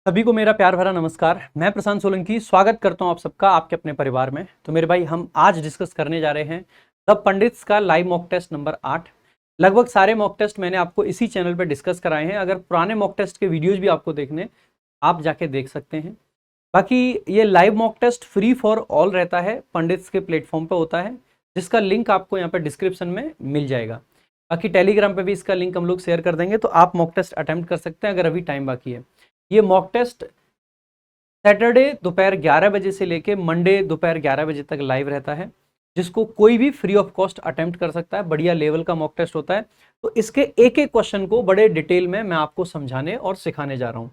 सभी को मेरा प्यार भरा नमस्कार। मैं प्रशांत सोलंकी स्वागत करता हूं आप सबका आपके अपने परिवार में। तो मेरे भाई, हम आज डिस्कस करने जा रहे हैं द पंडित्स का लाइव मॉक टेस्ट नंबर 8। लगभग सारे मॉक टेस्ट मैंने आपको इसी चैनल पर डिस्कस कराए हैं। अगर पुराने मॉक टेस्ट के वीडियोज भी आपको देखने, आप जाके देख सकते हैं। बाकी ये live mock test free for all रहता है, पंडित्स के प्लेटफॉर्म पर होता है, जिसका लिंक आपको यहाँ पर डिस्क्रिप्शन में मिल जाएगा। बाकी टेलीग्राम पर भी इसका लिंक हम लोग शेयर कर देंगे, तो आप मॉक टेस्ट अटेम्प्ट कर सकते हैं अगर अभी टाइम बाकी है। ये मॉक टेस्ट सैटरडे दोपहर 11 बजे से लेके मंडे दोपहर 11 बजे तक लाइव रहता है, जिसको कोई भी फ्री ऑफ कॉस्ट अटेम्प्ट कर सकता है। बढ़िया लेवल का मॉक टेस्ट होता है। तो इसके एक एक क्वेश्चन को बड़े डिटेल में मैं आपको समझाने और सिखाने जा रहा हूं।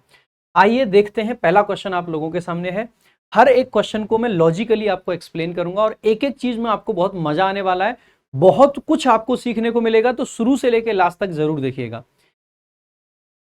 आइए देखते हैं। पहला क्वेश्चन आप लोगों के सामने है। हर एक क्वेश्चन को मैं लॉजिकली आपको एक्सप्लेन करूंगा और एक एक चीज में आपको बहुत मजा आने वाला है। बहुत कुछ आपको सीखने को मिलेगा, तो शुरू से लेकर लास्ट तक जरूर देखिएगा।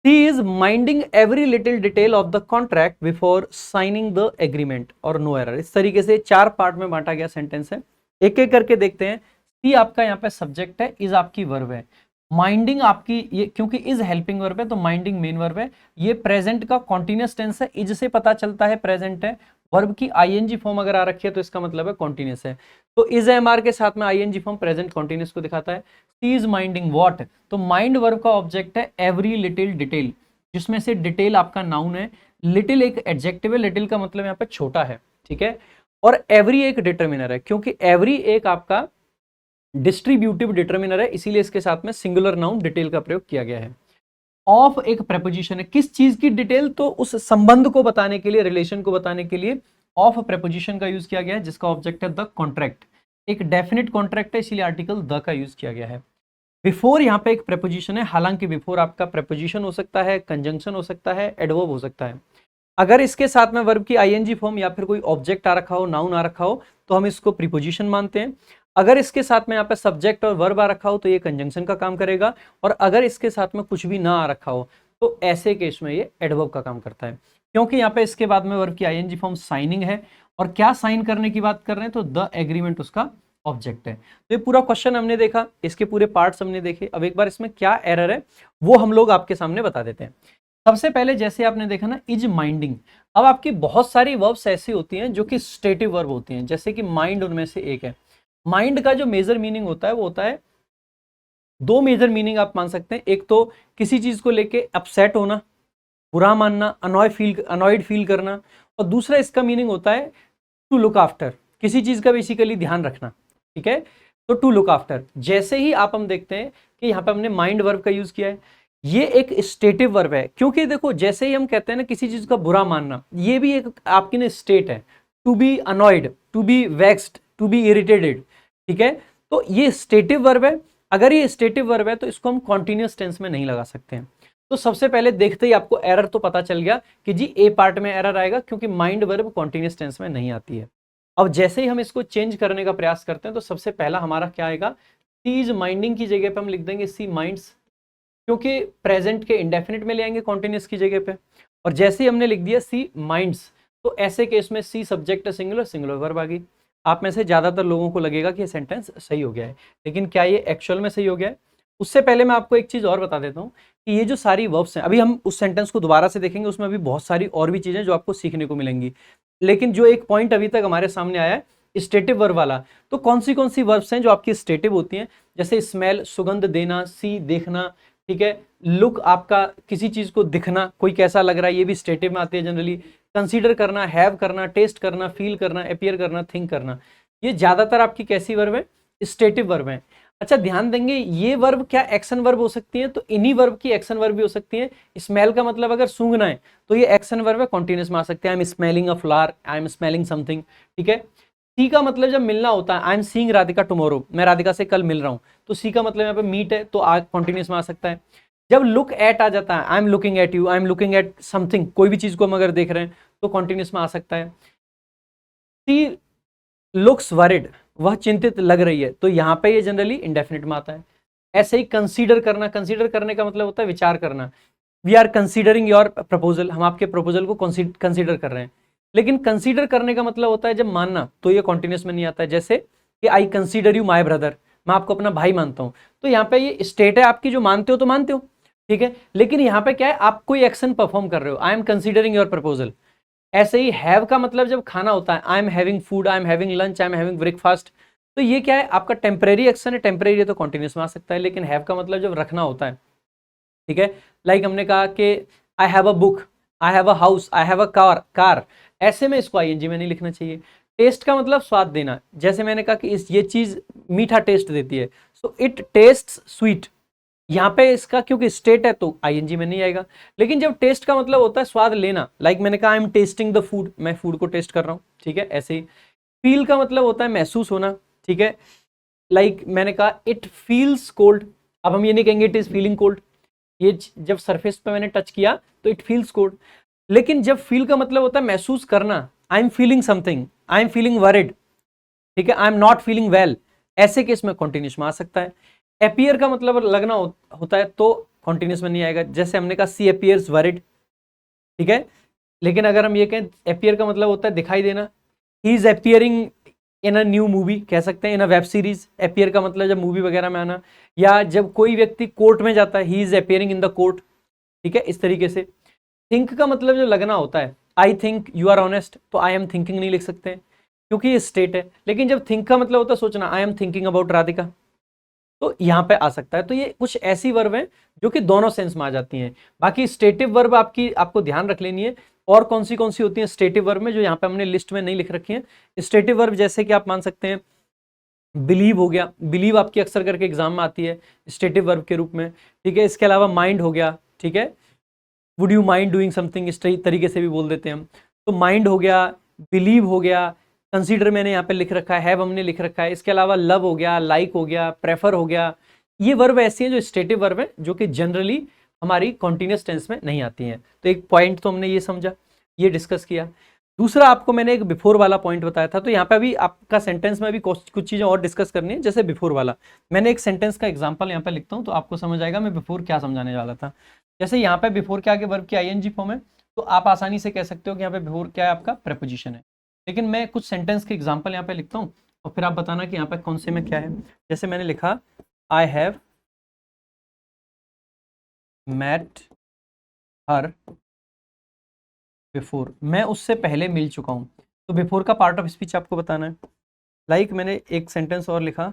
He is minding every little detail of the contract before signing the agreement or no error। इस तरीके से चार पार्ट में बांटा गया सेंटेंस है। एक एक करके देखते हैं। सी आपका यहाँ पे सब्जेक्ट है, इज आपकी वर्ब है, माइंडिंग आपकी ये क्योंकि इज हेल्पिंग वर्ब है तो माइंडिंग मेन वर्ब है। ये प्रेजेंट का कॉन्टिन्यूअस टेंस है, इज से पता चलता है प्रेजेंट है। वर्ब की आईएनजी फॉर्म अगर आ रखी है तो इसका मतलब है कॉन्टिन्यूअस है। तो इज एमआर के साथ में आईएनजी फॉर्म प्रेजेंट कॉन्टिन्यूअस को दिखाता है। सी इज माइंडिंग व्हाट, तो माइंड वर्ब का ऑब्जेक्ट है एवरी लिटिल डिटेल, जिसमें से डिटेल आपका नाउन है, लिटिल एक एडजेक्टिव है, लिटिल का मतलब यहाँ पे छोटा है, ठीक है। और एवरी एक डिटर्मिनर है, क्योंकि एवरी एक आपका डिस्ट्रीब्यूटिव डिटर्मिनर है, इसीलिए इसके साथ में सिंगुलर नाउन डिटेल का प्रयोग किया गया है। ऑफ एक प्रेपोजिशन है, किस चीज की डिटेल, तो उस संबंध को बताने के लिए, रिलेशन को बताने के लिए ऑफ प्रेपोजिशन का यूज किया गया है, जिसका ऑब्जेक्ट है द कॉन्ट्रैक्ट। एक डेफिनेट कॉन्ट्रैक्ट है, इसीलिए आर्टिकल द का यूज किया गया है। बिफोर यहाँ पे एक प्रेपोजिशन है, हालांकि बिफोर आपका प्रेपोजिशन हो सकता है, कंजंक्शन हो सकता है, एडवर्ब हो सकता है। अगर इसके साथ में वर्ब की आईएनजी फॉर्म या फिर कोई ऑब्जेक्ट आ रखा हो, नाउन आ रखा हो, तो हम इसको प्रीपोजिशन मानते हैं। अगर इसके साथ में यहाँ पे सब्जेक्ट और वर्ब आ रखा हो तो ये कंजंक्शन का काम करेगा। और अगर इसके साथ में कुछ भी ना आ रखा हो तो ऐसे केस में ये एडवर्ब का काम करता है, क्योंकि यहाँ पे इसके बाद में वर्ब की आईएनजी फॉर्म साइनिंग है। और क्या साइन करने की बात कर रहे हैं, तो द एग्रीमेंट उसका ऑब्जेक्ट है। तो ये पूरा क्वेश्चन हमने देखा, इसके पूरे पार्ट्स हमने देखे। अब एक बार इसमें क्या एरर है वो हम लोग आपके सामने बता देते हैं। सबसे पहले जैसे आपने देखा ना, इज माइंडिंग। अब आपकी बहुत सारी वर्ब्स ऐसी होती हैं जो कि स्टेटिव वर्ब होती हैं, जैसे कि माइंड उनमें से एक है। माइंड का जो मेजर मीनिंग होता है वो होता है, दो मेजर मीनिंग आप मान सकते हैं। एक तो किसी चीज को लेके अपसेट होना, बुरा मानना, अनॉयड फील करना। और दूसरा इसका मीनिंग होता है टू लुक आफ्टर, किसी चीज का बेसिकली ध्यान रखना, ठीक है। तो टू लुक आफ्टर, जैसे ही आप हम देखते हैं कि यहाँ पे हमने माइंड वर्ब का यूज किया है, ये एक स्टेटिव वर्ब है। क्योंकि देखो, जैसे ही हम कहते हैं ना किसी चीज का बुरा मानना, ये भी एक आपकी ना स्टेट है। To be annoyed, to be vexed, to be irritated, ठीक है। तो ये स्टेटिव वर्ब है। अगर ये स्टेटिव वर्ब है तो इसको हम कॉन्टिन्यूअस टेंस में नहीं लगा सकते हैं। तो सबसे पहले देखते ही आपको एरर तो पता चल गया कि जी ए पार्ट में एरर आएगा, क्योंकि माइंड वर्ब कॉन्टिन्यूअस टेंस में नहीं आती है। अब जैसे ही हम इसको चेंज करने का प्रयास करते हैं तो सबसे पहला हमारा क्या आएगा, सी इज माइंडिंग की जगह पे हम लिख देंगे सी माइंड्स, क्योंकि प्रेजेंट के इंडेफिनिट में ले आएंगे कॉन्टिन्यूअस की जगह पे। और जैसे ही हमने लिख दिया सी माइंड्स, तो ऐसे केस में सी सब्जेक्ट सिंगुलर, सिंगुलर वर्ब आ गई। आप में से ज्यादातर लोगों को लगेगा कि ये सेंटेंस सही हो गया है, लेकिन क्या ये एक्चुअल में सही हो गया है? उससे पहले मैं आपको एक चीज और बता देता हूँ कि ये जो सारी वर्ब्स हैं, अभी हम उस सेंटेंस को दोबारा से देखेंगे, उसमें अभी बहुत सारी और भी चीजें जो आपको सीखने को मिलेंगी। लेकिन जो एक पॉइंट अभी तक हमारे सामने आया है स्टेटिव वर्ब वाला, तो कौन सी वर्ब्स हैं जो आपकी स्टेटिव होती हैं, जैसे स्मेल सुगंध देना, सी देखना, ठीक है। लुक आपका किसी चीज को दिखना, कोई कैसा लग रहा है, ये भी स्टेटिव में आती है जनरली। कंसीडर करना, हैव करना, टेस्ट करना, फील करना, अपीयर करना, थिंक करना, ये ज्यादातर आपकी कैसी वर्ब है, स्टेटिव वर्ब है। अच्छा ध्यान देंगे, ये वर्ब क्या एक्शन वर्ब हो सकती है, तो इन्हीं वर्ब की एक्शन वर्ब भी हो सकती है। स्मेल का मतलब अगर सूंघना है तो ये एक्शन वर्ब है, कॉन्टिन्यूअस में आ सकते हैं। I am smelling a flower, I am smelling something, ठीक है। सी का मतलब जब मिलना होता है, I am seeing Radhika tomorrow, मैं राधिका से कल मिल रहा हूं, तो सी का मतलब यहाँ पे मीट है, तो कॉन्टिन्यूअस में आ सकता है। जब लुक एट आ जाता है, I am looking at you, I am looking at something, कोई भी चीज को हम अगर देख रहे हैं तो कॉन्टिन्यूअस में आ सकता है। सी लुक्स वरिड, वह चिंतित लग रही है, तो यहाँ पे ये जनरली इंडेफिनिट में आता है। ऐसे ही कंसीडर करना, कंसीडर करने का मतलब होता है विचार करना। We are considering your proposal, हम आपके प्रपोजल को कंसीडर कर रहे हैं। लेकिन कंसीडर करने का मतलब होता है जब मानना, तो ये कॉन्टिन्यूअस में नहीं आता है। जैसे कि I consider you my brother, मैं आपको अपना भाई मानता हूं, तो यहाँ पे ये स्टेट है आपकी, जो मानते हो तो मानते हो। ठीक है। लेकिन यहाँ पे क्या है, आप कोई एक्शन परफॉर्म कर रहे हो, I am considering your proposal. ऐसे ही हैव का मतलब जब खाना होता है, I am having food, I am having lunch, I am having breakfast, तो ये क्या है, आपका टेम्परेरी एक्शन है। टेम्परेरी तो कॉन्टिन्यूस में आ सकता है, लेकिन हैव का मतलब जब रखना होता है, ठीक है। लाइक हमने कहा कि I have a book, I have a house, I have a car, ऐसे में इसको आईएनजी में नहीं लिखना चाहिए। टेस्ट का मतलब स्वाद देना, जैसे मैंने कहा कि ये चीज मीठा टेस्ट देती है, सो इट टेस्ट स्वीट, यहाँ पे इसका क्योंकि स्टेट है तो आईएनजी में नहीं आएगा। लेकिन जब टेस्ट का मतलब होता है स्वाद लेना, लाइक मैंने कहा I am testing the food, मैं फूड को टेस्ट कर रहा हूँ, ठीक है। ऐसे ही फील का मतलब होता है महसूस होना, ठीक है। लाइक मैंने कहा इट फील्स कोल्ड, अब हम ये नहीं कहेंगे इट इज फीलिंग कोल्ड, ये जब सरफेस पे मैंने टच किया तो इट फील्स कोल्ड। लेकिन जब फील का मतलब होता है महसूस करना, I am feeling something, I am feeling worried, ठीक है, I am not feeling well, ऐसे केस में कॉन्टिन्यूस में आ सकता है। एपियर का मतलब लगना होता है तो कॉन्टिन्यूस में नहीं आएगा, जैसे हमने कहा सी एपियर्स वरिड, ठीक है। लेकिन अगर हम ये कहें एपियर का मतलब होता है दिखाई देना, he is appearing in a new movie, कह सकते हैं in a web series. Appear का मतलब जब मूवी वगैरह में आना, या जब कोई व्यक्ति कोर्ट में जाता है, he is appearing in the court, ठीक है, इस तरीके से। थिंक का मतलब जो लगना होता है, I think you are honest, तो आई एम थिंकिंग नहीं लिख सकते हैं क्योंकि ये स्टेट है। लेकिन जब थिंक का मतलब होता है सोचना, I am thinking about Radhika, तो यहाँ पे आ सकता है। तो ये कुछ ऐसी वर्ब हैं जो कि दोनों सेंस में आ जाती हैं। बाकी स्टेटिव वर्ब आपको ध्यान रख लेनी है। और कौन सी होती है स्टेटिव वर्ब में, जो यहाँ पे हमने लिस्ट में नहीं लिख रखी है। स्टेटिव वर्ब जैसे कि आप मान सकते हैं बिलीव हो गया, बिलीव आपकी अक्सर करके एग्जाम में आती है स्टेटिव वर्ब के रूप में, ठीक है। इसके अलावा माइंड हो गया, ठीक है, would you mind doing something, इस तरीके से भी बोल देते हैं हम। तो माइंड हो गया, बिलीव हो गया, कंसीडर मैंने यहाँ पे लिख रखा है, हैव हमने लिख रखा है। इसके अलावा लव हो गया, लाइक हो गया, प्रेफर हो गया। ये वर्ब ऐसी हैं जो स्टेटिव वर्ब है, जो कि जनरली हमारी कॉन्टिन्यूस टेंस में नहीं आती हैं। तो एक पॉइंट तो हमने ये समझा, ये डिस्कस किया। दूसरा आपको मैंने एक बिफोर वाला पॉइंट बताया था, तो यहाँ पे अभी आपका सेंटेंस में भी कुछ चीजें और डिस्कस करनी है। जैसे बिफोर वाला, मैंने एक सेंटेंस का एग्जांपल यहाँ पे लिखता हूँ तो आपको समझ आएगा मैं बिफोर क्या समझाने वाला था। जैसे यहाँ पे बिफोर के आगे वर्ब की आईएनजी फॉर्म है, तो आप आसानी से कह सकते हो कि यहाँ पे बिफोर क्या है, आपका प्रेपोजिशन है। लेकिन मैं कुछ सेंटेंस के एग्जाम्पल यहाँ पे लिखता हूँ और फिर आप बताना कि यहाँ पे कौन से में क्या है। जैसे मैंने लिखा I have met her before, मैं उससे पहले मिल चुका हूँ। तो बिफोर का पार्ट ऑफ स्पीच आपको बताना है। लाइक मैंने एक सेंटेंस और लिखा,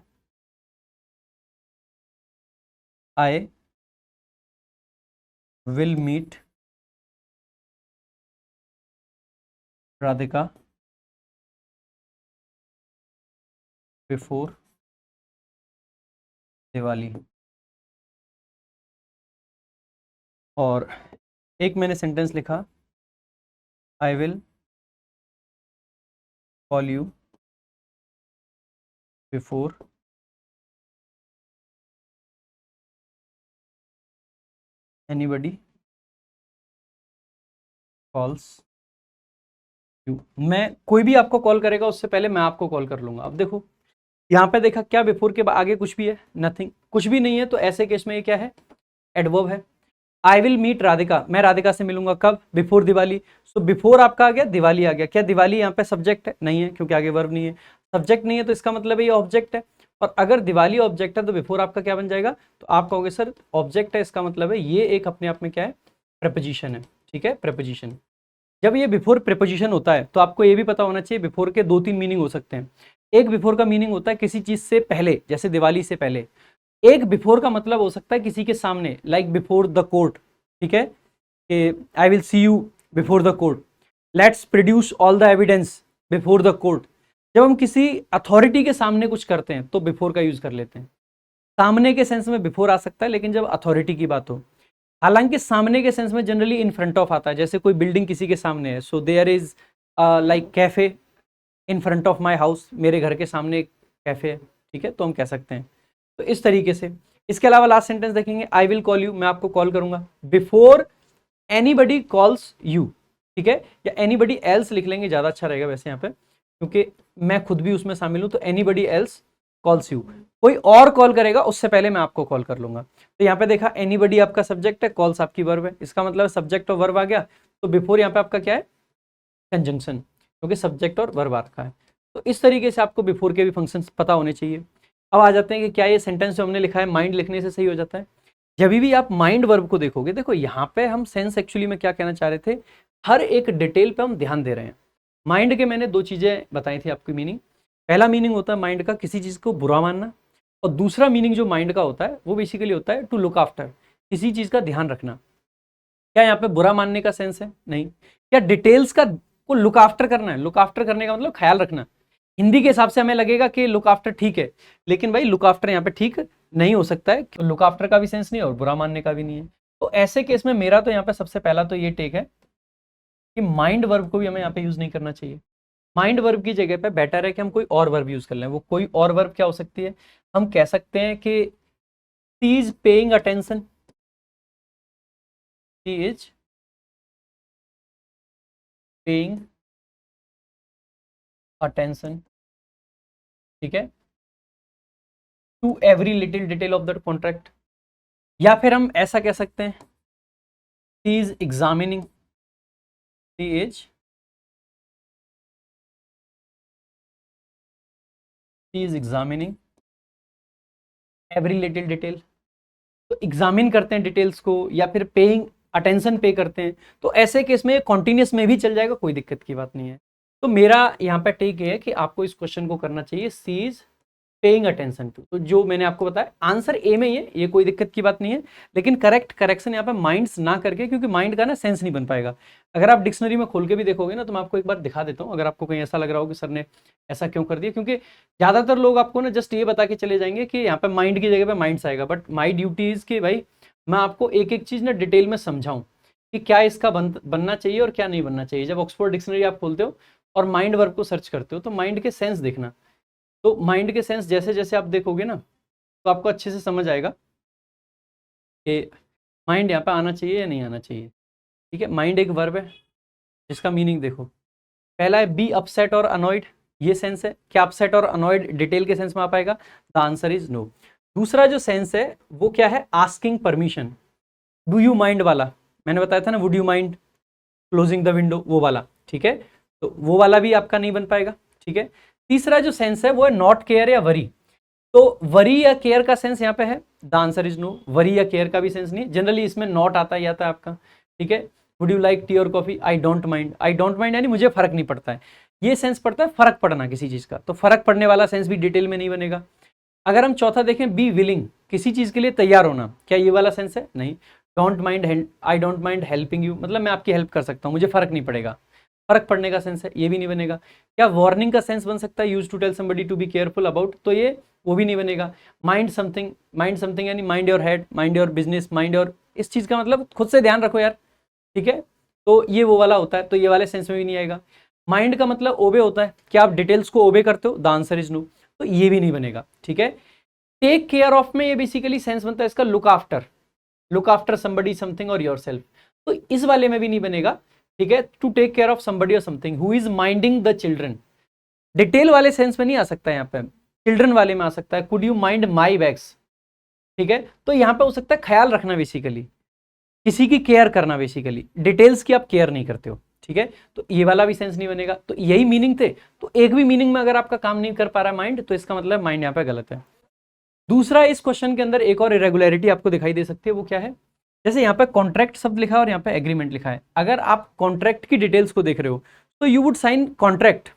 I will meet Radhika before Diwali. और एक मैंने सेंटेंस लिखा, I will call you before anybody calls you. मैं, कोई भी आपको कॉल करेगा उससे पहले मैं आपको कॉल कर लूंगा। अब देखो यहाँ पे देखा क्या बिफोर के आगे कुछ भी है, नथिंग, कुछ भी नहीं है। तो ऐसे केस में ये क्या है, एडवर्ब है। आई विल मीट राधिका, मैं राधिका से मिलूंगा कब, बिफोर दिवाली। सो बिफोर आपका आ गया, दिवाली आ गया। क्या दिवाली यहाँ पे सब्जेक्ट है? नहीं है, क्योंकि आगे वर्ब नहीं है। सब्जेक्ट नहीं है तो इसका मतलब है ये ऑब्जेक्ट है। और अगर दिवाली ऑब्जेक्ट है तो बिफोर आपका क्या बन जाएगा, तो आप कहोगे सर ऑब्जेक्ट है, इसका मतलब है ये एक अपने आप में क्या है, प्रेपोजिशन है, ठीक है, प्रेपोजिशन। जब ये बिफोर प्रेपोजिशन होता है तो आपको ये भी पता होना चाहिए बिफोर के दो तीन मीनिंग हो सकते हैं। एक बिफोर का मीनिंग होता है किसी चीज से पहले, जैसे दिवाली से पहले। एक बिफोर का मतलब हो सकता है किसी के सामने, लाइक बिफोर द कोर्ट, ठीक है, कि I will see you before the court, let's produce all the evidence before the court. जब हम किसी अथॉरिटी के सामने कुछ करते हैं तो बिफोर का यूज कर लेते हैं। सामने के सेंस में बिफोर आ सकता है, लेकिन जब अथॉरिटी की बात हो, हालांकि सामने के सेंस में जनरली इन फ्रंट ऑफ आता है। जैसे कोई बिल्डिंग किसी के सामने है, so there is like cafe in front of my house, मेरे घर के सामने एक कैफे है, ठीक है, तो हम कह सकते हैं। तो इस तरीके से। इसके अलावा लास्ट सेंटेंस देखेंगे, आई विल कॉल यू, मैं आपको कॉल करूंगा बिफोर एनीबडी कॉल्स यू, ठीक है, या एनीबडी एल्स लिख लेंगे, ज्यादा अच्छा रहेगा वैसे यहाँ पे, क्योंकि मैं खुद भी उसमें शामिल हूं। तो एनीबडी एल्स कॉल्स यू, कोई और कॉल करेगा उससे पहले मैं आपको कॉल कर लूंगा। तो यहाँ पे देखा एनीबडी आपका सब्जेक्ट है, कॉल्स आपकी वर्ब है, इसका मतलब सब्जेक्ट और वर्ब आ गया। तो बिफोर यहाँ पे आपका क्या है, कंजंक्शन, क्योंकि सब्जेक्ट और वर्ब आपका है। तो इस तरीके से आपको बिफोर के भी फंक्शंस पता होने चाहिए। अब आ जाते हैं कि क्या ये सेंटेंस जो हमने लिखा है माइंड लिखने से सही हो जाता है। जब भी आप माइंड वर्ब को देखोगे, देखो यहाँ पे हम सेंस एक्चुअली में क्या कहना चाह रहे थे, हर एक डिटेल पे हम ध्यान दे रहे हैं। माइंड के मैंने दो चीजें बताई थी आपकी मीनिंग। पहला मीनिंग होता है माइंड का किसी चीज को बुरा मानना, और दूसरा मीनिंग जो माइंड का होता है वो बेसिकली होता है टू लुक आफ्टर, किसी चीज का ध्यान रखना। क्या यहाँ पे बुरा मानने का सेंस है? नहीं। क्या डिटेल्स का को लुक आफ्टर करना है? लुक आफ्टर करने का मतलब ख्याल रखना। हिंदी के हिसाब से हमें लगेगा कि लुक आफ्टर ठीक है, लेकिन भाई लुक आफ्टर यहाँ पे ठीक नहीं हो सकता है, लुक आफ्टर का भी सेंस नहीं है और बुरा मानने का भी नहीं है। तो ऐसे केस में मेरा तो यहाँ पे सबसे पहला तो ये टेक है कि माइंड वर्ब को भी हमें यहाँ पे यूज नहीं करना चाहिए। माइंड वर्ब की जगह पे बेटर है कि हम कोई और वर्ब यूज कर लें। वो कोई और वर्ब क्या हो सकती है? हम कह सकते हैं कि she is paying attention, she is paying attention, ठीक है, to every little detail of that contract. या फिर हम ऐसा कह सकते हैं she is examining, she is examining every little detail. तो एग्जामिन करते हैं डिटेल्स को, या फिर पेइंग अटेंशन पे करते हैं, तो ऐसे केस में कॉन्टिन्यूस में भी चल जाएगा, कोई दिक्कत की बात नहीं है। तो मेरा यहाँ पे टेक है कि आपको इस क्वेश्चन को करना चाहिए सी इज पेइंग अटेंशन टू। तो जो मैंने आपको बताया आंसर ए में ही है, ये कोई दिक्कत की बात नहीं है, लेकिन करेक्शन यहाँ पे माइंड्स ना करके, क्योंकि माइंड का ना सेंस नहीं बन पाएगा। अगर आप डिक्शनरी में खोल के भी देखोगे ना, तो मैं आपको एक बार दिखा देता हूँ, अगर आपको कहीं ऐसा लग रहा हो कि सर ने ऐसा क्यों कर दिया, क्योंकि ज्यादातर लोग आपको ना जस्ट ये बता के चले जाएंगे कि यहाँ पे माइंड की जगह पे माइंड्स आएगा, बट माई ड्यूटी इज कि भाई मैं आपको एक एक चीज ना डिटेल में समझाऊं कि क्या इसका बनना चाहिए और क्या नहीं बनना चाहिए। जब ऑक्सफोर्ड डिक्शनरी आप खोलते हो और माइंड वर्ब को सर्च करते हो, तो माइंड के सेंस देखना। तो माइंड के सेंस जैसे जैसे आप देखोगे ना, तो आपको अच्छे से समझ आएगा कि माइंड यहाँ पे आना चाहिए या नहीं आना चाहिए। ठीक है, माइंड एक वर्ब है जिसका मीनिंग देखो, पहला है बी अपसेट और अनॉयड, ये सेंस है। क्या अपसेट और अनॉयड डिटेल के सेंस में आ पाएगा? The answer is no. दूसरा जो सेंस है वो क्या है? Asking permission, do you mind वाला, मैंने बताया था ना, would you mind closing the window, वो वाला। ठीक है, तो वो वाला भी आपका नहीं बन पाएगा। ठीक है, तीसरा जो सेंस है वो है नॉट केयर या वरी। तो वरी या केयर का सेंस यहाँ पे है, the answer is no. Worry या केयर का भी सेंस नहीं, जनरली इसमें नॉट आता ही आता है आपका। ठीक है, वुड यू लाइक टी और coffee, I don't mind, I don't mind यानी मुझे फर्क नहीं पड़ता है, ये सेंस पड़ता है फर्क पड़ना किसी चीज का, तो फर्क पड़ने वाला सेंस भी डिटेल में नहीं बनेगा। अगर हम चौथा देखें, बी विलिंग, किसी चीज के लिए तैयार होना, क्या ये वाला सेंस है? नहीं। Don't mind, I don't mind helping you, मतलब मैं आपकी हेल्प कर सकता हूँ, मुझे फर्क नहीं पड़ेगा, फर्क पड़ने का सेंस है, ये भी नहीं बनेगा। क्या वार्निंग का सेंस बन सकता है? Use to tell somebody to be careful about, तो ये वो भी नहीं बनेगा। माइंड समथिंग यानी mind your head, mind your business, mind your, इस चीज का मतलब खुद से ध्यान रखो यार। ठीक है, तो ये वो वाला होता है, तो ये वाले सेंस में भी नहीं आएगा। माइंड का मतलब ओबे होता है, क्या आप डिटेल्स को ओबे करते हो? द आंसर इज नो, तो ये भी नहीं बनेगा। ठीक है, टेक केयर ऑफ में ये बेसिकली सेंस बनता है इसका लुक आफ्टर समबडी समथिंग और योरसेल्फ, तो इस वाले में भी नहीं बनेगा। ठीक है, to take care of somebody और something who is minding the children, detail वाले सेंस में नहीं आ सकता है, यहाँ पे चिल्ड्रन वाले में आ सकता है, could you mind my bags. ठीक है, तो यहाँ पे हो सकता है ख्याल रखना, बेसिकली किसी की केयर करना, बेसिकली डिटेल्स की आप केयर नहीं करते हो। ठीक है, तो ये वाला भी सेंस नहीं बनेगा। तो यही मीनिंग थे, तो एक भी मीनिंग में अगर आपका काम नहीं कर पा रहा है माइंड, तो इसका मतलब माइंड यहाँ पे गलत है। दूसरा, इस क्वेश्चन के अंदर एक और इरेगुलरिटी आपको दिखाई दे सकती है, वो क्या है? जैसे यहाँ पे कॉन्ट्रैक्ट शब्द लिखा है और यहाँ पे एग्रीमेंट लिखा है, अगर आप कॉन्ट्रैक्ट की डिटेल्स को देख रहे हो तो यू वुड साइन कॉन्ट्रैक्ट।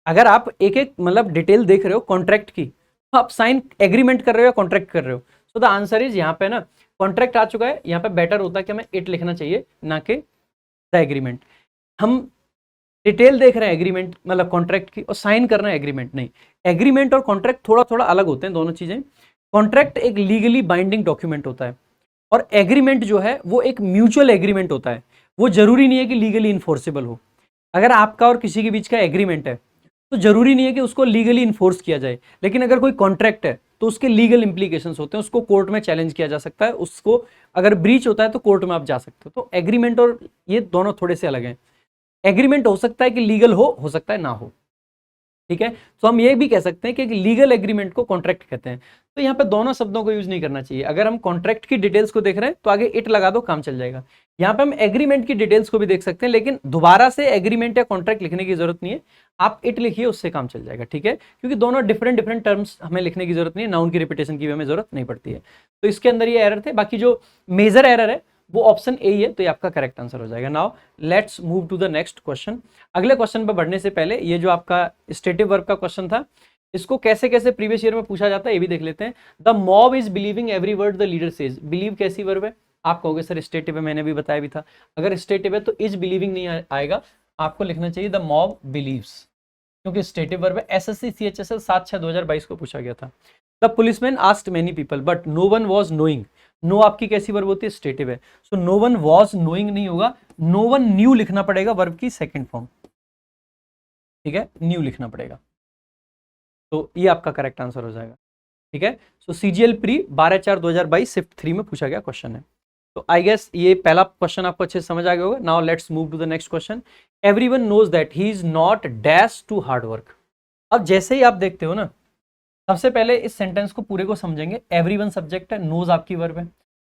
अगर आप एक एक मतलब डिटेल देख रहे हो कॉन्ट्रैक्ट की, तो आप साइन एग्रीमेंट कर रहे हो या कॉन्ट्रैक्ट कर रहे हो? सो द आंसर इज, यहाँ पे ना कॉन्ट्रैक्ट आ चुका है, यहाँ पे बेटर होता है कि हमें इट लिखना चाहिए, ना कि द एग्रीमेंट। हम डिटेल देख रहे हैं एग्रीमेंट मतलब कॉन्ट्रैक्ट की, और साइन करना है एग्रीमेंट नहीं। एग्रीमेंट और कॉन्ट्रैक्ट थोड़ा थोड़ा अलग होते हैं दोनों चीजें। कॉन्ट्रैक्ट एक लीगली बाइंडिंग डॉक्यूमेंट होता है, और एग्रीमेंट जो है वो एक म्यूचुअल एग्रीमेंट होता है, वो जरूरी नहीं है कि लीगली इन्फोर्सेबल हो। अगर आपका और किसी के बीच का एग्रीमेंट है, तो जरूरी नहीं है कि उसको लीगली इन्फोर्स किया जाए, लेकिन अगर कोई कॉन्ट्रैक्ट है तो उसके लीगल इंप्लीकेशंस होते हैं, उसको कोर्ट में चैलेंज किया जा सकता है, उसको अगर ब्रीच होता है तो कोर्ट में आप जा सकते हो। तो एग्रीमेंट और ये दोनों थोड़े से अलग हैं। एग्रीमेंट हो सकता है कि लीगल हो सकता है ना हो। ठीक है, तो हम ये भी कह सकते हैं कि लीगल एग्रीमेंट को कॉन्ट्रैक्ट कहते हैं। तो यहाँ पे दोनों शब्दों को यूज नहीं करना चाहिए। अगर हम कॉन्ट्रैक्ट की डिटेल्स को देख रहे हैं तो आगे इट लगा दो, काम चल जाएगा। यहाँ पे हम एग्रीमेंट की डिटेल्स को भी देख सकते हैं, लेकिन दोबारा से एग्रीमेंट या कॉन्ट्रैक्ट लिखने की जरूरत नहीं है, आप इट लिखिए, उससे काम चल जाएगा, ठीक है, क्योंकि दोनों डिफरेंट डिफरेंट टर्म्स हमें लिखने की जरूरत नहीं है, नाउन की रिपीटेशन की भी हमें जरूरत नहीं पड़ती है। तो इसके अंदर ये एरर थे, बाकी जो मेजर एरर है वो ऑप्शन ए ही है, तो ये आपका करेक्ट आंसर हो जाएगा। Now let's move to the next question. अगले क्वेश्चन पर बढ़ने से पहले ये जो आपका स्टेटिव वर्ब का क्वेश्चन था, इसको कैसे कैसे प्रीवियस ईयर में पूछा जाता है ये भी देख लेते हैं। The mob is believing every word the leader says. Believe कैसी वर्ब है? आप कहोगे सर स्टेटिव है, मैंने भी बताया भी था। अगर स्टेटिव है तो इज बिलीविंग नहीं आएगा, आपको लिखना चाहिए द मॉब बिलीव्स, क्योंकि स्टेटिव वर्ब है। एसएससी सीएचएसएल 7/6/2022 को पूछा गया था। The policeman asked many people but no one was knowing. Know आपकी कैसी वर्ब होती है? स्टेटिव है, so no one was knowing नहीं होगा, नो वन न्यू लिखना पड़ेगा वर्ब की सेकंड फॉर्म, ठीक है, न्यू लिखना पड़ेगा, तो ये आपका करेक्ट आंसर हो जाएगा, ठीक है। सो सीजीएल प्री 12/4/2022 शिफ्ट 3 में पूछा गया क्वेश्चन है। तो आई गेस ये पहला क्वेश्चन आपको अच्छे से समझ आ गया होगा। Now let's move to the next question. Everyone knows that he is not dash to hard work. अब जैसे ही आप देखते हो ना, सबसे पहले इस सेंटेंस को पूरे को समझेंगे। एवरीवन सब्जेक्ट है, नोज आपकी वर्ब है,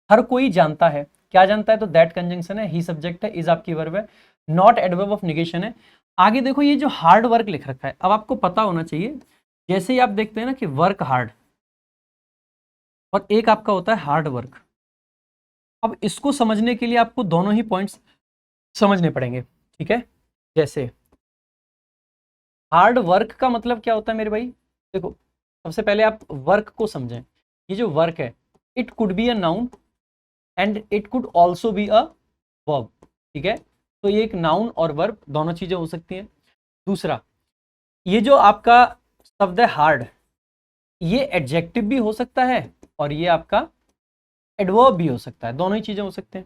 हर कोई जानता है। क्या जानता है? तो दैट कंजंक्शन है, ही सब्जेक्ट है, इज आपकी वर्ब है, नॉट एडवर्ब ऑफ नेगेशन है। आगे देखो ये जो हार्ड वर्क लिख रखा है, अब आपको पता होना चाहिए, जैसे ही आप देखते हैं ना कि वर्क हार्ड और एक आपका होता है हार्ड वर्क। अब इसको समझने के लिए आपको दोनों ही पॉइंट्स समझने पड़ेंगे, ठीक है। जैसे हार्ड वर्क का मतलब क्या होता है मेरे भाई? देखो सबसे पहले आप वर्क को समझें। ये जो वर्क है, it could be a noun and it could also be a verb, ठीक है। तो ये एक नाउन और वर्ब दोनों चीजें हो सकती हैं। दूसरा, ये जो आपका शब्द है हार्ड, ये एडजेक्टिव भी हो सकता है और ये आपका एडवर्ब भी हो सकता है, दोनों ही चीजें हो सकते हैं।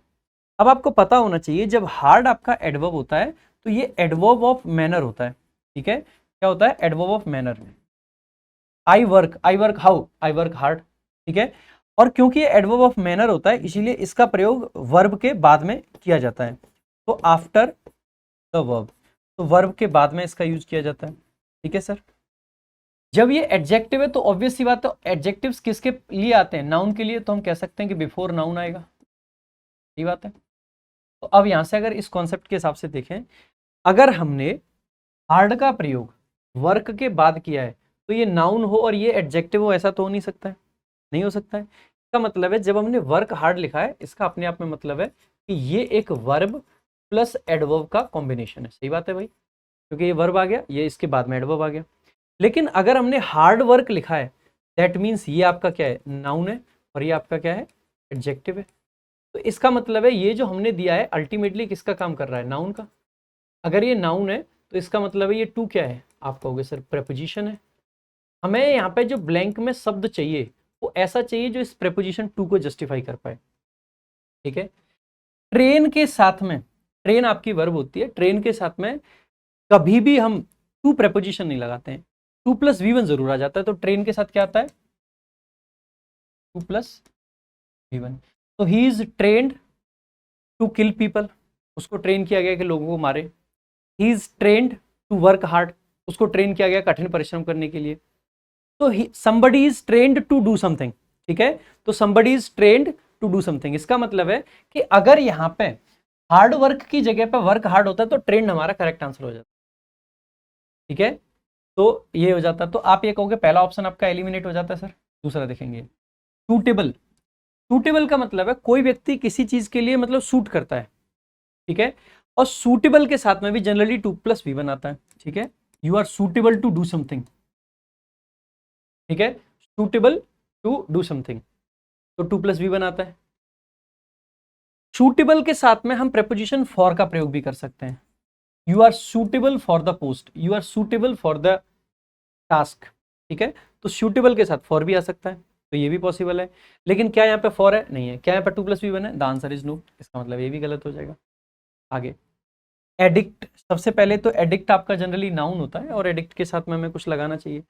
अब आपको पता होना चाहिए, जब हार्ड आपका एडवर्ब होता है तो ये एडवर्ब ऑफ मैनर होता है, ठीक है। क्या होता है? Adverb of manner. I work how? I work hard, ठीक है। और क्योंकि ये एडवर्ब ऑफ मैनर होता है, इसीलिए इसका प्रयोग वर्ब के बाद में किया जाता है। तो आफ्टर द वर्ब, तो वर्ब के बाद में इसका यूज किया जाता है, ठीक है सर। जब ये एडजेक्टिव है तो ऑब्वियस सी बात है, एडजेक्टिव्स किसके लिए आते हैं? नाउन के लिए, तो हम कह सकते हैं कि बिफोर नाउन आएगा, ये बात है। तो अब यहां से अगर इस कॉन्सेप्ट के हिसाब से देखें, अगर हमने हार्ड का प्रयोग वर्क के बाद किया है तो ये नाउन हो और ये एडजेक्टिव हो, ऐसा तो हो नहीं सकता है, नहीं हो सकता है। इसका मतलब है जब हमने वर्क हार्ड लिखा है, इसका अपने आप में मतलब है कि ये एक वर्ब प्लस एडवर्ब का कॉम्बिनेशन है। सही बात है भाई, क्योंकि ये वर्ब आ गया, ये इसके बाद में एडवर्ब आ गया। लेकिन अगर हमने हार्ड वर्क लिखा है, दैट मीन्स ये आपका क्या है? नाउन है, और ये आपका क्या है? एडजेक्टिव है। तो इसका मतलब है ये जो हमने दिया है अल्टीमेटली किसका काम कर रहा है? नाउन का। अगर ये नाउन है तो इसका मतलब है ये टू क्या है? आप कहोगे सर प्रेपोजिशन है। हमें यहाँ पे जो ब्लैंक में शब्द चाहिए वो ऐसा चाहिए जो इस प्रेपोजिशन टू को जस्टिफाई कर पाए, ठीक है। ट्रेन के साथ में, ट्रेन आपकी वर्ब होती है, ट्रेन के साथ में कभी भी हम टू प्रेपोजिशन नहीं लगाते हैं, 2+V1 जरूर आ जाता है। तो ट्रेन के साथ क्या आता है? 2+V1। तो he is trained to kill people, उसको ट्रेन किया गया कि लोगों को मारे। He is trained to work hard, उसको ट्रेन किया गया कठिन परिश्रम करने के लिए। तो somebody is trained to do something, ठीक है। तो somebody is trained to do something, इसका मतलब है कि अगर यहाँ पे हार्ड वर्क की जगह पे वर्क हार्ड होता है तो ट्रेंड हमारा करेक्ट आंसर हो जाता है, ठीक है। तो ये हो जाता है, तो आप ये कहोगे पहला ऑप्शन आपका एलिमिनेट हो जाता है सर। दूसरा देखेंगे, सूटेबल। सूटेबल का मतलब है कोई व्यक्ति किसी चीज के लिए मतलब सूट करता है, ठीक है। और सूटेबल के साथ में भी जनरली 2+V1 आता है, ठीक है। You are suitable to do something, ठीक है, सूटेबल टू डू समथिंग, तो 2+V1 आता है। सूटेबल के साथ में हम प्रेपोजिशन फॉर का प्रयोग भी कर सकते हैं। You are suitable for the post, you are suitable for the task, ठीक है। तो सूटेबल के साथ फॉर भी आ सकता है, तो ये भी पॉसिबल है। लेकिन क्या यहाँ पे फॉर है? नहीं है। क्या यहाँ पे 2+V1 है? द आंसर इज नो, इसका मतलब ये भी गलत हो जाएगा। आगे एडिक्ट, सबसे पहले तो एडिक्ट आपका जनरली नाउन होता है और एडिक्ट के साथ में हमें कुछ लगाना चाहिए।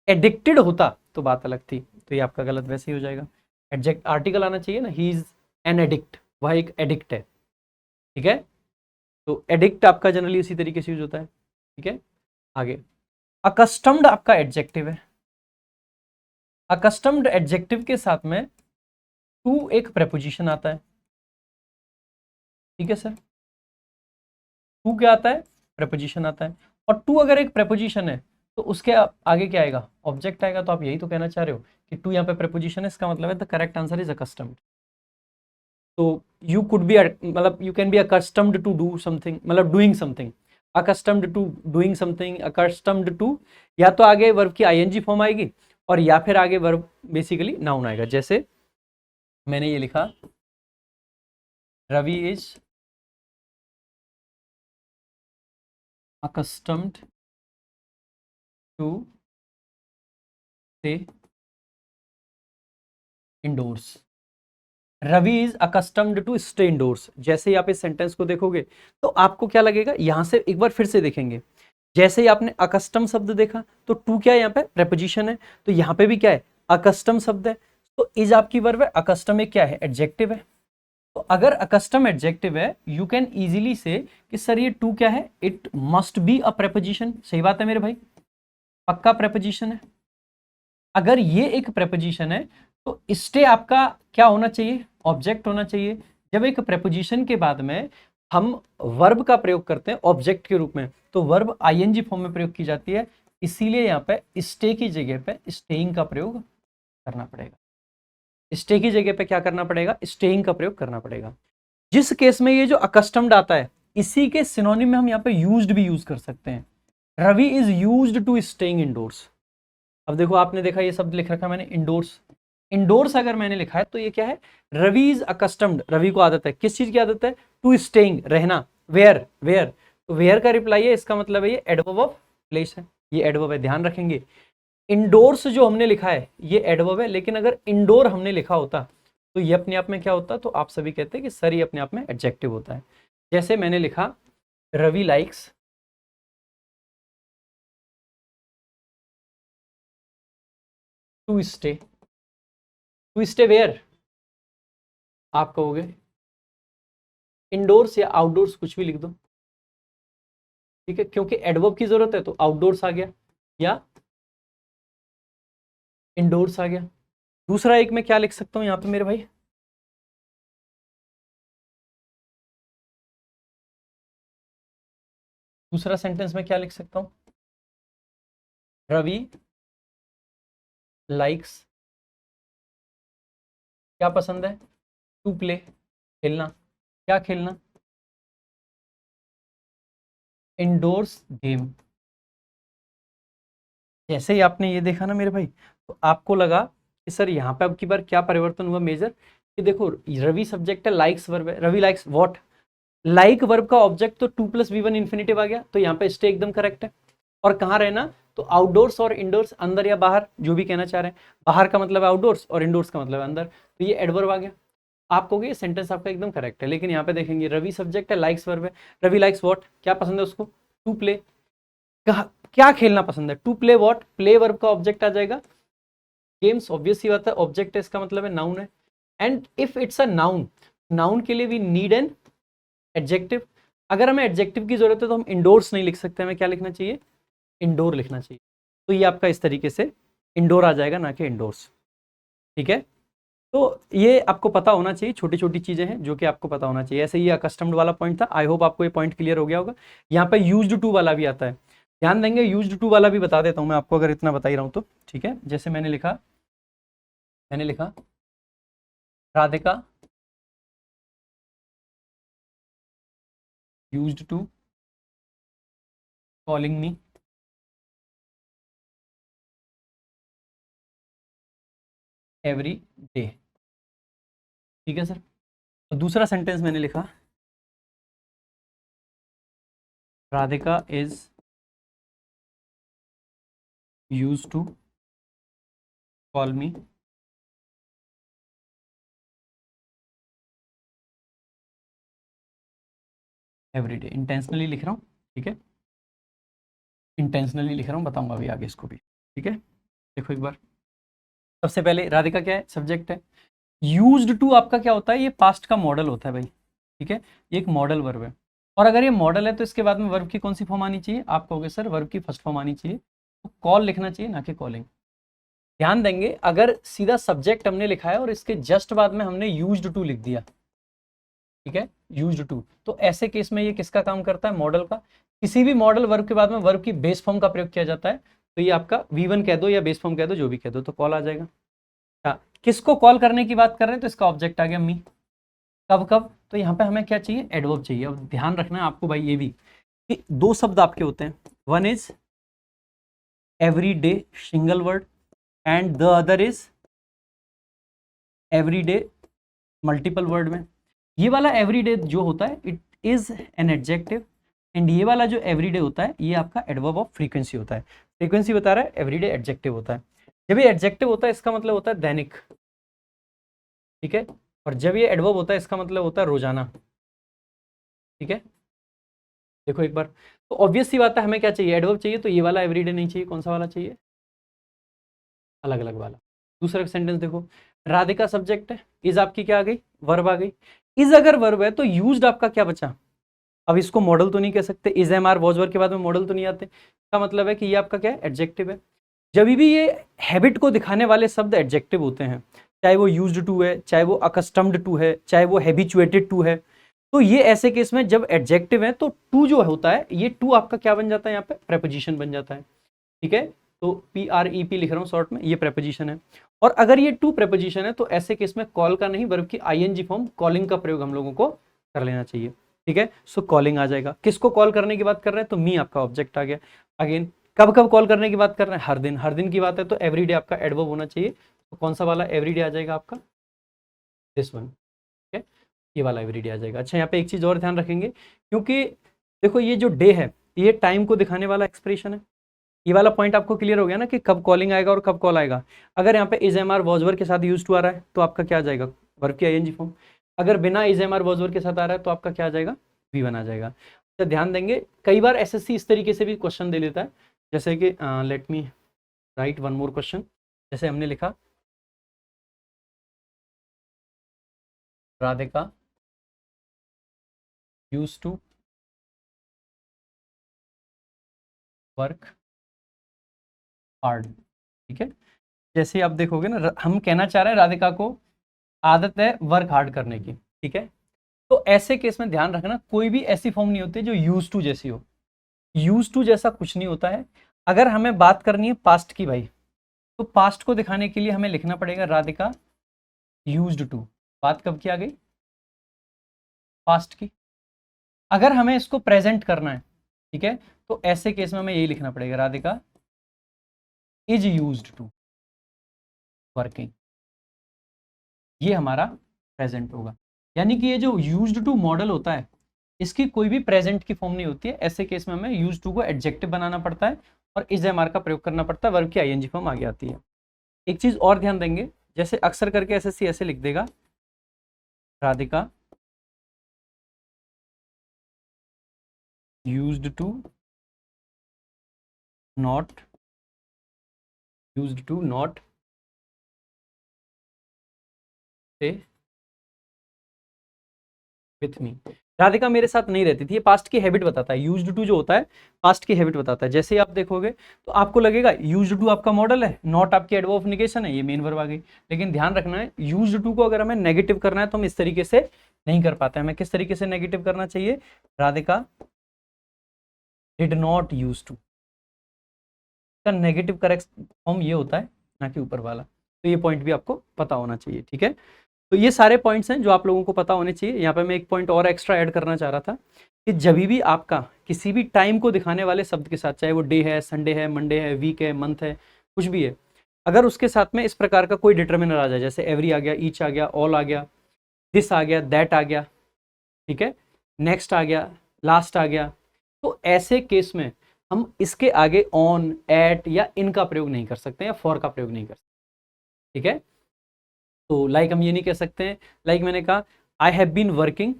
एडिक्टेड होता तो बात अलग थी, तो ये आपका गलत वैसे ही हो जाएगा। एडजेक्ट आर्टिकल आना चाहिए ना, ही इज एन एडिक्ट, वह एक एडिक्ट है, ठीक है। तो एडिक्ट आपका जनरली इसी तरीके से यूज होता है, ठीक है। आगे अकस्टम्ड आपका एडजेक्टिव है। अकस्टम्ड एडजेक्टिव के साथ में टू एक प्रेपोजिशन आता है, ठीक है सर। टू क्या आता है? प्रेपोजिशन आता है। और टू अगर एक प्रेपोजिशन है तो उसके आगे क्या आएगा, ऑब्जेक्ट आएगा। तो आप यही तो कहना चाह रहे हो कि टू यहाँ पे प्रेपोजिशन है, इसका मतलब है the correct answer is accustomed. तो यू कुड बी, मतलब you can be accustomed to do something, मतलब doing something, accustomed to doing something, accustomed to, या तो आगे वर्ब की आईएनजी फॉर्म आएगी और या फिर आगे वर्ब बेसिकली नाउन आएगा। जैसे मैंने ये लिखा, Ravi is accustomed to stay indoors। Ravi is accustomed to stay indoors. जैसे ही आप इस सेंटेंस को देखोगे तो आपको क्या लगेगा, यहां से एक बार फिर से देखेंगे, जैसे ही आपने अकस्टम शब्द देखा तो टू क्या है, यहाँ पे प्रेपोजिशन है, तो यहाँ पे भी क्या है, अकस्टम शब्द है। तो इज आपकी वर्ब है, अकस्टम एक क्या है, एडजेक्टिव है। तो अगर अकस्टम एडजेक्टिव है, यू कैन इजीली से कि सर ये टू क्या है, it must be a preposition. सही बात है मेरे भाई, पक्का प्रेपोजिशन है। अगर ये एक प्रेपोजिशन है तो स्टे आपका क्या होना चाहिए, ऑब्जेक्ट होना चाहिए। जब एक प्रेपोजिशन के बाद में हम वर्ब का प्रयोग करते हैं ऑब्जेक्ट के रूप में, तो वर्ब आईएनजी फॉर्म में प्रयोग की जाती है, इसीलिए यहाँ पे स्टे की जगह पे स्टेइंग का प्रयोग करना पड़ेगा। स्टे की जगह पे क्या करना पड़ेगा, स्टेइंग का प्रयोग करना पड़ेगा। जिस केस में ये जो अकस्टम्ड आता है, इसी के सिनोनिम में हम यहाँ पे यूज्ड भी यूज कर सकते हैं। Ravi is used to staying indoors. अब देखो आपने देखा ये शब्द लिख रखा मैंने, इंडोर्स। इंडोर्स अगर मैंने लिखा है तो ये क्या है, रवि इज अकस्टम्ड, रवि को आदत है, किस चीज की आदत है, टू स्टेइंग, रहना। वेयर, वेयर, तो वेयर का रिप्लाई है, इसका मतलब है ये एडवर्ब ऑफ प्लेस है, ये एडवर्ब है, ध्यान रखेंगे। इंडोर्स जो हमने लिखा है ये एडवर्ब है, लेकिन अगर इंडोर हमने लिखा होता तो ये अपने आप में क्या होता, तो आप सभी कहते हैं कि सर ये अपने आप में एडजेक्टिव होता है। जैसे मैंने लिखा, Ravi likes to stay, to stay where, आप कहोगे इंडोर्स या आउटडोर्स, कुछ भी लिख दो, ठीक है, क्योंकि एडवर्ब की जरूरत है तो आउटडोर्स आ गया या इंडोर्स आ गया। दूसरा एक मैं क्या लिख सकता हूं यहां पे मेरे भाई, दूसरा सेंटेंस में क्या लिख सकता हूं, रवि लाइक्स, क्या पसंद है, टू प्ले, खेलना, क्या खेलना, इंडोर्स गेम। जैसे ही आपने ये देखा ना मेरे भाई, तो आपको लगा कि सर यहाँ पे अब की बार क्या परिवर्तन हुआ मेजर, कि देखो रवि सब्जेक्ट है, लाइक्स वर्ब है, Ravi likes what, like verb का ऑब्जेक्ट तो to plus V one infinitive आ गया, तो यहाँ पे स्टे एकदम करेक्ट है। और कहाँ रहना, तो आउटडोर्स और इंडोर्स, अंदर या बाहर, जो भी कहना चाह रहे हैं, बाहर का मतलब है आउटडोर्स और इंडोर्स का मतलब है अंदर, तो ये एडवर्ब आ गया। आप कहोगे ये सेंटेंस आपका एकदम करेक्ट है, लेकिन यहाँ पे देखेंगे रवि सब्जेक्ट है, लाइक्स वर्ब है, रवि लाइक्स व्हाट, क्या पसंद है उसको, टू प्ले, क्या खेलना पसंद है, to play what, play verb का ऑब्जेक्ट आ जाएगा, गेम्स ऑब्वियस ही बात है, ऑब्जेक्ट है, इसका मतलब है नाउन है। And if it's a noun, noun के लिए वी नीड एन एडजेक्टिव। अगर हमें एडजेक्टिव की जरूरत है तो हम इंडोर्स नहीं लिख सकते, हमें क्या लिखना चाहिए, इंडोर लिखना चाहिए। तो ये आपका इस तरीके से इंडोर आ जाएगा, ना कि इंडोर्स, ठीक है। तो ये आपको पता होना चाहिए, छोटी छोटी चीजें हैं जो कि आपको पता होना चाहिए। ऐसे ये अकस्टम्ड वाला पॉइंट था, आई होप आपको ये पॉइंट क्लियर हो गया होगा। यहाँ पे यूज्ड टू वाला भी आता है, ध्यान देंगे, यूज्ड टू वाला भी बता देता हूँ मैं आपको, अगर इतना बता ही रहा हूँ तो, ठीक है। जैसे मैंने लिखा Radhika used to calling me every day, ठीक है सर। तो दूसरा सेंटेंस मैंने लिखा, Radhika is used to call me every day. Intentionally लिख रहा हूँ, ठीक है, इंटेंशनली लिख रहा हूँ, बताऊंगा अभी आगे इसको भी, ठीक है। देखो एक बार, सबसे पहले राधिका क्या है, सब्जेक्ट है। यूज्ड टू आपका क्या होता है, ये पास्ट का मॉडल होता है भाई, ठीक है, ये एक मॉडल वर्ब है। और अगर ये मॉडल है तो इसके बाद में वर्ब की कौन सी फॉर्म आनी चाहिए, आप कहोगे सर वर्ब की फर्स्ट फॉर्म आनी चाहिए, तो कॉल लिखना चाहिए, ना कि कॉलिंग। ध्यान देंगे, अगर सीधा सब्जेक्ट हमने लिखा है और इसके जस्ट बाद में हमने यूज्ड टू लिख दिया, ठीक है, यूज्ड टू। तो ऐसे केस में ये किसका काम करता है, मॉडल का। किसी भी मॉडल वर्ब के बाद में वर्ब की बेस फॉर्म का प्रयोग किया जाता है, तो ये आपका V1 कह दो या बेस फॉर्म कह दो, जो भी कह दो, तो कॉल आ जाएगा। हाँ, किसको कॉल करने की बात कर रहे हैं, तो इसका ऑब्जेक्ट आ गया मी। कब कब, तो यहाँ पे हमें क्या चाहिए, एडवर्ब चाहिए। अब ध्यान रखना है आपको भाई ये भी कि दो शब्द आपके होते हैं, one is everyday single word and the other is everyday multiple word में। ये वाला एवरीडे जो होता है it is an adjective, and ये वाला जो एवरीडे होता है ये आपका एडवर्ब ऑफ फ्रीक्वेंसी होता है। फ्रीक्वेंसी बता रहा है, एवरीडे एडजेक्टिव होता है। जब ये एडजेक्टिव होता है इसका मतलब होता है दैनिक, ठीक है, और जब ये एडवर्ब होता है इसका मतलब होता है रोजाना, ठीक है। देखो एक बार, तो ऑब्वियस सी बात है, हमें क्या चाहिए, एडवर्ब चाहिए, तो ये वाला एवरीडे नहीं चाहिए, कौन सा वाला चाहिए, अलग अलग वाला। दूसरा सेंटेंस देखो, राधिका सब्जेक्ट है, इज आपकी क्या आ गई, वर्ब आ गई। इज अगर वर्ब है तो यूज्ड आपका क्या बचा, अब इसको मॉडल तो नहीं कह सकते, is am are was verb के बाद में मॉडल तो नहीं आते, इसका मतलब है कि ये आपका क्या है, एडजेक्टिव है। जब भी ये हैबिट को दिखाने वाले शब्द एडजेक्टिव होते हैं, चाहे वो यूज्ड टू है, चाहे वो अकस्टम्ड टू है, चाहे वो हैबिचुएटेड टू है, तो ये ऐसे केस में जब एडजेक्टिव है तो टू जो होता है, ये टू आपका क्या बन जाता है, यहाँ पे प्रेपोजिशन बन जाता है, ठीक है। तो PREP लिख रहा हूँ शॉर्ट में, ये प्रेपोजिशन है। और अगर ये टू प्रेपोजिशन है तो ऐसे केस में कॉल का नहीं वर्ब की ING फॉर्म कॉलिंग का प्रयोग हम लोगों को कर लेना चाहिए, ठीक है। सो कॉलिंग आ जाएगा। किसको कॉल करने की बात कर रहे हैं, तो मी आपका ऑब्जेक्ट आ गया। अगेन कब कब कॉल करने की बात कर रहे हैं, हर दिन। हर दिन की बात है तो एवरीडे आपका एडवर्ब होना चाहिए, तो कौन सा वाला एवरीडे आ जाएगा आपका, दिस वन, ठीक है, ये वाला एवरीडे आ जाएगा। अच्छा, यहाँ पे एक चीज और ध्यान रखेंगे, क्योंकि देखो ये जो डे है ये टाइम को दिखाने वाला एक्सप्रेशन है। ये वाला पॉइंट आपको क्लियर हो गया ना कि कब कॉलिंग आएगा और कब कॉल आएगा। अगर यहाँ पे is am are was verb के साथ यूज टू आ रहा है तो आपका क्या आ जाएगा, वर्ब की ING फॉर्म। अगर बिना is am are was verb के साथ आ रहा है तो आपका क्या आ जाएगा, V1 आ जाएगा। तो ध्यान देंगे, कई बार SSC इस तरीके से भी क्वेश्चन दे लेता है, जैसे कि let me write one more question. जैसे हमने लिखा, Radhika use to work hard, ठीक है। जैसे आप देखोगे ना, हम कहना चाह रहे हैं राधिका को आदत है वर्क हार्ड करने की, ठीक है। तो ऐसे केस में ध्यान रखना, कोई भी ऐसी फॉर्म नहीं होती जो यूज टू जैसी हो। यूज टू जैसा कुछ नहीं होता है। अगर हमें बात करनी है पास्ट की भाई, तो पास्ट को दिखाने के लिए हमें लिखना पड़ेगा राधिका यूज्ड टू। बात कब की आ गई, पास्ट की। अगर हमें इसको प्रेजेंट करना है, ठीक है, तो ऐसे केस में हमें यही लिखना पड़ेगा, Radhika is used to working. ये हमारा प्रेजेंट होगा। यानी कि ये जो यूज्ड टू मॉडल होता है इसकी कोई भी प्रेजेंट की फॉर्म नहीं होती है। ऐसे केस में हमें यूज्ड टू को एडजेक्टिव बनाना पड़ता है और इज एम आर का प्रयोग करना पड़ता है, वर्ब की ING फॉर्म आगे आती है। एक चीज और ध्यान देंगे, जैसे अक्सर करके SSC ऐसे लिख देगा, Radhika used to not, used to not stay with me. Radhika मेरे साथ नहीं रहती थी, ये पास्ट की हैबिट बताता है। यूज्ड टू जो होता है पास्ट की हैबिट बताता है। जैसे ही आप देखोगे तो आपको लगेगा यूज्ड टू आपका मॉडल है, नॉट आपकी एडवर्ब ऑफ नेगेशन है, ये मेन वर्ब आ गई। लेकिन ध्यान रखना है, यूज्ड टू को अगर हमें नेगेटिव करना है तो हम इस तरीके से नहीं कर पाते। हमें किस तरीके से नेगेटिव करना चाहिए, Radhika did not use to, का नेगेटिव करेक्ट फॉर्म ये होता है, ना कि ऊपर वाला। तो ये पॉइंट भी आपको पता होना चाहिए, ठीक है। तो ये सारे पॉइंट्स हैं जो आप लोगों को पता होने चाहिए। यहाँ पे मैं एक पॉइंट और एक्स्ट्रा ऐड करना चाह रहा था कि जब भी आपका किसी भी टाइम को दिखाने वाले शब्द के साथ, चाहे वो डे है, संडे है, मंडे है, वीक है, मंथ है, कुछ भी है, अगर उसके साथ में इस प्रकार का कोई डिटर्मिनर आ जाए, जैसे एवरी आ गया, ईच आ गया, ऑल आ गया, दिस आ गया, दैट आ गया, ठीक है, नेक्स्ट आ गया, लास्ट आ गया, तो ऐसे केस में हम इसके आगे ऑन, एट या इन का प्रयोग नहीं कर सकते या फॉर का प्रयोग नहीं कर सकते, ठीक है। तो लाइक हम ये नहीं कह सकते हैं, लाइक मैंने कहा I have been working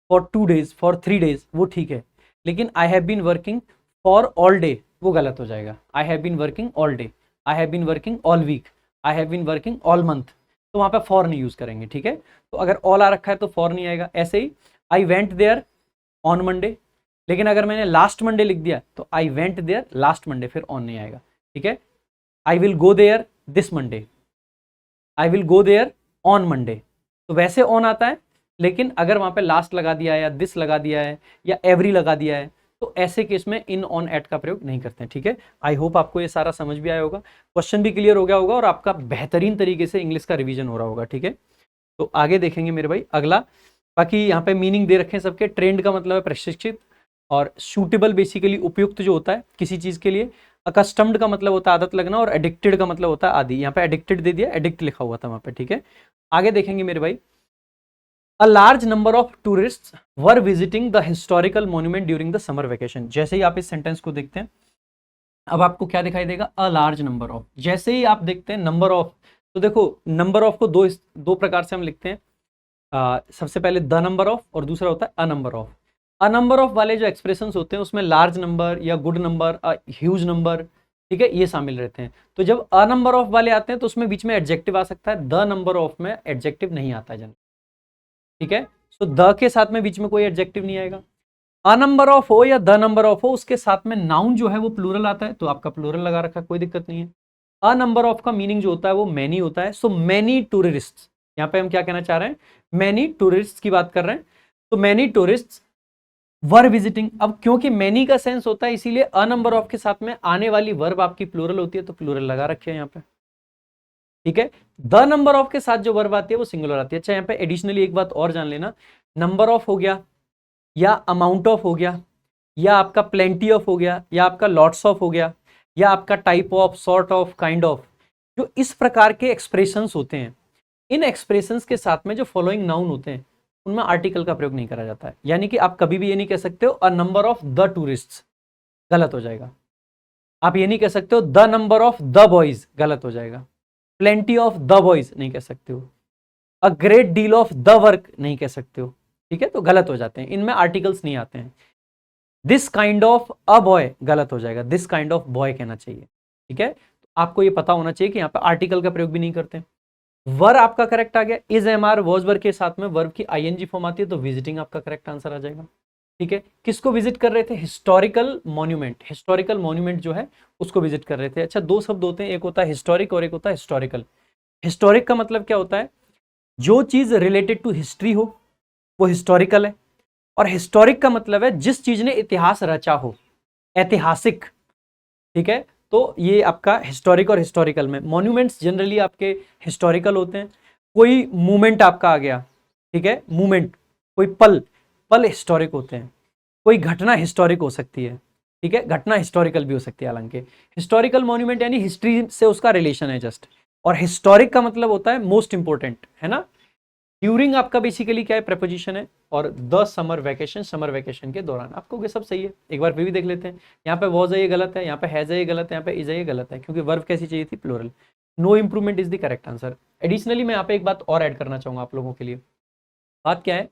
for 2 days, for 3 days, वो ठीक है। लेकिन I have been working for all day, वो गलत हो जाएगा। I have been working all day, I have been working all week, I have been working all month, तो वहां पर फॉर नहीं यूज करेंगे, ठीक है। तो अगर ऑल आ रखा है तो फॉर नहीं आएगा। ऐसे ही I went there on Monday, लेकिन अगर मैंने लास्ट मंडे लिख दिया तो I went there last Monday, फिर ऑन नहीं आएगा, ठीक है। I will go there this Monday, I will go there on Monday, तो वैसे ऑन आता है लेकिन अगर वहां पे लास्ट लगा दिया है या दिस लगा दिया है या एवरी लगा दिया है तो ऐसे केस में इन ऑन एट का प्रयोग नहीं करते हैं। ठीक है, आई होप आपको ये सारा समझ भी आया होगा, क्वेश्चन भी क्लियर हो गया होगा और आपका बेहतरीन तरीके से इंग्लिश का रिवीजन हो रहा होगा। ठीक है, तो आगे देखेंगे मेरे भाई अगला। बाकी यहाँ पे मीनिंग दे रखे हैं सबके। ट्रेंड का मतलब है प्रशिक्षित, और सूटेबल बेसिकली उपयुक्त जो होता है किसी चीज के लिए। अकस्टम्ड का मतलब होता है आदत लगना, और एडिक्टेड का मतलब होता है आदि। यहाँ पे एडिक्टेड दे दिया, एडिक्ट लिखा हुआ था वहां पे। ठीक है, आगे देखेंगे मेरे भाई। A large number of tourist were visiting the historical monument during the summer vacation. जैसे ही आप इस सेंटेंस को देखते हैं, अब आपको क्या दिखाई देगा? A large number of. जैसे ही आप देखते हैं नंबर ऑफ, तो देखो नंबर ऑफ को दो प्रकार से हम लिखते हैं। सबसे पहले द नंबर ऑफ और दूसरा होता है अ number of. A number of वाले जो एक्सप्रेशंस होते हैं उसमें लार्ज नंबर या गुड नंबर, ह्यूज नंबर, ठीक है, ये शामिल रहते हैं। तो जब अ नंबर ऑफ वाले आते हैं तो उसमें बीच में एडजेक्टिव आ सकता है। द नंबर ऑफ में एडजेक्टिव नहीं आता है। ठीक है, तो द के साथ में बीच में कोई एडजेक्टिव नहीं आएगा। अ नंबर ऑफ हो या द नंबर ऑफ हो, उसके साथ में नाउन जो है वो प्लूरल आता है, तो आपका प्लूरल लगा रखा, कोई दिक्कत नहीं है। अ नंबर ऑफ का मीनिंग जो होता है वो मैनी होता है। सो मैनी टूरिस्ट, यहाँ पे हम क्या कहना चाह रहे हैं? मैनी टूरिस्ट की बात कर रहे हैं। तो मैनी टूरिस्ट वर विजिटिंग। अब क्योंकि मैनी का सेंस होता है इसीलिए अ नंबर ऑफ के साथ में आने वाली वर्ब आपकी प्लूरल होती है, तो प्लूरल लगा रखे हैं यहाँ पे। ठीक है, द नंबर ऑफ के साथ जो वर्ब आती है वो सिंगुलर आती है। अच्छा, यहाँ पे एडिशनली एक बात और जान लेना, नंबर ऑफ हो गया या अमाउंट ऑफ हो गया या आपका प्लेंटी ऑफ हो गया या आपका लॉट्स ऑफ हो गया या आपका type of, sort of, kind of, जो इस प्रकार के एक्सप्रेशंस होते हैं, इन एक्सप्रेशंस के साथ में जो फॉलोइंग नाउन होते हैं उनमें आर्टिकल का प्रयोग नहीं करा जाता है। यानी कि आप कभी भी ये नहीं कह सकते हो अ नंबर ऑफ द टूरिस्ट, गलत हो जाएगा। आप ये नहीं कह सकते हो the number of the boys, गलत हो जाएगा। प्लेंटी ऑफ द बॉयज नहीं कह सकते हो। A great deal of the work नहीं कह सकते हो। ठीक है, तो गलत हो जाते हैं, इनमें आर्टिकल्स नहीं आते हैं। This kind of a boy गलत हो जाएगा, दिस काइंड ऑफ बॉय कहना चाहिए। ठीक है, तो आपको ये पता होना चाहिए कि यहाँ पे आर्टिकल का प्रयोग भी नहीं करते। वर आपका करेक्ट आ गया। Is am are was verb के साथ में वर्ब की आईएनजी फॉर्म आती है, तो विजिटिंग आपका करेक्ट आंसर आ जाएगा। ठीक है, किसको विजिट कर रहे थे? Historical monument. हिस्टोरिकल मॉन्यूमेंट जो है उसको विजिट कर रहे थे। अच्छा, दो शब्द होते हैं, एक होता है हिस्टोरिक और एक होता है हिस्टोरिकल। हिस्टोरिक का मतलब क्या होता है? जो चीज रिलेटेड टू हिस्ट्री हो वो हिस्टोरिकल है, और हिस्टोरिक का मतलब है जिस चीज ने इतिहास रचा हो, ऐतिहासिक। ठीक है, तो ये आपका हिस्टोरिक और हिस्टोरिकल में मॉन्यूमेंट्स जनरली आपके हिस्टोरिकल होते हैं। कोई मूवमेंट आपका आ गया, ठीक है, मूवमेंट, कोई पल, पल हिस्टोरिक होते हैं। कोई घटना हिस्टोरिक हो सकती है, ठीक है, घटना हिस्टोरिकल भी हो सकती है। हालांकि हिस्टोरिकल मॉन्यूमेंट यानी हिस्ट्री से उसका रिलेशन है जस्ट, और हिस्टोरिक का मतलब होता है मोस्ट इंपोर्टेंट, है ना। ड्यूरिंग आपका बेसिकली क्या है? प्रेपोजिशन है, और the summer vacation, summer vacation के दौरान। आपको ये सब सही है, एक बार फिर भी देख लेते हैं। यहाँ पे वॉज है ये गलत है, यहाँ पे हैज है ये गलत है, यहाँ पे इज है ये गलत है, क्योंकि वर्ब कैसी चाहिए थी? Plural. No improvement is the correct answer. Additionally मैं यहाँ पे एक बात और ऐड करना चाहूंगा आप लोगों के लिए। बात क्या है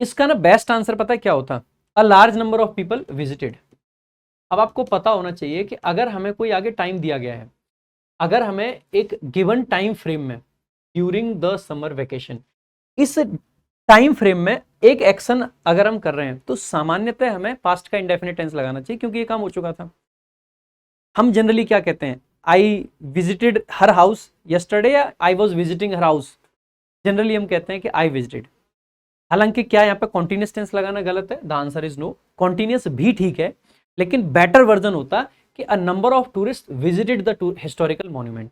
इसका ना? बेस्ट आंसर पता है क्या होता? A large number of people visited. अब आपको पता होना चाहिए कि अगर हमें कोई आगे टाइम दिया गया है, अगर हमें एक गिवन टाइम फ्रेम में ड्यूरिंग द समर वेकेशन, इस टाइम फ्रेम में एक एक्शन अगर हम कर रहे हैं तो सामान्यतः हमें पास्ट का इंडेफिनिट टेंस लगाना चाहिए, क्योंकि ये काम हो चुका था। हम जनरली क्या कहते हैं? I visited her house yesterday, या I was visiting her house. Generally हम कहते हैं कि आई विजिटेड। हालांकि क्या यहाँ पे कॉन्टिन्यूस टेंस लगाना गलत है? The answer is no. Continuous भी ठीक है, लेकिन बेटर वर्जन होता कि a number of tourist visited the historical monument.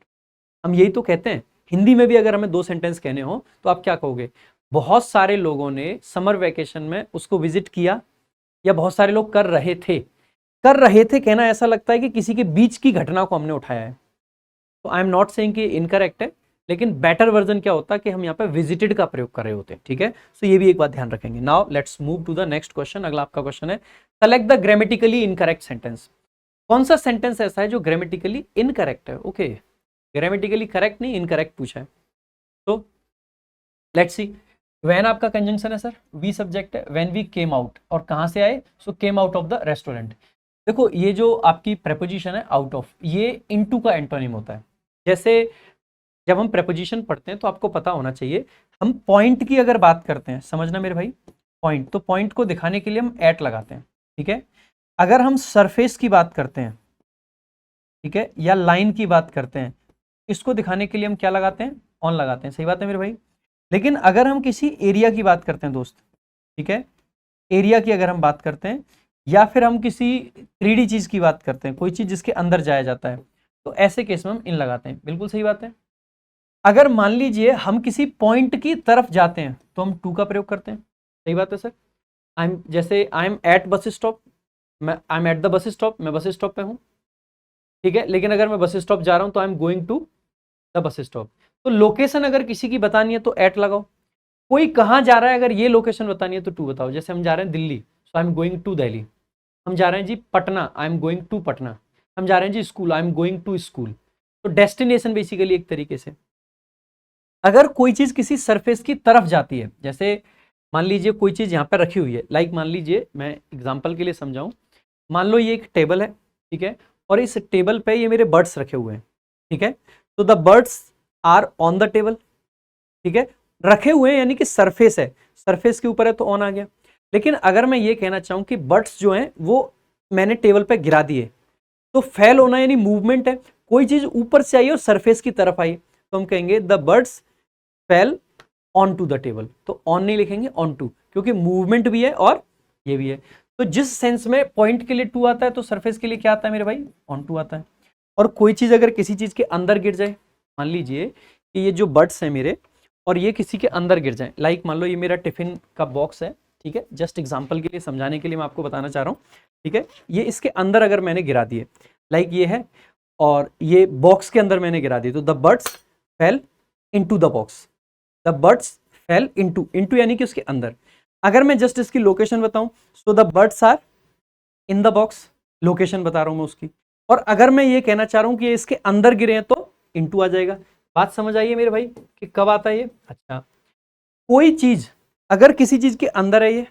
हम यही तो कहते हैं। हिंदी में भी अगर हमें दो सेंटेंस कहने हो तो आप क्या कहोगे? बहुत सारे लोगों ने समर वेकेशन में उसको विजिट किया, या बहुत सारे लोग कर रहे थे। कर रहे थे कहना ऐसा लगता है कि किसी के बीच की घटना को हमने उठाया है। तो आई एम नॉट सेइंग कि इनकरेक्ट है, लेकिन बेटर वर्जन क्या होता है कि हम यहाँ पे विजिटेड का प्रयोग कर रहे होते हैं। ठीक है, सो ये भी एक बात ध्यान रखेंगे। Now let's move to the next question. अगला आपका क्वेश्चन है, select the grammatically incorrect sentence. कौन सा सेंटेंस ऐसा है जो ग्रामेटिकली इनकरेक्ट है? ओके, ग्रामेटिकली करेक्ट नहीं, इनकरेक्ट पूछा है। तो लेट्स सी। व्हेन आपका कंजंक्शन है सर, वी सब्जेक्ट है, व्हेन वी केम आउट, और कहां से आए? So came out of the restaurant. देखो ये जो आपकी प्रेपोजिशन है आउट ऑफ, ये इनटू का एंटोनिम होता है। जैसे जब हम प्रेपोजिशन पढ़ते हैं तो आपको पता होना चाहिए, हम पॉइंट की अगर बात करते हैं, समझना मेरे भाई, पॉइंट, तो पॉइंट को दिखाने के लिए हम एट लगाते हैं। ठीक है, अगर हम सरफेस की बात करते हैं, ठीक है, या लाइन की बात करते हैं, इसको दिखाने के लिए हम क्या लगाते हैं? ऑन लगाते हैं। सही बात है मेरे भाई। लेकिन अगर हम किसी एरिया की बात करते हैं दोस्त, ठीक है, एरिया की अगर हम बात करते हैं, या फिर हम किसी 3D चीज की बात करते हैं, कोई चीज जिसके अंदर जाया जाता है, तो ऐसे केस में हम इन लगाते हैं। बिल्कुल सही बात है। अगर मान लीजिए हम किसी पॉइंट की तरफ जाते हैं तो हम टू का प्रयोग करते हैं। सही बात है sir. I am at bus stop, I am at the bus stop, मैं बस स्टॉप पे हूं, ठीक है। लेकिन अगर मैं बस स्टॉप जा रहा हूं तो I am going to the bus stop. तो लोकेशन अगर किसी की बतानी है तो एट लगाओ। कोई कहां जा रहा है अगर ये लोकेशन बतानी है तो टू बताओ। जैसे हम जा रहे हैं Delhi, so I am going to Delhi. हम जा रहे हैं जी Patna, I am going to Patna. हम जा रहे हैं जी school, I am going to school. तो डेस्टिनेशन बेसिकली एक तरीके से। अगर कोई चीज किसी सरफेस की तरफ जाती है, जैसे मान लीजिए कोई चीज यहाँ पे रखी हुई है, लाइक मान लीजिए, मैं एग्जांपल के लिए समझाऊं, मान लो ये एक टेबल है, ठीक है, और इस टेबल पे ये मेरे बर्ड्स रखे हुए हैं, ठीक है। तो the birds are on the table, ठीक है, रखे हुए हैं यानी कि सरफेस है, सरफेस के ऊपर है तो ऑन आ गया। लेकिन अगर मैं ये कहना चाहूं कि बर्ड्स जो हैं वो मैंने टेबल पे गिरा दिए, तो फेल होना यानी मूवमेंट है, कोई चीज ऊपर से आई और सरफेस की तरफ आई, तो हम कहेंगे the birds fell on to the table. तो ऑन नहीं लिखेंगे, ऑन टू, क्योंकि मूवमेंट भी है और ये भी है। तो जिस सेंस में पॉइंट के लिए टू आता है तो सरफेस के लिए क्या आता है मेरे भाई, ऑन टू आता है। और कोई चीज अगर किसी चीज के अंदर गिर जाए, मान लीजिए कि ये जो बर्ड्स हैं मेरे और ये किसी के अंदर गिर जाए, लाइक मान लो ये मेरा टिफिन का बॉक्स है, ठीक है, जस्ट एग्जांपल के लिए समझाने के लिए मैं आपको बताना चाह रहा हूँ, ठीक है। ये इसके अंदर अगर मैंने गिरा दिए, लाइक ये है और ये बॉक्स के अंदर मैंने गिरा दिए, तो the birds fail into the box, the birds fail into, into यानी कि उसके अंदर। अगर मैं जस्ट इसकी लोकेशन बताऊं, so the birds are in the box, location बता रहा हूं मैं उसकी। और अगर मैं ये कहना चाह रहा हूं कि ये इसके अंदर गिरे हैं तो इनटू आ जाएगा। बात समझ आइए मेरे भाई कि कब आता है ये। अच्छा, कोई चीज अगर किसी चीज के अंदर है ये,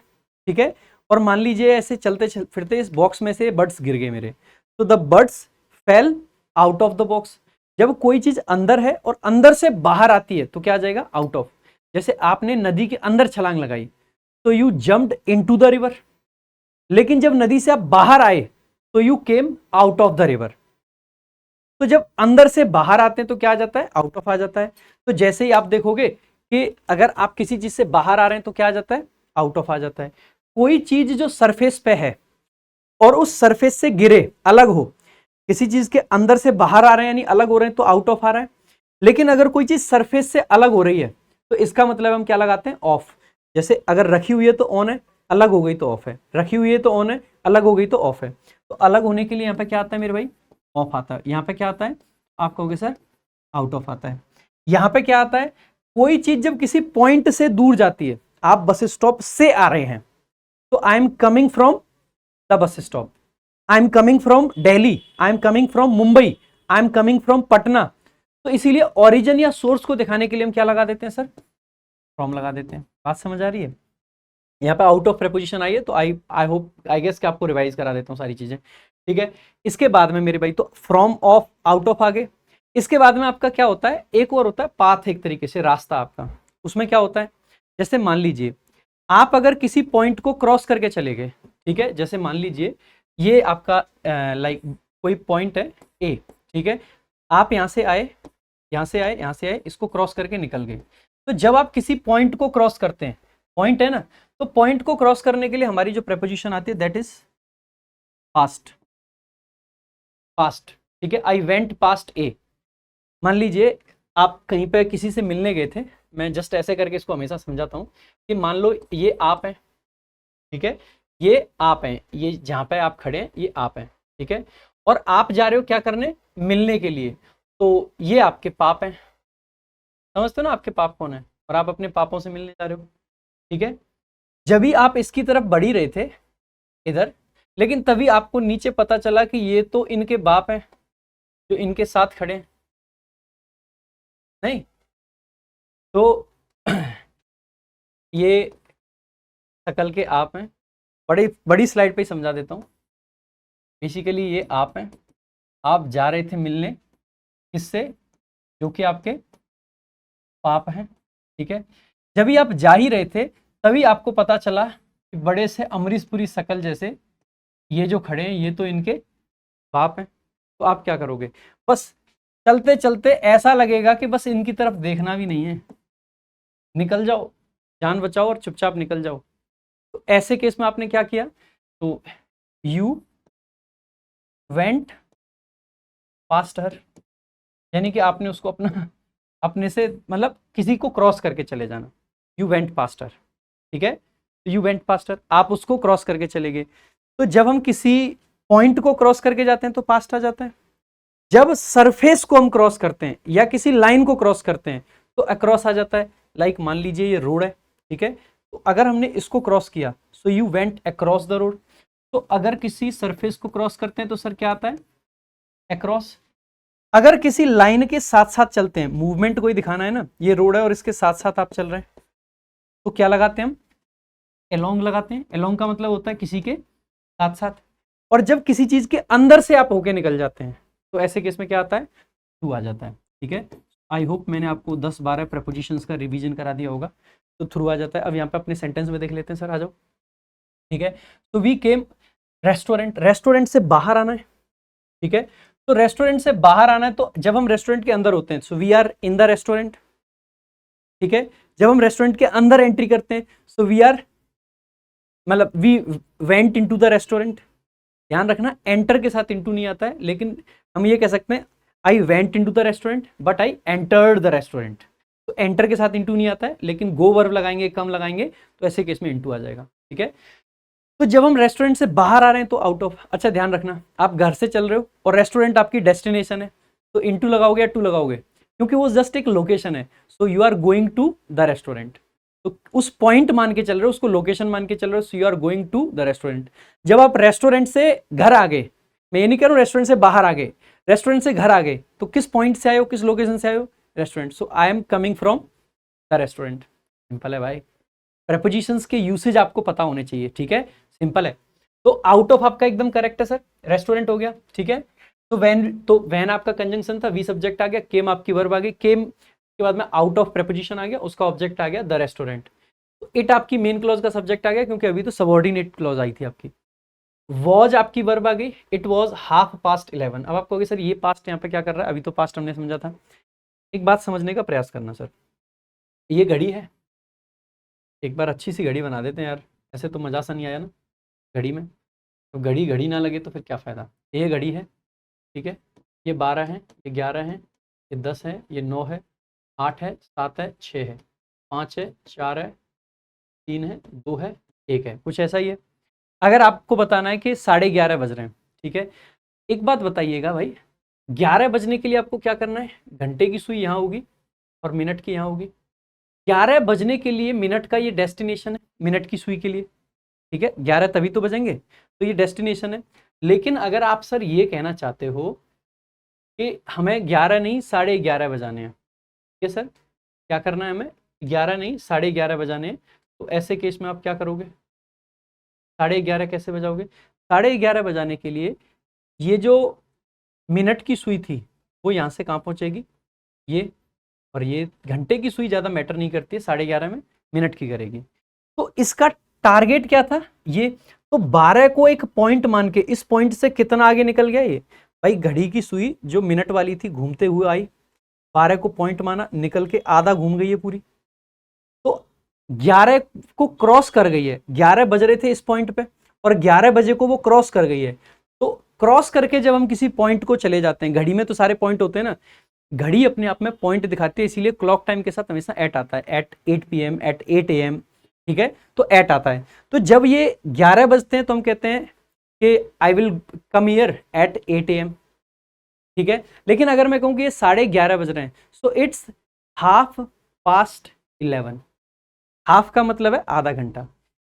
ठीक है, और मान लीजिए ऐसे चलते फिरते इस बॉक्स में से बर्ड्स गिर गए मेरे, तो the birds fail out of the box. जब कोई चीज अंदर है और अंदर से बाहर आती है तो क्या आ जाएगा, आउट ऑफ। जैसे आपने नदी के अंदर छलांग लगाई तो you jumped into the river, लेकिन जब नदी से आप बाहर आए तो you came out of the river. तो जब अंदर से बाहर आते हैं तो क्या आ जाता है, आउट ऑफ आ जाता है। तो जैसे ही आप देखोगे कि अगर आप किसी चीज से बाहर आ रहे हैं तो क्या आ जाता है, आउट ऑफ आ जाता है। कोई चीज जो सरफेस पे है और उस सरफेस से गिरे, अलग हो, किसी चीज के अंदर से बाहर आ रहे हैं यानी अलग हो रहे हैं तो आउट ऑफ आ रहा है। लेकिन अगर कोई चीज सरफेस से अलग हो रही है तो इसका मतलब हम क्या लगाते हैं, ऑफ। जैसे अगर रखी हुई है तो ऑन है, अलग हो गई तो ऑफ है, रखी हुई है तो ऑन है, अलग हो गई तो ऑफ है। तो अलग होने के लिए यहाँ पे क्या आता है मेरे भाई, ऑफ आता है। यहाँ पे क्या आता है, आप कहोगे सर आउट ऑफ आता है। यहाँ पे क्या आता है, कोई चीज जब किसी पॉइंट से दूर जाती है, आप बस स्टॉप से आ रहे हैं तो I am coming from the bus stop, I am coming from Delhi, I am coming from Mumbai, I am coming from Patna. तो इसीलिए ओरिजिन या सोर्स को दिखाने के लिए हम क्या लगा देते हैं सर, फ्रॉम लगा देते हैं। बात समझ आ रही है। यहाँ पे आउट ऑफ प्रेपोजिशन आई है तो आई होप आई गेस कि आपको रिवाइज करा देता हूँ सारी चीजें, ठीक है। इसके बाद में मेरे भाई तो फ्रॉम ऑफ, आउट ऑफ आगे। इसके बाद में आपका क्या होता है, एक और होता है पाथ, एक तरीके से रास्ता आपका। उसमें क्या होता है, जैसे मान लीजिए आप अगर किसी पॉइंट को क्रॉस करके चले गए, ठीक है, जैसे मान लीजिए ये आपका लाइक कोई पॉइंट है ए, ठीक है, आप यहाँ से आए, यहाँ से आए, यहाँ से आए, इसको क्रॉस करके निकल गए। तो जब आप किसी पॉइंट को क्रॉस करते हैं, पॉइंट है ना, तो पॉइंट को क्रॉस करने के लिए हमारी जो प्रेपोजिशन आती है दैट इज पास्ट, पास्ट, ठीक है। आई वेंट पास्ट ए। मान लीजिए आप कहीं पे किसी से मिलने गए थे, मैं जस्ट ऐसे करके इसको हमेशा समझाता हूँ कि मान लो ये आप हैं, ठीक है, ये आप हैं, ये जहाँ पे आप खड़े हैं ये आप हैं, ठीक है, और आप जा रहे हो क्या करने, मिलने के लिए, तो ये आपके पाप हैं। समझते हो ना आपके पाप कौन है, और आप अपने पापों से मिलने जा रहे हो, ठीक है। जब भी आप इसकी तरफ बढ़ ही रहे थे इधर, लेकिन तभी आपको नीचे पता चला कि ये तो इनके बाप हैं जो इनके साथ खड़े हैं, नहीं तो ये शकल के आप हैं। बड़ी बड़ी स्लाइड पे ही समझा देता हूँ। बेसिकली ये आप हैं, आप जा रहे थे मिलने किससे, जो कि आपके पाप हैं, ठीक है। जब भी आप जा ही रहे थे तभी आपको पता चला कि बड़े से अमरीशपुरी शकल जैसे ये जो खड़े हैं ये तो इनके बाप हैं। तो आप क्या करोगे, बस चलते चलते ऐसा लगेगा कि बस इनकी तरफ देखना भी नहीं है, निकल जाओ, जान बचाओ और चुपचाप निकल जाओ। तो ऐसे केस में आपने क्या किया, तो यू वेंट फास्टर, यानी कि आपने उसको अपना अपने से मतलब किसी को क्रॉस करके चले जाना, यू वेंट फास्टर, ठीक है। यू वेंट फास्टर, आप उसको क्रॉस करके चले गए। तो जब हम किसी पॉइंट को क्रॉस करके जाते हैं तो पास्ट आ जाता है। जब सरफेस को हम क्रॉस करते हैं या किसी लाइन को क्रॉस करते हैं तो अक्रॉस आ जाता है। लाइक मान लीजिए ये रोड है, ठीक है, तो अगर हमने इसको क्रॉस किया, so you went across the road. तो अगर किसी सरफेस को क्रॉस करते हैं तो सर क्या आता है, अक्रॉस। अगर किसी लाइन के साथ साथ चलते हैं, मूवमेंट कोई दिखाना है ना, ये रोड है और इसके साथ साथ आप चल रहे हैं, तो क्या लगाते हैं हम, एलोंग लगाते हैं। एलोंग का मतलब होता है किसी के साथ साथ। और जब किसी चीज के अंदर से आप होके निकल जाते हैं तो ऐसे केस में क्या आता है, थ्रू आ जाता है, ठीक है। आई होप मैंने आपको 10-12 प्रपोजिशंस का रिवीजन करा दिया होगा। तो थ्रू आ जाता है। अब यहाँ पे अपने सेंटेंस में देख लेते हैं सर, आ जाओ, ठीक है। तो वी केम रेस्टोरेंट, रेस्टोरेंट से बाहर आना है, ठीक है। तो रेस्टोरेंट से बाहर आना है, तो जब हम रेस्टोरेंट के अंदर होते हैं so we are in the restaurant, ठीक है। जब हम रेस्टोरेंट के अंदर एंट्री करते हैं सो वी आर, मतलब we went into the restaurant. ध्यान रखना एंटर के साथ इनटू नहीं आता है, लेकिन हम ये कह सकते हैं I went into the restaurant but I entered the restaurant. तो एंटर के साथ इनटू नहीं आता है, लेकिन गो वर्ब लगाएंगे, कम लगाएंगे, तो ऐसे केस में इनटू आ जाएगा, ठीक है। तो जब हम रेस्टोरेंट से बाहर आ रहे हैं तो आउट ऑफ। अच्छा ध्यान रखना, आप घर से चल रहे हो और रेस्टोरेंट आपकी डेस्टिनेशन है, तो इनटू लगाओगे या टू लगाओगे, क्योंकि वो जस्ट एक लोकेशन है। So you are going to the restaurant, तो उस पॉइंट मान के चल रहे हो, उसको लोकेशन मान के चल रहे हो, so you are going to the restaurant. जब आप रेस्टोरेंट से घर आ गए, मैं ये नहीं कह रहा हूं रेस्टोरेंट से बाहर आ गए, रेस्टोरेंट से घर आ गए, तो किस पॉइंट से आए हो, किस लोकेशन से आए हो, restaurant. So I am coming from the restaurant. Simple है भाई, प्रेपोजिशंस के यूसेज आपको पता होने चाहिए, ठीक है, सिंपल है। तो आउट ऑफ आपका एकदम करेक्ट है सर, रेस्टोरेंट हो गया, ठीक है। तो वैन आपका कंजंक्शन था, वी सब्जेक्ट आ गया, केम आपकी वर्ब आ गई, केम के बाद में आउट ऑफ प्रेपोजिशन आ गया, उसका ऑब्जेक्ट आ गया द रेस्टोरेंट। तो इट आपकी मेन क्लॉज का सब्जेक्ट आ गया, क्योंकि अभी तो सबऑर्डिनेट क्लॉज आई थी आपकी। वॉज आपकी वर्ब आ गई, इट वॉज 11:30। अब आप कहोगे सर ये पास्ट यहाँ पे क्या कर रहा है, अभी तो पास्ट हमने समझा था। एक बात समझने का प्रयास करना सर, ये घड़ी है, एक बार अच्छी सी घड़ी बना देते हैं यार, ऐसे तो मजा सा नहीं आया ना घड़ी में। तो घड़ी घड़ी ना लगे तो फिर क्या फ़ायदा। ये घड़ी है, ठीक है, ये 12 है, ये 11 है, ये 10 है, ये 9 है, 8 है, 7 है, 6 है, 5 है, 4 है, 3 है, 2 है, 1 है, कुछ ऐसा ही है। अगर आपको बताना है कि 11:30 बज रहे हैं, ठीक है, एक बात बताइएगा भाई, 11 बजने के लिए आपको क्या करना है, घंटे की सुई यहाँ होगी और मिनट की यहाँ होगी। 11 बजने के लिए मिनट का ये डेस्टिनेशन है, मिनट की सुई के लिए, ठीक है, 11 तभी तो बजेंगे, तो ये डेस्टिनेशन है। लेकिन अगर आप सर ये कहना चाहते हो कि हमें 11 नहीं 11:30 बजाने हैं, ठीक है सर, क्या करना है हमें, 11 नहीं 11:30 बजाने हैं, तो ऐसे केस में आप क्या करोगे, 11:30 कैसे बजाओगे। 11:30 बजाने के लिए ये जो मिनट की सुई थी वो यहाँ से कहाँ पहुँचेगी, ये, और ये घंटे की सुई ज़्यादा मैटर नहीं करती है, 11:30 में मिनट की करेगी। तो इसका टारगेट क्या था ये, तो 12 को एक पॉइंट मान के इस पॉइंट से कितना आगे निकल गया ये, भाई घड़ी की सुई जो मिनट वाली थी घूमते हुए आई, 12 को पॉइंट माना, निकल के आधा घूम गई है पूरी, तो 11 को क्रॉस कर गई है। 11 बज रहे थे इस पॉइंट पे और 11 बजे को वो क्रॉस कर गई है। तो क्रॉस करके जब हम किसी पॉइंट को चले जाते हैं, घड़ी में तो सारे पॉइंट होते हैं ना, घड़ी अपने आप में पॉइंट दिखाती है, इसीलिए क्लॉक टाइम के साथ हमेशा एट आता है, एट 8 PM, एट 8 AM, ठीक है, तो एट आता है। तो जब ये 11 बजते हैं तो हम कहते हैं कि I will come here eight 8 AM, ठीक है। लेकिन अगर मैं कहूँ कि ये 11:30 बज रहे हैं, सो इट्स 11:30। हाफ का मतलब है आधा घंटा,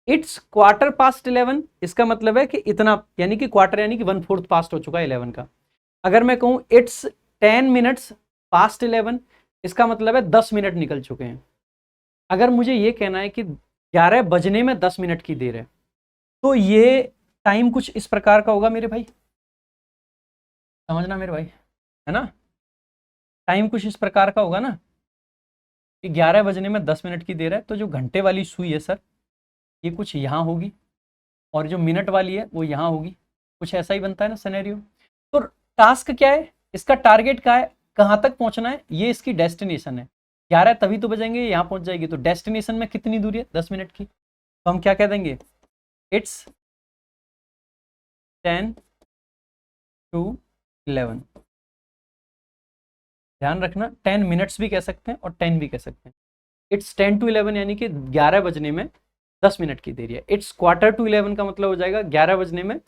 इट्स 11:15, इसका मतलब है कि इतना, यानी कि क्वार्टर यानी कि 1/4 पास्ट हो चुका है 11 का। अगर मैं कहूँ इट्स 10 minutes past 11, इसका मतलब है 10 मिनट निकल चुके हैं। अगर मुझे ये कहना है कि 11 बजने में 10 मिनट की देर है, तो ये टाइम कुछ इस प्रकार का होगा मेरे भाई, समझना मेरे भाई, है ना, टाइम कुछ इस प्रकार का होगा ना कि 11 बजने में 10 मिनट की देर है, तो जो घंटे वाली सुई है सर ये कुछ यहाँ होगी और जो मिनट वाली है वो यहाँ होगी, कुछ ऐसा ही बनता है ना सिनेरियो। तो टास्क क्या है इसका, टारगेट क्या है, कहाँ तक पहुँचना है, ये इसकी डेस्टिनेशन है। 11 तभी तो बजेंगे यहाँ पहुंच जाएगी, तो डेस्टिनेशन में कितनी दूरी है, 10 मिनट की, तो हम क्या कह देंगे, इट्स 10 to 11। ध्यान रखना 10 मिनट्स भी कह सकते हैं और 10 भी कह सकते हैं। इट्स 10 to 11 यानी कि 11 बजने में 10 मिनट की देरी है। इट्स क्वार्टर टू 11 का मतलब हो जाएगा 11 बजने में,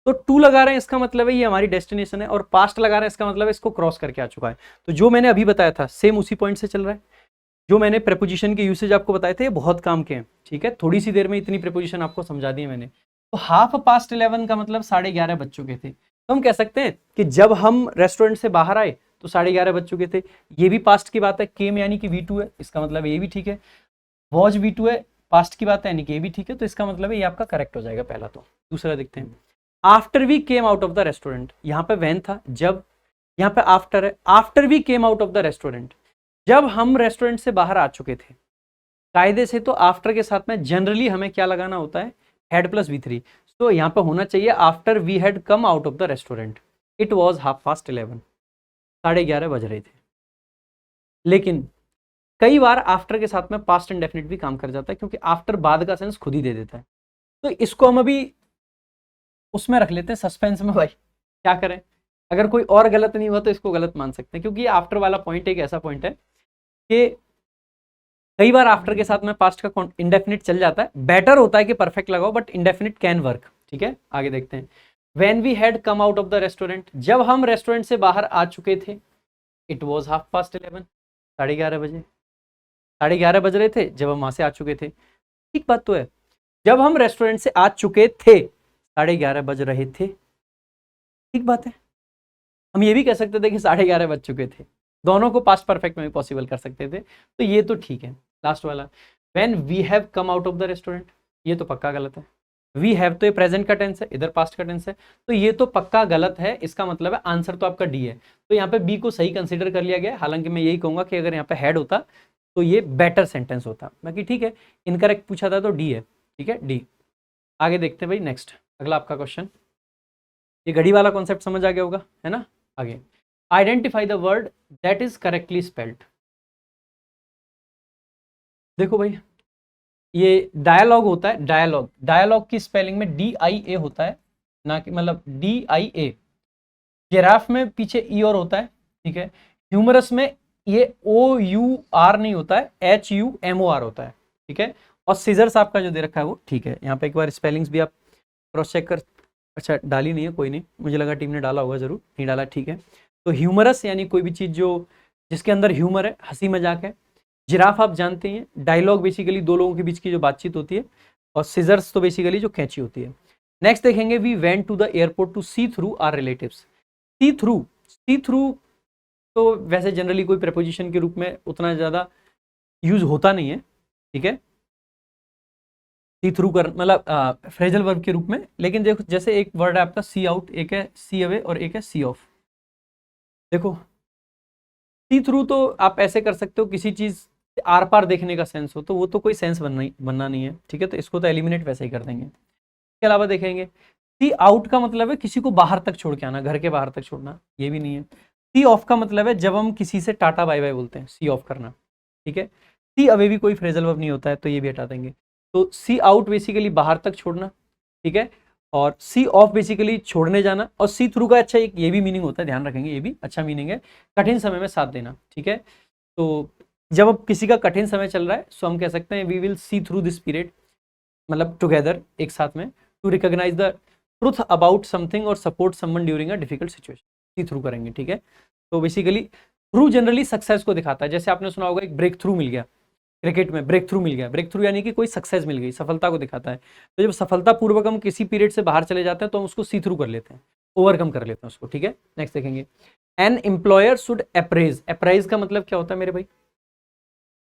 तो 2 लगा रहे हैं इसका मतलब है ये हमारी डेस्टिनेशन है, और पास्ट लगा रहे हैं इसका मतलब है इसको क्रॉस करके आ चुका है। तो जो मैंने अभी बताया था सेम उसी पॉइंट से चल रहा है। जो मैंने प्रेपोजिशन के यूसेज आपको बताए थे ये बहुत काम के हैं, ठीक है, थोड़ी सी देर में इतनी प्रेपोजिशन आपको समझा दी मैंने। तो 11:30 का मतलब 11:30 बज चुके थे, तो हम कह सकते हैं कि जब हम रेस्टोरेंट से बाहर आए तो 11:30 बज चुके थे। ये भी पास्ट की बात है, केम यानी कि V2 है, इसका मतलब ये भी ठीक है। वॉज V2 है, पास्ट की बात है यानी कि ये भी ठीक है, तो इसका मतलब है ये आपका करेक्ट हो जाएगा पहला। तो दूसरा देखते हैं, after we came out of the restaurant, यहाँ पे वैन था जब, यहाँ पे आफ्टर है, after we came out of the restaurant, जब हम रेस्टोरेंट से बाहर आ चुके थे। कायदे से तो आफ्टर के साथ में जनरली हमें क्या लगाना होता है, हैड प्लस V3, तो यहाँ पे होना चाहिए after we had come out of the restaurant, it was 11:30, 11:30 बज रहे थे। लेकिन कई बार आफ्टर के साथ में पास्ट इंडेफिनिट भी काम कर जाता है, क्योंकि आफ्टर बाद का सेंस खुद ही दे देता है। तो इसको हम अभी उसमें रख लेते हैं सस्पेंस में, भाई क्या करें, अगर कोई और गलत नहीं हुआ तो इसको गलत मान सकते हैं, क्योंकि ये आफ्टर वाला पॉइंट एक ऐसा पॉइंट है कि कई बार आफ्टर के साथ में पास्ट का इंडेफिनिट चल जाता है। बेटर होता है कि परफेक्ट लगाओ, बट इंडेफिनिट कैन वर्क, ठीक है। आगे देखते हैं, when we had come out of the restaurant, जब हम रेस्टोरेंट से बाहर आ चुके थे, इट वॉज 11:30, 11:30 बजे, 11:30 बज रहे थे जब हम वहां से आ चुके थे। ठीक बात तो है, जब हम रेस्टोरेंट से आ चुके थे 11:30 बज रहे थे, ठीक बात है। हम ये भी कह सकते थे कि 11:30 बज चुके थे, दोनों को पास्ट परफेक्ट में भी पॉसिबल कर सकते थे, तो ये तो ठीक है। लास्ट वाला, when we have come out of the restaurant, ये तो पक्का गलत है। वी हैव तो ये प्रेजेंट का टेंस है, इधर पास्ट का टेंस है, तो ये तो पक्का गलत है। इसका मतलब है आंसर तो आपका डी है, तो यहाँ पे बी को सही कंसिडर कर लिया गया। हालांकि मैं यही कहूंगा कि अगर यहाँ पे हैड होता तो ये बेटर सेंटेंस होता, बाकी ठीक है, इनकरेक्ट पूछा था तो डी है, ठीक है, डी। आगे देखते हैं भाई, नेक्स्ट अगला आपका क्वेश्चन, ये घड़ी वाला कॉन्सेप्ट समझ आ गया होगा, है ना। आगे, identify the word that is correctly spelled. देखो भाई, ये डायलॉग होता है, डायलॉग, डायलॉग की स्पेलिंग में DIA होता है, ना कि मतलब DIA। जिराफ में पीछे ई और होता है, ठीक है। ह्यूमरस में ये OUR नहीं होता है, HUMOR होता है, ठीक है। और सीजर्स आपका जो दे रखा है वो ठीक है। यहाँ पे एक बार स्पेलिंग्स भी आप क्रॉस चेक कर, अच्छा डाली नहीं है, कोई नहीं, मुझे लगा टीम ने डाला होगा, जरूर नहीं डाला, ठीक है। तो ह्यूमरस यानी कोई भी चीज़ जो जिसके अंदर ह्यूमर है, हंसी मजाक है। जिराफ आप जानते हैं, डायलॉग बेसिकली दो लोगों के बीच की जो बातचीत होती है, और सीजर्स तो बेसिकली जो कैंची होती है। नेक्स्ट देखेंगे, we went to the airport to see through our relatives. See through, see through तो वैसे जनरली कोई प्रपोजिशन के रूप में उतना ज़्यादा यूज होता नहीं है, ठीक है, सी थ्रू कर मतलब फ्रेजल वर्ब के रूप में। लेकिन देखो, जैसे एक वर्ड है आपका सी आउट, एक है सी अवे और एक है सी ऑफ। देखो, सी थ्रू तो आप ऐसे कर सकते हो, किसी चीज आर पार देखने का सेंस हो, तो वो तो कोई सेंस बनना नहीं है, ठीक है, तो इसको तो एलिमिनेट वैसे ही कर देंगे। इसके अलावा देखेंगे, सी आउट का मतलब है किसी को बाहर तक छोड़ के आना, घर के बाहर तक छोड़ना, ये भी नहीं है। सी ऑफ का मतलब है जब हम किसी से टाटा बाय बाय बोलते हैं, सी ऑफ करना, ठीक है। सी अवे भी कोई फ्रेजल वर्ब नहीं होता है, तो ये भी हटा देंगे। तो सी आउट बेसिकली बाहर तक छोड़ना, ठीक है, और सी ऑफ बेसिकली छोड़ने जाना, और सी थ्रू का अच्छा एक ये भी मीनिंग होता है, ध्यान रखेंगे, ये भी अच्छा मीनिंग है, कठिन समय में साथ देना, ठीक है। तो जब अब किसी का कठिन समय चल रहा है, सो हम कह सकते हैं we will see through this period, मतलब टुगेदर, एक साथ में, to recognize the truth about something और support someone during a difficult situation, see through करेंगे, ठीक है। तो बेसिकली थ्रू जनरली सक्सेस को दिखाता है, जैसे आपने सुना होगा एक ब्रेक थ्रू मिल गया, क्रिकेट में ब्रेक थ्रू मिल गया, ब्रेक थ्रू यानी कि कोई सक्सेस मिल गई, सफलता को दिखाता है। तो जब सफलता पूर्वक हम किसी पीरियड से बाहर चले जाते हैं तो हम उसको सी थ्रू कर लेते हैं, ओवरकम कर लेते हैं उसको, ठीक है। नेक्स्ट देखेंगे, an employer should apprise. Apprise का मतलब क्या होता है मेरे भाई,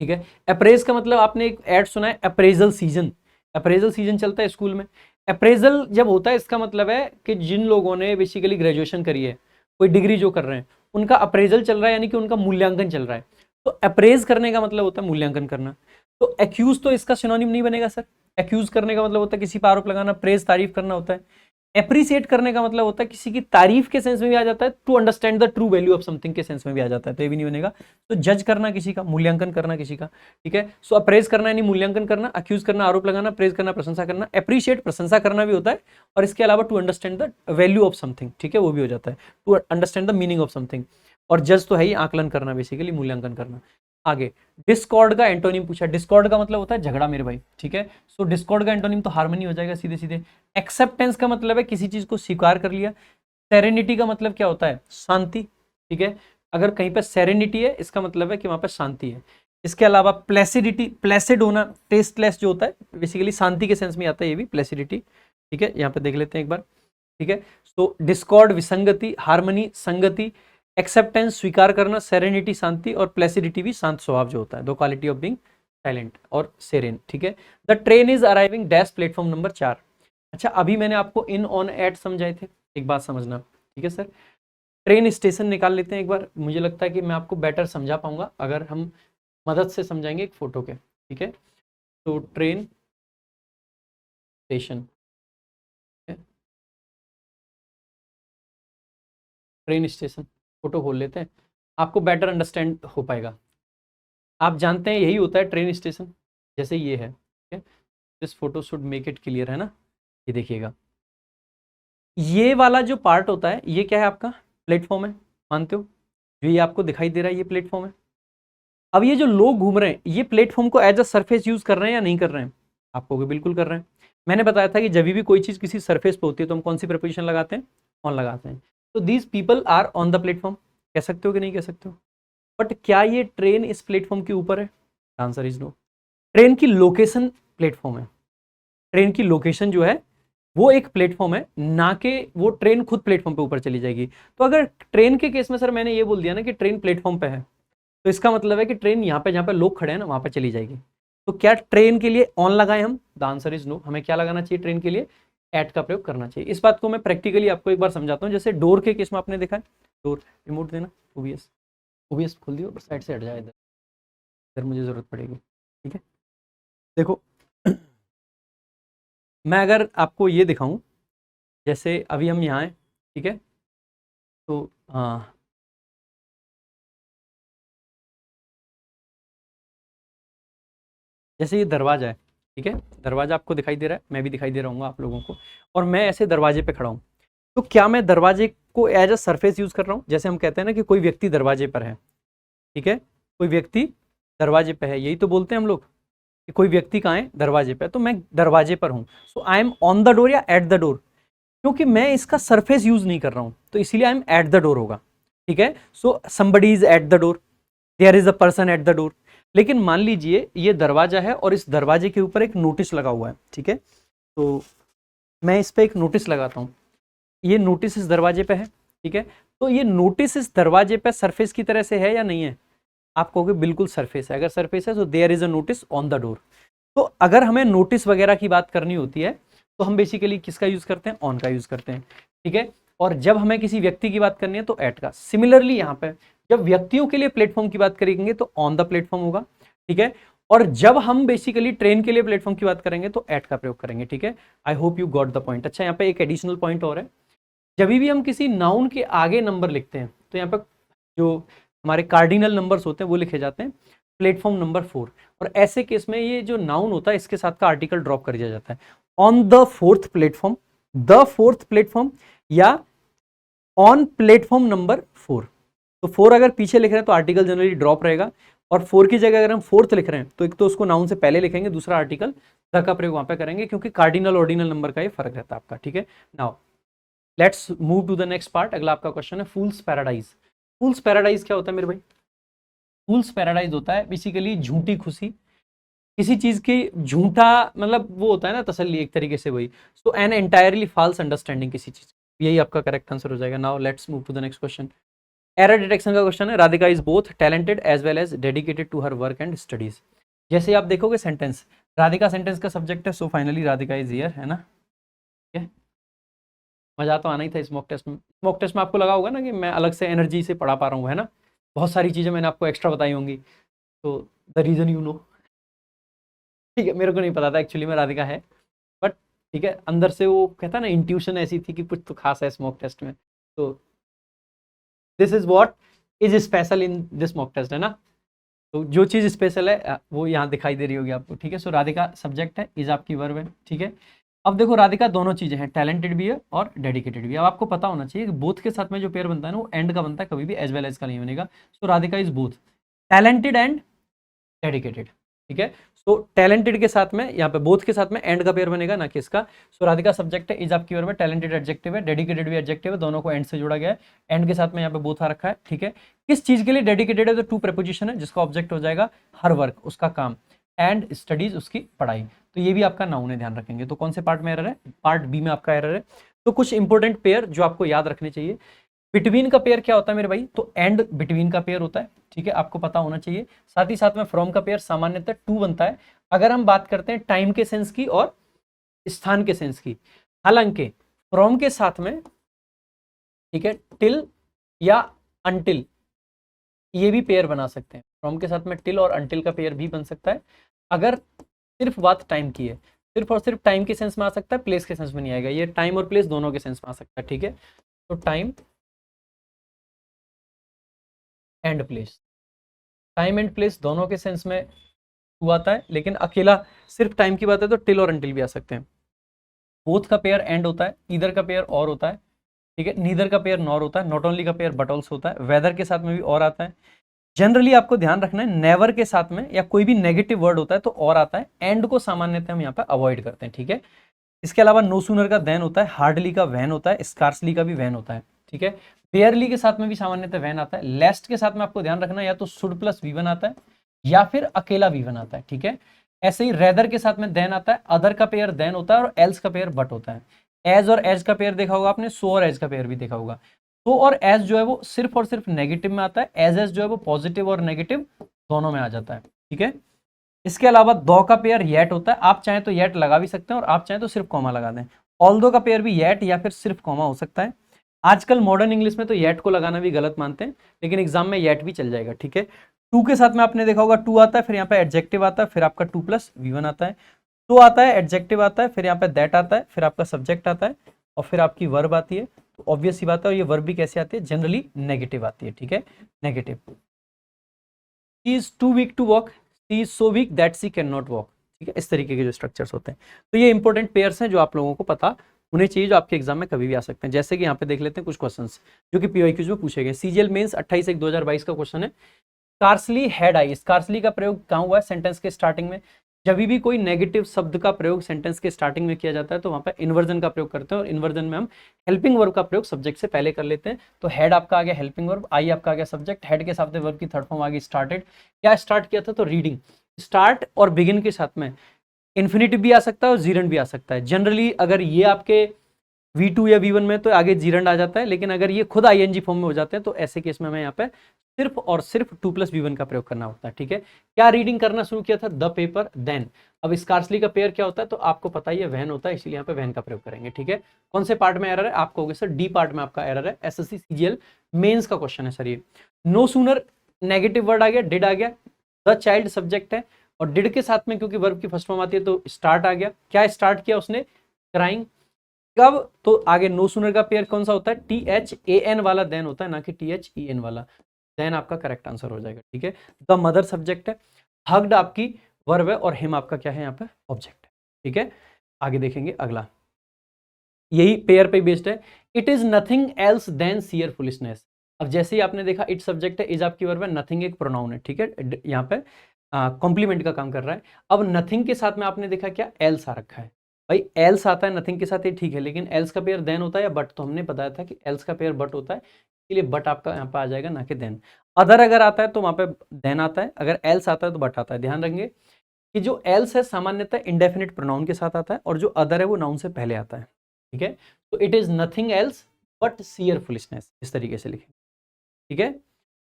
ठीक है। अप्रेज का मतलब आपने एक ऐड सुना है, अप्रेजल सीजन, अप्रेजल सीजन चलता है स्कूल में। अप्रेजल जब होता है इसका मतलब है कि जिन लोगों ने बेसिकली ग्रेजुएशन करी है, कोई डिग्री जो कर रहे हैं, उनका अप्रेजल चल रहा है, यानी कि उनका मूल्यांकन चल रहा है। तो अप्रेज करने का मतलब होता है मूल्यांकन करना। तो एक्यूज तो इसका सिनोनिम नहीं बनेगा सर, एक्यूज करने का मतलब होता है किसी पर आरोप लगाना, प्रेज तारीफ करना होता है। एप्रिसिएट करने का मतलब होता है किसी की तारीफ के सेंस में भी आ जाता है, to understand the true value of something के सेंस में भी आ जाता है, तो ये भी नहीं बनेगा। तो जज करना किसी का, मूल्यांकन करना किसी का, ठीक है। सो अप्रेज करना यानी मूल्यांकन करना, अक्यूज करना आरोप लगाना, प्रेज करना प्रशंसा करना, एप्रिशिएट प्रशंसा करना भी होता है, और इसके अलावा to understand the value of something, ठीक है, वो भी हो जाता है, to understand the meaning of something. और जज तो है ही आकलन करना, बेसिकली मूल्यांकन करना। आगे डिस्कॉर्ड का एंटोनिम पूछा, डिस्कॉर्ड का मतलब होता है झगड़ा मेरे भाई, ठीक है। सो डिस्कॉर्ड का एंटोनिम तो हार्मनी हो जाएगा सीधे सीधे। एक्सेप्टेंस का मतलब है किसी चीज को स्वीकार कर लिया। सेरेनिटी का मतलब क्या होता है, शांति, ठीक है। अगर कहीं पर सेरेनिटी है इसका मतलब है कि वहां पर शांति है। इसके अलावा प्लेसिडिटी, प्लेसिड होना, टेस्टलेस जो होता है, बेसिकली शांति के सेंस में आता है ये भी प्लेसिडिटी, ठीक है। यहाँ पे देख लेते हैं एक बार, ठीक है। तो डिस्कॉर्ड विसंगति, हार्मनी संगति, एक्सेप्टेंस स्वीकार करना, सेरेनिटी शांति, और प्लेसिडिटी भी शांत स्वभाव जो होता है, दो क्वालिटी ऑफ बीइंग साइलेंट और सेरेन, ठीक है। The train is arriving dash platform number 4। अच्छा, अभी मैंने आपको इन ऑन एट समझाए थे, एक बात समझना, ठीक है सर। ट्रेन स्टेशन निकाल लेते हैं एक बार, मुझे लगता है कि मैं आपको बेटर समझा पाऊंगा अगर हम मदद से समझाएंगे एक फोटो के, ठीक है। तो train station, train station photo खोल लेते हैं, आपको बेटर अंडरस्टैंड हो पाएगा। आप जानते हैं यही होता है ट्रेन स्टेशन, जैसे ये है, ठीक है। This photo should make it clear, है ना। ये देखिएगा, ये वाला जो पार्ट होता है ये क्या है आपका, प्लेटफॉर्म है, मानते हो। जो ये आपको दिखाई दे रहा है ये प्लेटफॉर्म है। अब ये जो लोग घूम रहे हैं ये प्लेटफॉर्म को एज अ सरफेस यूज कर रहे हैं या नहीं कर रहे हैं, आपको भी बिल्कुल कर रहे हैं। मैंने बताया था कि जब भी कोई चीज किसी सरफेस पे होती है तो हम कौन सी प्रिपोजिशन लगाते हैं, ऑन लगाते हैं। तो these people are on the platform, कह सकते हो कि नहीं कह सकते हो। बट क्या ये ट्रेन इस प्लेटफॉर्म के ऊपर है, आंसर इज नो। ट्रेन की लोकेशन प्लेटफॉर्म है, ट्रेन की लोकेशन जो है वो एक प्लेटफॉर्म है, ना कि वो ट्रेन खुद प्लेटफॉर्म पे ऊपर चली जाएगी। तो अगर ट्रेन के केस में सर मैंने ये बोल दिया ना कि ट्रेन प्लेटफॉर्म पे है, तो इसका मतलब है कि ट्रेन यहाँ पे जहाँ पे लोग खड़े हैं ना वहां पे चली जाएगी। तो क्या ट्रेन के लिए ऑन लगाएं हम, द आंसर इज नो। हमें क्या लगाना चाहिए ट्रेन के लिए, एट का प्रयोग करना चाहिए। इस बात को मैं प्रैक्टिकली आपको एक बार समझाता हूँ। जैसे डोर के केस में आपने देखा है, डोर रिमोट देना, ओबीएस, ओबीएस खोल दियो, साइड से हट जाए, इधर इधर मुझे जरूरत पड़ेगी, ठीक है। देखो मैं अगर आपको ये दिखाऊं, जैसे अभी हम यहाँ हैं, ठीक है। तो हाँ, जैसे ये दरवाजा है, ठीक है, दरवाजा आपको दिखाई दे रहा है, मैं भी दिखाई दे रहा हूँ आप लोगों को, और मैं ऐसे दरवाजे पे खड़ा हूँ। तो क्या मैं दरवाजे को एज अ सरफेस यूज कर रहा हूँ, जैसे हम कहते हैं ना कि कोई व्यक्ति दरवाजे पर है, ठीक है, कोई व्यक्ति दरवाजे पे है, यही तो बोलते हैं हम लोग कि कोई व्यक्ति कहाँ है, दरवाजे पे। तो मैं दरवाजे पर हूँ, so I am on the door या एट द डोर, क्योंकि मैं इसका सरफेस यूज नहीं कर रहा हूँ तो इसीलिए I am at the door होगा, ठीक है। So somebody is at the door, there is a person at the door. लेकिन मान लीजिए ये दरवाजा है और इस दरवाजे के ऊपर एक नोटिस लगा हुआ है, ठीक है। तो मैं इस पे एक नोटिस लगाता हूँ, ये नोटिस इस दरवाजे पे है, ठीक है। तो ये नोटिस इस दरवाजे पे सरफेस की तरह से है या नहीं है, आप कहोगे बिल्कुल सरफेस है। अगर सरफेस है तो there is a notice on the door. तो अगर हमें नोटिस वगैरह की बात करनी होती है तो हम बेसिकली किसका यूज करते हैं, ऑन का यूज करते हैं, ठीक है। और जब हमें किसी व्यक्ति की बात करनी है तो एट का। सिमिलरली यहाँ पे जब व्यक्तियों के लिए प्लेटफॉर्म की बात करेंगे तो ऑन द प्लेटफॉर्म होगा, ठीक है। और जब हम बेसिकली ट्रेन के लिए प्लेटफॉर्म की बात करेंगे तो एट का प्रयोग करेंगे, ठीक है। I hope you got the point. अच्छा, यहाँ पे एक एडिशनल पॉइंट और है, जब भी हम किसी नाउन के आगे नंबर लिखते हैं तो यहाँ पर जो हमारे कार्डिनल नंबर्स होते हैं वो लिखे जाते हैं प्लेटफॉर्म नंबर 4। और ऐसे केस में ये जो नाउन होता है इसके साथ का आर्टिकल ड्रॉप कर दिया जाता है, on the fourth platform, the fourth platform, या ऑन प्लेटफॉर्म नंबर 4। तो 4 अगर पीछे लिख रहे हैं तो आर्टिकल जनरली ड्रॉप रहेगा, और 4 की जगह अगर हम फोर्थ लिख रहे हैं तो एक तो उसको नाउन से पहले लिखेंगे, दूसरा आर्टिकल द का प्रयोग वहां पे करेंगे, क्योंकि कार्डिनल ऑर्डिनल नंबर का ये फर्क रहता है आपका, ठीक है। Now let's move to the next part. अगला आपका क्वेश्चन है फूल्स पैराडाइज। फूल्स पैराडाइज क्या होता है मेरे भाई, फूल्स पैराडाइज होता है बेसिकली झूठी खुशी, किसी चीज की झूठा मतलब वो होता है ना तसल्ली एक तरीके से वही। So an entirely false understanding किसी चीज, यही आपका करेक्ट आंसर हो जाएगा। Now let's move to the next question. Error detection का क्वेश्चन है। Radhika is both talented as well as dedicated to her work and studies. जैसे आप देखोगे सेंटेंस, राधिका सेंटेंस का सब्जेक्ट है, so finally Radhika is here, है ना, ठीक है। मजा तो आना ही था इस मॉक टेस्ट में। मॉक टेस्ट में आपको लगा होगा ना कि मैं अलग से एनर्जी से पढ़ा पा रहा हूँ, है ना, बहुत सारी चीजें मैंने आपको एक्स्ट्रा बताई होंगी, तो द रीजन यू नो, ठीक है। मेरे को नहीं पता था एक्चुअली में राधिका है, बट ठीक है, अंदर से वो कहता है ना, इंट्यूशन ऐसी थी कि कुछ तो खास है इस मॉक टेस्ट में। तो this is what is special in this mock test, है ना। तो जो चीज स्पेशल है वो यहाँ दिखाई दे रही होगी आपको, ठीक है। सो राधिका सब्जेक्ट है, इज आपकी वर्ब है, ठीक है। अब देखो राधिका दोनों चीजें हैं, टैलेंटेड भी है और डेडिकेटेड भी है। अब आपको पता होना चाहिए कि बोथ के साथ में जो पेयर बनता है ना, वो एंड का बनता है, कभी भी एज वेल एज का नहीं बनेगा। So Radhika is both talented and dedicated, ठीक है। सो टैलेंटेड के साथ में, यहाँ पे बोथ के साथ में एंड का पेयर बनेगा, ना कि इसका। सो राधिका सब्जेक्ट है, इज आपकी वर्ब है, टैलेंटेड एडजेक्टिव है, डेडिकेटेड भी एडजेक्टिव है, दोनों को एंड से जोड़ा गया है। एंड के साथ में यहाँ पे बोथ आ रखा है, ठीक है। किस चीज के लिए डेडिकेटेड है, तो टू प्रेपोजिशन है, जिसका ऑब्जेक्ट हो जाएगा हर वर्क, उसका काम, एंड स्टडीज उसकी पढ़ाई। तो ये भी आपका नाउन है, ध्यान रखेंगे। तो कौन से पार्ट में एरर है, पार्ट बी में आपका एरर है। तो कुछ इंपॉर्टेंट पेयर जो आपको याद रखने चाहिए। बिटवीन का पेयर क्या होता है मेरे भाई, तो एंड बिटवीन का पेयर होता है, ठीक है, आपको पता होना चाहिए। साथ ही साथ में फ्रॉम का पेयर सामान्यतः टू बनता है, अगर हम बात करते हैं टाइम के सेंस की और स्थान के सेंस की। हालांकि फ्रॉम के साथ में, ठीक है, टिल या अनटिल ये भी पेयर बना सकते हैं। फ्रॉम के साथ में टिल और अनटिल का पेयर भी बन सकता है, अगर सिर्फ बात टाइम की है। सिर्फ और सिर्फ टाइम के सेंस में आ सकता है, प्लेस के सेंस में नहीं आएगा। ये टाइम और प्लेस दोनों के सेंस में आ सकता है, ठीक है। तो time and place, time and place दोनों के सेंस में टू आता है, लेकिन अकेला सिर्फ टाइम की बात है तो टिल और अनटिल भी आ सकते हैं। बोथ का पेयर एंड होता है, ईदर का पेयर और होता है, ठीक है, नीदर का पेयर नॉर होता है, नॉट ओनली का पेयर बट ऑल्सो होता है, वेदर के साथ में भी और आता है। जनरली आपको ध्यान रखना है, नेवर के साथ में या कोई भी नेगेटिव वर्ड होता है तो और आता है, एंड को सामान्यतः हम यहाँ पे अवॉइड करते हैं, ठीक है। इसके अलावा नो सूनर का देन होता है, हार्डली का वैन होता है, स्कार्सली का भी वैन होता है, ठीक है। बेयरली के साथ में भी सामान्यतः वैन आता है। लेस्ट के साथ में आपको ध्यान रखना है, या तो शुड प्लस वी1 आता है या फिर अकेला वी1 आता है, ठीक है। ऐसे ही रेदर के साथ में देन आता है, अदर का पेयर देन होता है और एल्स का पेयर बट होता है। एज और एज का पेयर देखा होगा आपने, सो और एज का पेयर भी देखा होगा। सो और एज जो है वो सिर्फ और सिर्फ नेगेटिव में आता है, एज एज जो है वो पॉजिटिव और नेगेटिव दोनों में आ जाता है, ठीक है। इसके अलावा दो का पेयर येट होता है, आप चाहें तो येट लगा भी सकते हैं और आप चाहें तो सिर्फ कॉमा लगा दें। ऑल्दो का पेयर भी येट या फिर सिर्फ कॉमा हो सकता है। आजकल मॉडर्न इंग्लिश में तो येट को लगाना भी गलत मानते हैं, लेकिन एग्जाम में येट भी चल जाएगा, ठीक है। टू के साथ में आपने देखा होगा टू आता है, फिर यहाँ पे एडजेक्टिव आता है, फिर आपका टू प्लस वी1 आता है। टू आता है, एडजेक्टिव आता है, फिर यहाँ पे दैट आता है, फिर आपका सब्जेक्ट आता है और फिर आपकी वर्ब आती है। तो ऑब्वियस सी बात है, और ये वर्ब भी कैसे आती है, जनरली नेगेटिव आती है, ठीक है, negative. She is too weak to walk, she is so weak that she can not walk, ठीक है। इस तरीके के जो स्ट्रक्चर्स होते हैं, तो ये इंपॉर्टेंट पेयर्स हैं जो आप लोगों को पता होने चाहिए, जो आपके एग्जाम में कभी भी आ सकते हैं। जैसे कि यहाँ पे देख लेते हैं कुछ क्वेश्चंस जो कि पीवाईक्यूज में पूछे गए। सीजीएल मेंस 28/1/2022 का क्वेश्चन है, स्कार्सली हैड आई। स्कार्सली का प्रयोग कहाँ हुआ है, सेंटेंस के स्टार्टिंग में। जब भी कोई नेगेटिव शब्द का प्रयोग सेंटेंस के स्टार्टिंग में किया जाता है तो वहां पर इन्वर्जन का प्रयोग करते हैं, और इन्वर्जन में हम हेल्पिंग वर्ब का प्रयोग सब्जेक्ट से पहले कर लेते हैं। तो हेड आपका आ गया हेल्पिंग वर्ब, आई आपका आ गया सब्जेक्ट, हेड के साथ वर्ब की थर्ड फॉर्म आ गई स्टार्टेड। क्या स्टार्ट किया था, तो रीडिंग। स्टार्ट और बिगिन के साथ में इन्फिनिटिव भी आ सकता है और जीरंड भी आ सकता है। जनरली अगर ये आपके V2 या V1 में तो आगे जीरंड आ जाता है, लेकिन अगर ये खुद ING फॉर्म में हो जाते हैं तो ऐसे केस में हमें यहाँ पे सिर्फ और सिर्फ 2 + V1 का प्रयोग करना होता है, ठीक है। क्या रीडिंग करना शुरू किया था, द पेपर देन। अब स्कार्सली का पेयर क्या होता है, तो आपको पता ही है वैन होता है, इसलिए यहाँ पे वैन का प्रयोग करेंगे, ठीक है। कौन से पार्ट में एरर है, आप कहोगे सर डी पार्ट में आपका एरर है। SSC CGL मेंस का क्वेश्चन है सर ये। नो सूनर नेगेटिव वर्ड आ गया, डिड आ गया, द चाइल्ड सब्जेक्ट है और डिड के साथ में क्योंकि वर्ब की फर्स्ट फॉर्म आती है तो स्टार्ट आ गया। क्या स्टार्ट किया उसने, क्राइंग। कब, तो आगे नो सूनर का पेयर कौन सा होता है, THAN वाला देन होता है, ना कि THEN वाला। देन आपका करेक्ट आंसर हो जाएगा, ठीक है। द मदर सब्जेक्ट है, हग्ड आपकी वर्ब है और हिम आपका क्या है यहाँ पे ऑब्जेक्ट है, ठीक है। आगे देखेंगे अगला, यही पेयर पे बेस्ड है। It is nothing else than sheer foolishness. अब जैसे ही आपने देखा इट सब्जेक्ट है, इज आपकी वर्ब है, नथिंग एक प्रोनाउन है, ठीक है, यहाँ पे कॉम्प्लीमेंट का काम कर रहा है। अब नथिंग के साथ में आपने देखा क्या एल्स आ रखा है, भाई एल्स आता है नथिंग के साथ, ये ठीक है, लेकिन एल्स का पेयर देन होता है या बट, तो हमने बताया था कि एल्स का पेयर बट होता है, इसलिए बट आपका यहाँ पे आ जाएगा, ना कि देन। अदर अगर आता है तो वहां पे देन आता है, अगर एल्स आता है तो बट आता है। ध्यान रखेंगे कि जो एल्स है सामान्यतः इंडेफिनिट प्रोनाउन के साथ आता है और जो अदर है वो नाउन से पहले आता है, ठीक है। तो it is nothing else but sheer foolishness, इस तरीके से लिखेंगे, ठीक है।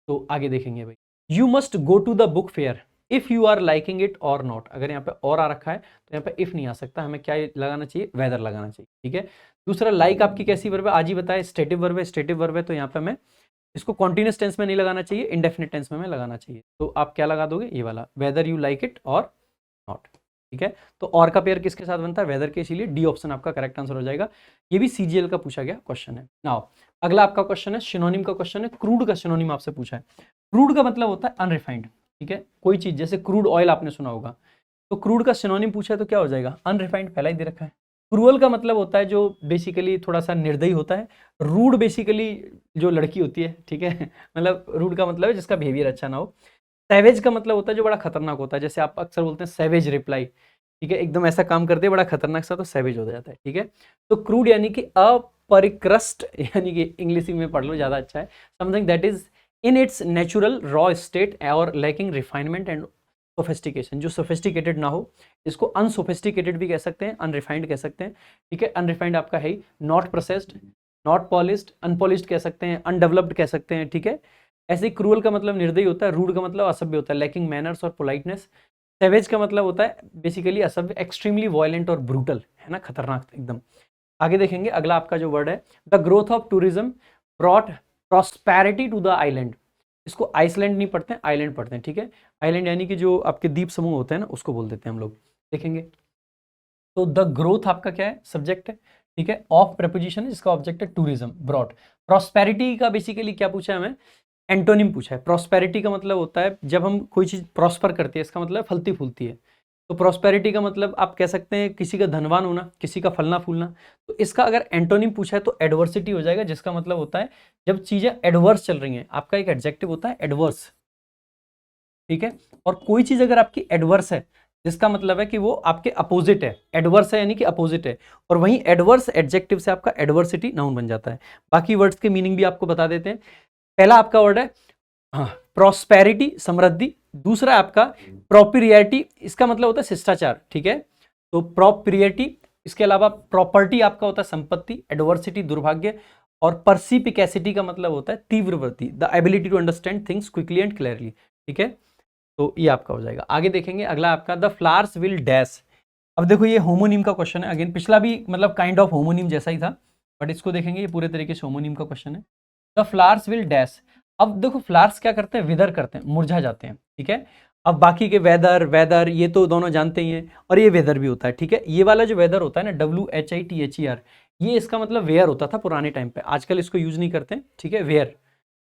तो आगे देखेंगे भाई, you must go to the book fair if you are liking it और नॉट। अगर यहाँ पे और आ रखा है तो यहाँ पे इफ नहीं आ सकता, हमें क्या लगाना चाहिए, वेदर लगाना चाहिए, ठीक है। दूसरा लाइक आपकी कैसी वर्ब है, आज ही बताया स्टेटिव वर्ब है, स्टेटिव वर्ब है तो यहाँ पे हमें इसको कॉन्टिन्यूस टेंस में नहीं लगाना चाहिए, इंडेफिनिट टेंस में हमें लगाना चाहिए। तो आप क्या लगा दोगे, ये वाला, वेदर यू लाइक इट और नॉट, ठीक है। तो और का पेयर किसके साथ बनता है, वेदर के, इसीलिए डी ऑप्शन आपका करेक्ट आंसर हो जाएगा। ये भी सीजीएल का पूछा गया क्वेश्चन है। नाउ अगला आपका क्वेश्चन है सिनोनिम का क्वेश्चन है, क्रूड का सिनोनिम आपसे पूछा है। क्रूड का मतलब होता है अनरिफाइंड, ठीक है। कोई चीज जैसे क्रूड ऑयल आपने सुना होगा, तो क्रूड का सिनोनिम पूछा है तो क्या हो जाएगा, अनरिफाइंड, पहला ही दे रखा है। क्रूअल का मतलब होता है जो बेसिकली थोड़ा सा निर्दयी होता है। रूड बेसिकली जो लड़की होती है, ठीक है मतलब रूड का मतलब है जिसका बिहेवियर अच्छा ना हो। सैवेज का मतलब होता है जो बड़ा खतरनाक होता है, जैसे आप अक्सर बोलते हैं सैवेज रिप्लाई, ठीक है, एकदम ऐसा काम करते हैं बड़ा खतरनाक सा, तो सैवेज हो जाता है, ठीक है। तो क्रूड यानी कि अपरिक्रस्ट, यानी कि इंग्लिश में पढ़ लो ज्यादा अच्छा है, something that is in its natural raw state और लैकिंग रिफाइनमेंट एंड सोफिस्टिकेशन, जो सोफिस्टिकेटेड ना हो। इसको अनसोफिस्टिकेटेड भी कह सकते हैं, अनरिफाइंड कह सकते हैं, ठीक है। अनरिफाइंड आपका है not processed, not polished, unpolished कह सकते हैं, अनडेवलप्ड कह सकते हैं, ठीक है। ऐसे क्रूअल का मतलब निर्दयी होता है, रूड का मतलब असभ्य होता है, लैकिंग मैनर्स और पोलाइटनेस। सेवेज का मतलब होता है बेसिकली असभ्य, एक्सट्रीमली वायलेंट और ब्रूटल, है ना, खतरनाक एकदम। आगे देखेंगे अगला आपका जो वर्ड है, the growth of tourism brought prosperity to the island. इसको आइसलैंड नहीं पढ़ते हैं, आइलैंड पढ़ते हैं, ठीक है। आइलैंड यानी कि जो आपके द्वीप समूह होते हैं ना, उसको बोल देते हैं हम लोग, देखेंगे। तो द ग्रोथ आपका क्या है, सब्जेक्ट है, ठीक है। ऑफ प्रपोजिशन है जिसका ऑब्जेक्ट है टूरिज्म, ब्रॉड। प्रॉस्पेरिटी का बेसिकली क्या पूछा है हमें, एंटोनिम पूछा है। प्रॉस्पेरिटी का मतलब होता है जब हम कोई चीज प्रॉस्पर करती है, इसका मतलब फलती फूलती है। तो प्रॉस्पेरिटी का मतलब आप कह सकते हैं किसी का धनवान होना, किसी का फलना फूलना। तो इसका अगर एंटोनिम पूछा है तो एडवर्सिटी हो जाएगा, जिसका मतलब होता है जब चीजें एडवर्स चल रही हैं, आपका एक एडजेक्टिव होता है एडवर्स, ठीक है। और कोई चीज अगर आपकी एडवर्स है, जिसका मतलब है कि वो आपके अपोजिट है, एडवर्स है यानी कि अपोजिट है, और वहीं एडवर्स एडजेक्टिव से आपका एडवर्सिटी नाउन बन जाता है। बाकी वर्ड्स के मीनिंग भी आपको बता देते हैं। पहला आपका वर्ड है प्रॉस्पेरिटी, समृद्धि। दूसरा आपका प्रॉपिरियटी, इसका मतलब होता है शिष्टाचार, ठीक है। तो प्रॉपिरियटी, इसके अलावा प्रॉपर्टी आपका होता है संपत्ति, एडवर्सिटी दुर्भाग्य, और परसिपिकेसिटी का मतलब होता है तीव्रवर्ती, the ability to understand things quickly and clearly, ठीक है। तो ये आपका हो जाएगा। आगे देखेंगे अगला आपका, द फ्लावर्स विल डैश। अब देखो ये होमोनिम का क्वेश्चन है, अगेन पिछला भी मतलब काइंड ऑफ होमोनिम जैसा ही था, बट इसको देखेंगे ये पूरे तरीके से होमोनिम का क्वेश्चन है। The flowers will dash. अब देखो फ्लावर्स क्या करते हैं, विदर करते हैं, मुरझा जाते हैं, ठीक है। अब बाकी के वेदर, वेदर ये तो दोनों जानते ही हैं, और ये वेदर भी होता है, ठीक है। ये वाला जो वेदर होता है ना, WHITHER, ये इसका मतलब वेयर होता था पुराने टाइम पे, आजकल इसको यूज नहीं करते, ठीक है। वेयर,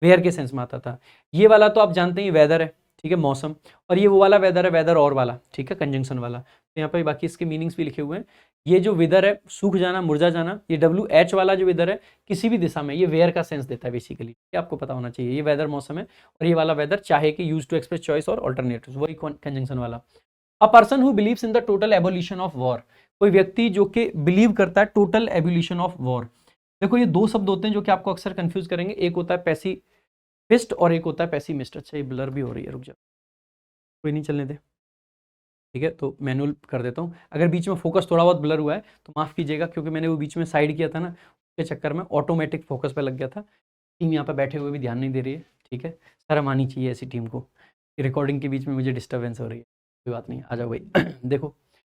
वेयर के सेंस में आता था। ये वाला तो आप जानते ही वेदर है, ठीक है, मौसम। और ये वो वाला वेदर है, वेदर और वाला, ठीक है, कंजंक्शन वाला। तो यहाँ पे बाकी इसके मीनिंग्स भी लिखे हुए हैं। ये जो वेदर है, सूख जाना, मुरझा जाना, ये WH वाला जो वेदर है किसी भी दिशा में, ये वेयर का सेंस देता है बेसिकली, ये आपको पता होना चाहिए। ये वेदर मौसम है, और ये वाला वेदर चाहे कि यूज टू एक्सप्रेस चॉइस और ऑल्टरनेटिव्स, वही कंजंक्शन वाला। अ person who believes in the total abolition of war. कोई व्यक्ति जो कि बिलीव करता है टोटल एबोल्यूशन ऑफ वॉर। देखो ये दो शब्द होते हैं जो कि आपको अक्सर कंफ्यूज करेंगे, एक होता है पैसिफिस्ट और एक होता है पेसिमिस्ट। अच्छा ये ब्लर भी हो रही है, रुक जाओ, कोई नहीं, चलने दे, ठीक है। तो मैनुअल कर देता हूँ, अगर बीच में फोकस थोड़ा बहुत ब्लर हुआ है तो माफ़ कीजिएगा, क्योंकि मैंने वो बीच में साइड किया था ना, उसके चक्कर में ऑटोमेटिक फोकस पे लग गया था। टीम यहाँ पे बैठे हुए भी ध्यान नहीं दे रही है, ठीक है। शर्म आनी चाहिए ऐसी टीम को, रिकॉर्डिंग के बीच में मुझे डिस्टर्बेंस हो रही है, कोई बात नहीं, आ जाओ भाई देखो,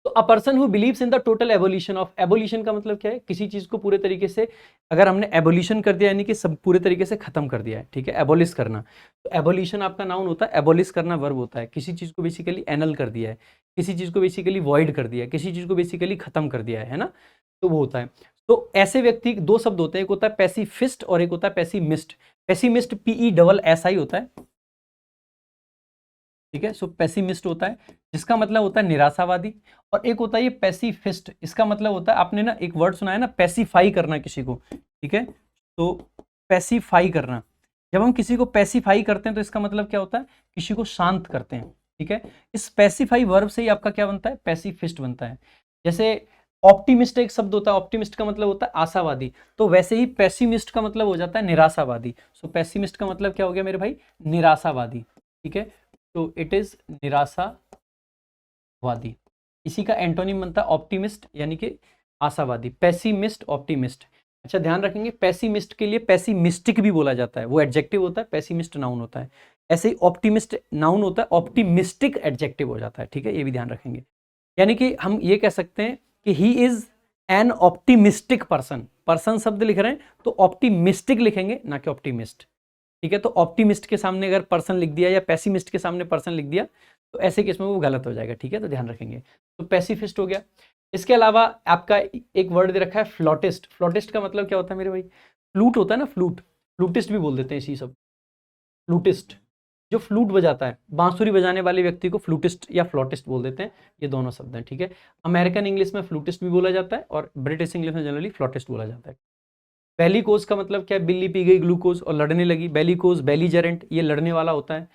तो अ person who believes in the total evolution of, evolution का मतलब क्या है, किसी चीज को पूरे तरीके से अगर हमने एवोल्यूशन कर दिया यानी कि सब पूरे तरीके से खत्म कर दिया है, ठीक है, एबोलिश करना। तो एवोल्यूशन आपका नाउन होता है, एबोलिश करना वर्ब होता है। किसी चीज को बेसिकली एनल कर दिया है, किसी चीज को बेसिकली वॉइड कर दिया है, किसी चीज को बेसिकली खत्म कर दिया है ना, तो वो होता है। तो ऐसे व्यक्ति दो शब्द होते हैं, एक होता है पैसिफिस्ट और एक होता है पैसिमिस्ट। पैसिमिस्ट PESSI होता है, ठीक है। सो पेसिमिस्ट होता है जिसका मतलब होता है निराशावादी, और एक होता है ये पैसिफिस्ट, इसका मतलब होता है, आपने ना एक वर्ड सुना है ना, पैसिफाई करना किसी को, ठीक है। तो पैसिफाई करना, जब हम किसी को पैसिफाई करते हैं तो इसका मतलब क्या होता है, किसी को शांत करते हैं, ठीक है। इस पैसिफाई वर्ब से ही आपका क्या बनता है, पैसिफिस्ट बनता है। जैसे ऑप्टिमिस्ट एक शब्द होता है, ऑप्टिमिस्ट का मतलब होता है आशावादी, तो वैसे ही पेसिमिस्ट का मतलब हो जाता है निराशावादी। सो पेसिमिस्ट का मतलब क्या हो गया मेरे भाई, निराशावादी, ठीक है। तो इट इज निराशावादी। इसी का एंटोनिम बनता है ऑप्टिमिस्ट यानी कि आशावादी, पेसिमिस्ट, ऑप्टिमिस्ट। अच्छा ध्यान रखेंगे, पेसिमिस्ट के लिए पेसिमिस्टिक भी बोला जाता है, वो एडजेक्टिव होता है, पेसिमिस्ट नाउन होता है। ऐसे ही ऑप्टिमिस्ट नाउन होता है, ऑप्टिमिस्टिक एडजेक्टिव हो जाता है, ठीक है, ये भी ध्यान रखेंगे। यानी कि हम ये कह सकते हैं कि he is an optimistic person, person शब्द लिख रहे हैं तो ऑप्टिमिस्टिक लिखेंगे ना कि ऑप्टिमिस्ट, ठीक है। तो ऑप्टिमिस्ट के सामने अगर पर्सन लिख दिया या पेसिमिस्ट के सामने पर्सन लिख दिया तो ऐसे केस में वो गलत हो जाएगा, ठीक है, तो ध्यान रखेंगे। तो पैसिफिस्ट हो गया। इसके अलावा आपका एक वर्ड दे रखा है फ्लॉटिस्ट। फ्लॉटिस्ट का मतलब क्या होता है मेरे भाई? फ्लूट होता है ना, फ्लूट, फ्लूटिस्ट भी बोल देते हैं इसी सब, फ्लूटिस्ट जो फ्लूट बजाता है, बांसुरी बजाने वाले व्यक्ति को फ्लूटिस्ट या फ्लॉटिस्ट बोल देते हैं। ये दोनों शब्द हैं, ठीक है। अमेरिकन इंग्लिश में फ्लूटिस्ट भी बोला जाता है और ब्रिटिश इंग्लिश में जनरली फ्लॉटिस्ट बोला जाता है। बेलिकोज का मतलब क्या है? बिल्ली पी गई ग्लूकोज और लड़ने लगी। बेलिकोज, बेलीजेरेंट, ये लड़ने वाला होता है।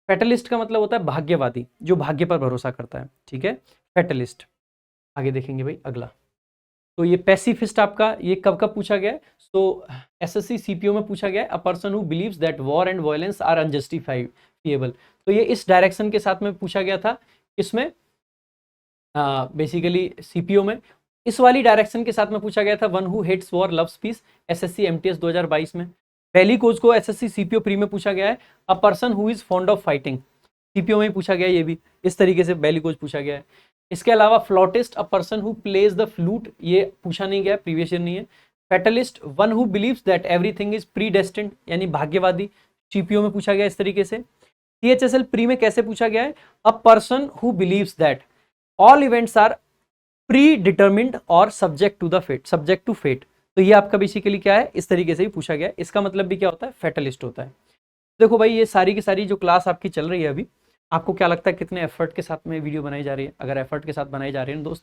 फेटलिस्ट का मतलब होता है भाग्यवादी, जो भाग्य पर भरोसा करता है, ठीक है, फेटलिस्ट। आगे देखेंगे भाई अगला। तो ये पैसिफिस्ट आपका ये कब कब पूछा गया है? तो एसएससी सीपीओ में पूछा गया है, a person who believes that war and violence are unjustifiable. तो ये इस डायरेक्शन के साथ में पूछा गया था, इसमें बेसिकली सीपीओ में इस वाली डायरेक्शन के साथ में पूछा गया था, one who hates war loves peace, SSC MTS 2022 में। पहली कोच को एसएससी सीपीओ प्री में पूछा गया है, a person who is fond of fighting, CPO में ही पूछा गया, ये भी इस तरीके से बेली कोच पूछा गया है। इसके अलावा flautist, a person who plays the flute, ये पूछा नहीं गया, प्रीवियस ईयर नहीं है। Fatalist, one who believes that everything is predestined, यानी भाग्यवादी, सीपीओ में पूछा गया इस तरीके से। सीएचएसएल प्री में कैसे पूछा गया है? A person who believes that all events are predetermined और subject to the fate, subject to fate. तो ये आपका बेसिकली क्या है, इस तरीके से ही पूछा गया है। इसका मतलब भी क्या होता है? फेटलिस्ट होता है। देखो भाई, ये सारी की सारी जो क्लास आपकी चल रही है अभी, आपको क्या लगता है कितने एफर्ट के साथ में वीडियो बनाई जा रही है? अगर एफर्ट के साथ बनाई जा रही है दोस्त,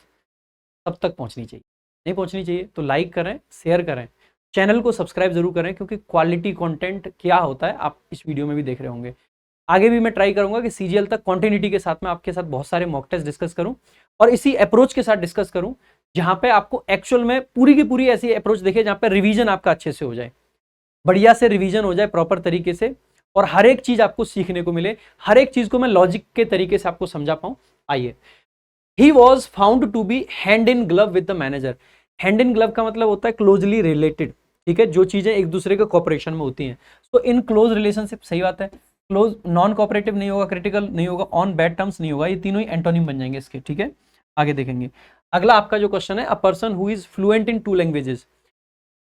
तब तक पहुंचनी चाहिए। नहीं पहुंचनी चाहिए तो लाइक करें, शेयर करें, चैनल को सब्सक्राइब जरूर करें, क्योंकि क्वालिटी कंटेंट क्या होता है आप इस वीडियो में भी देख रहे होंगे। आगे भी मैं ट्राई करूंगा कि सीजीएल तक कंटिन्यूटी के साथ में आपके साथ बहुत सारे मॉक टेस्ट डिस्कस करूं और इसी अप्रोच के साथ डिस्कस करूं, जहां पे आपको एक्चुअल में पूरी की पूरी ऐसी अप्रोच देखे जहां पे रिवीजन आपका अच्छे से हो जाए, बढ़िया से रिवीजन हो जाए प्रॉपर तरीके से, और हर एक चीज आपको सीखने को मिले, हर एक चीज को मैं लॉजिक के तरीके से आपको समझा पाऊं। आइए, he was found to be hand in glove with the manager. Hand in glove का मतलब होता है क्लोजली रिलेटेड, ठीक है, जो चीजें एक दूसरे के कॉपरेशन में होती हैं। तो इन क्लोज रिलेशनशिप, सही बात है, क्लोज, नॉन कोऑपरेटिव नहीं होगा, क्रिटिकल नहीं होगा, ऑन बैड टर्म्स नहीं होगा, ये तीनों ही एंटोनिम बन जाएंगे इसके, ठीक है। आगे देखेंगे अगला आपका जो क्वेश्चन है, a person who is fluent in 2 languages,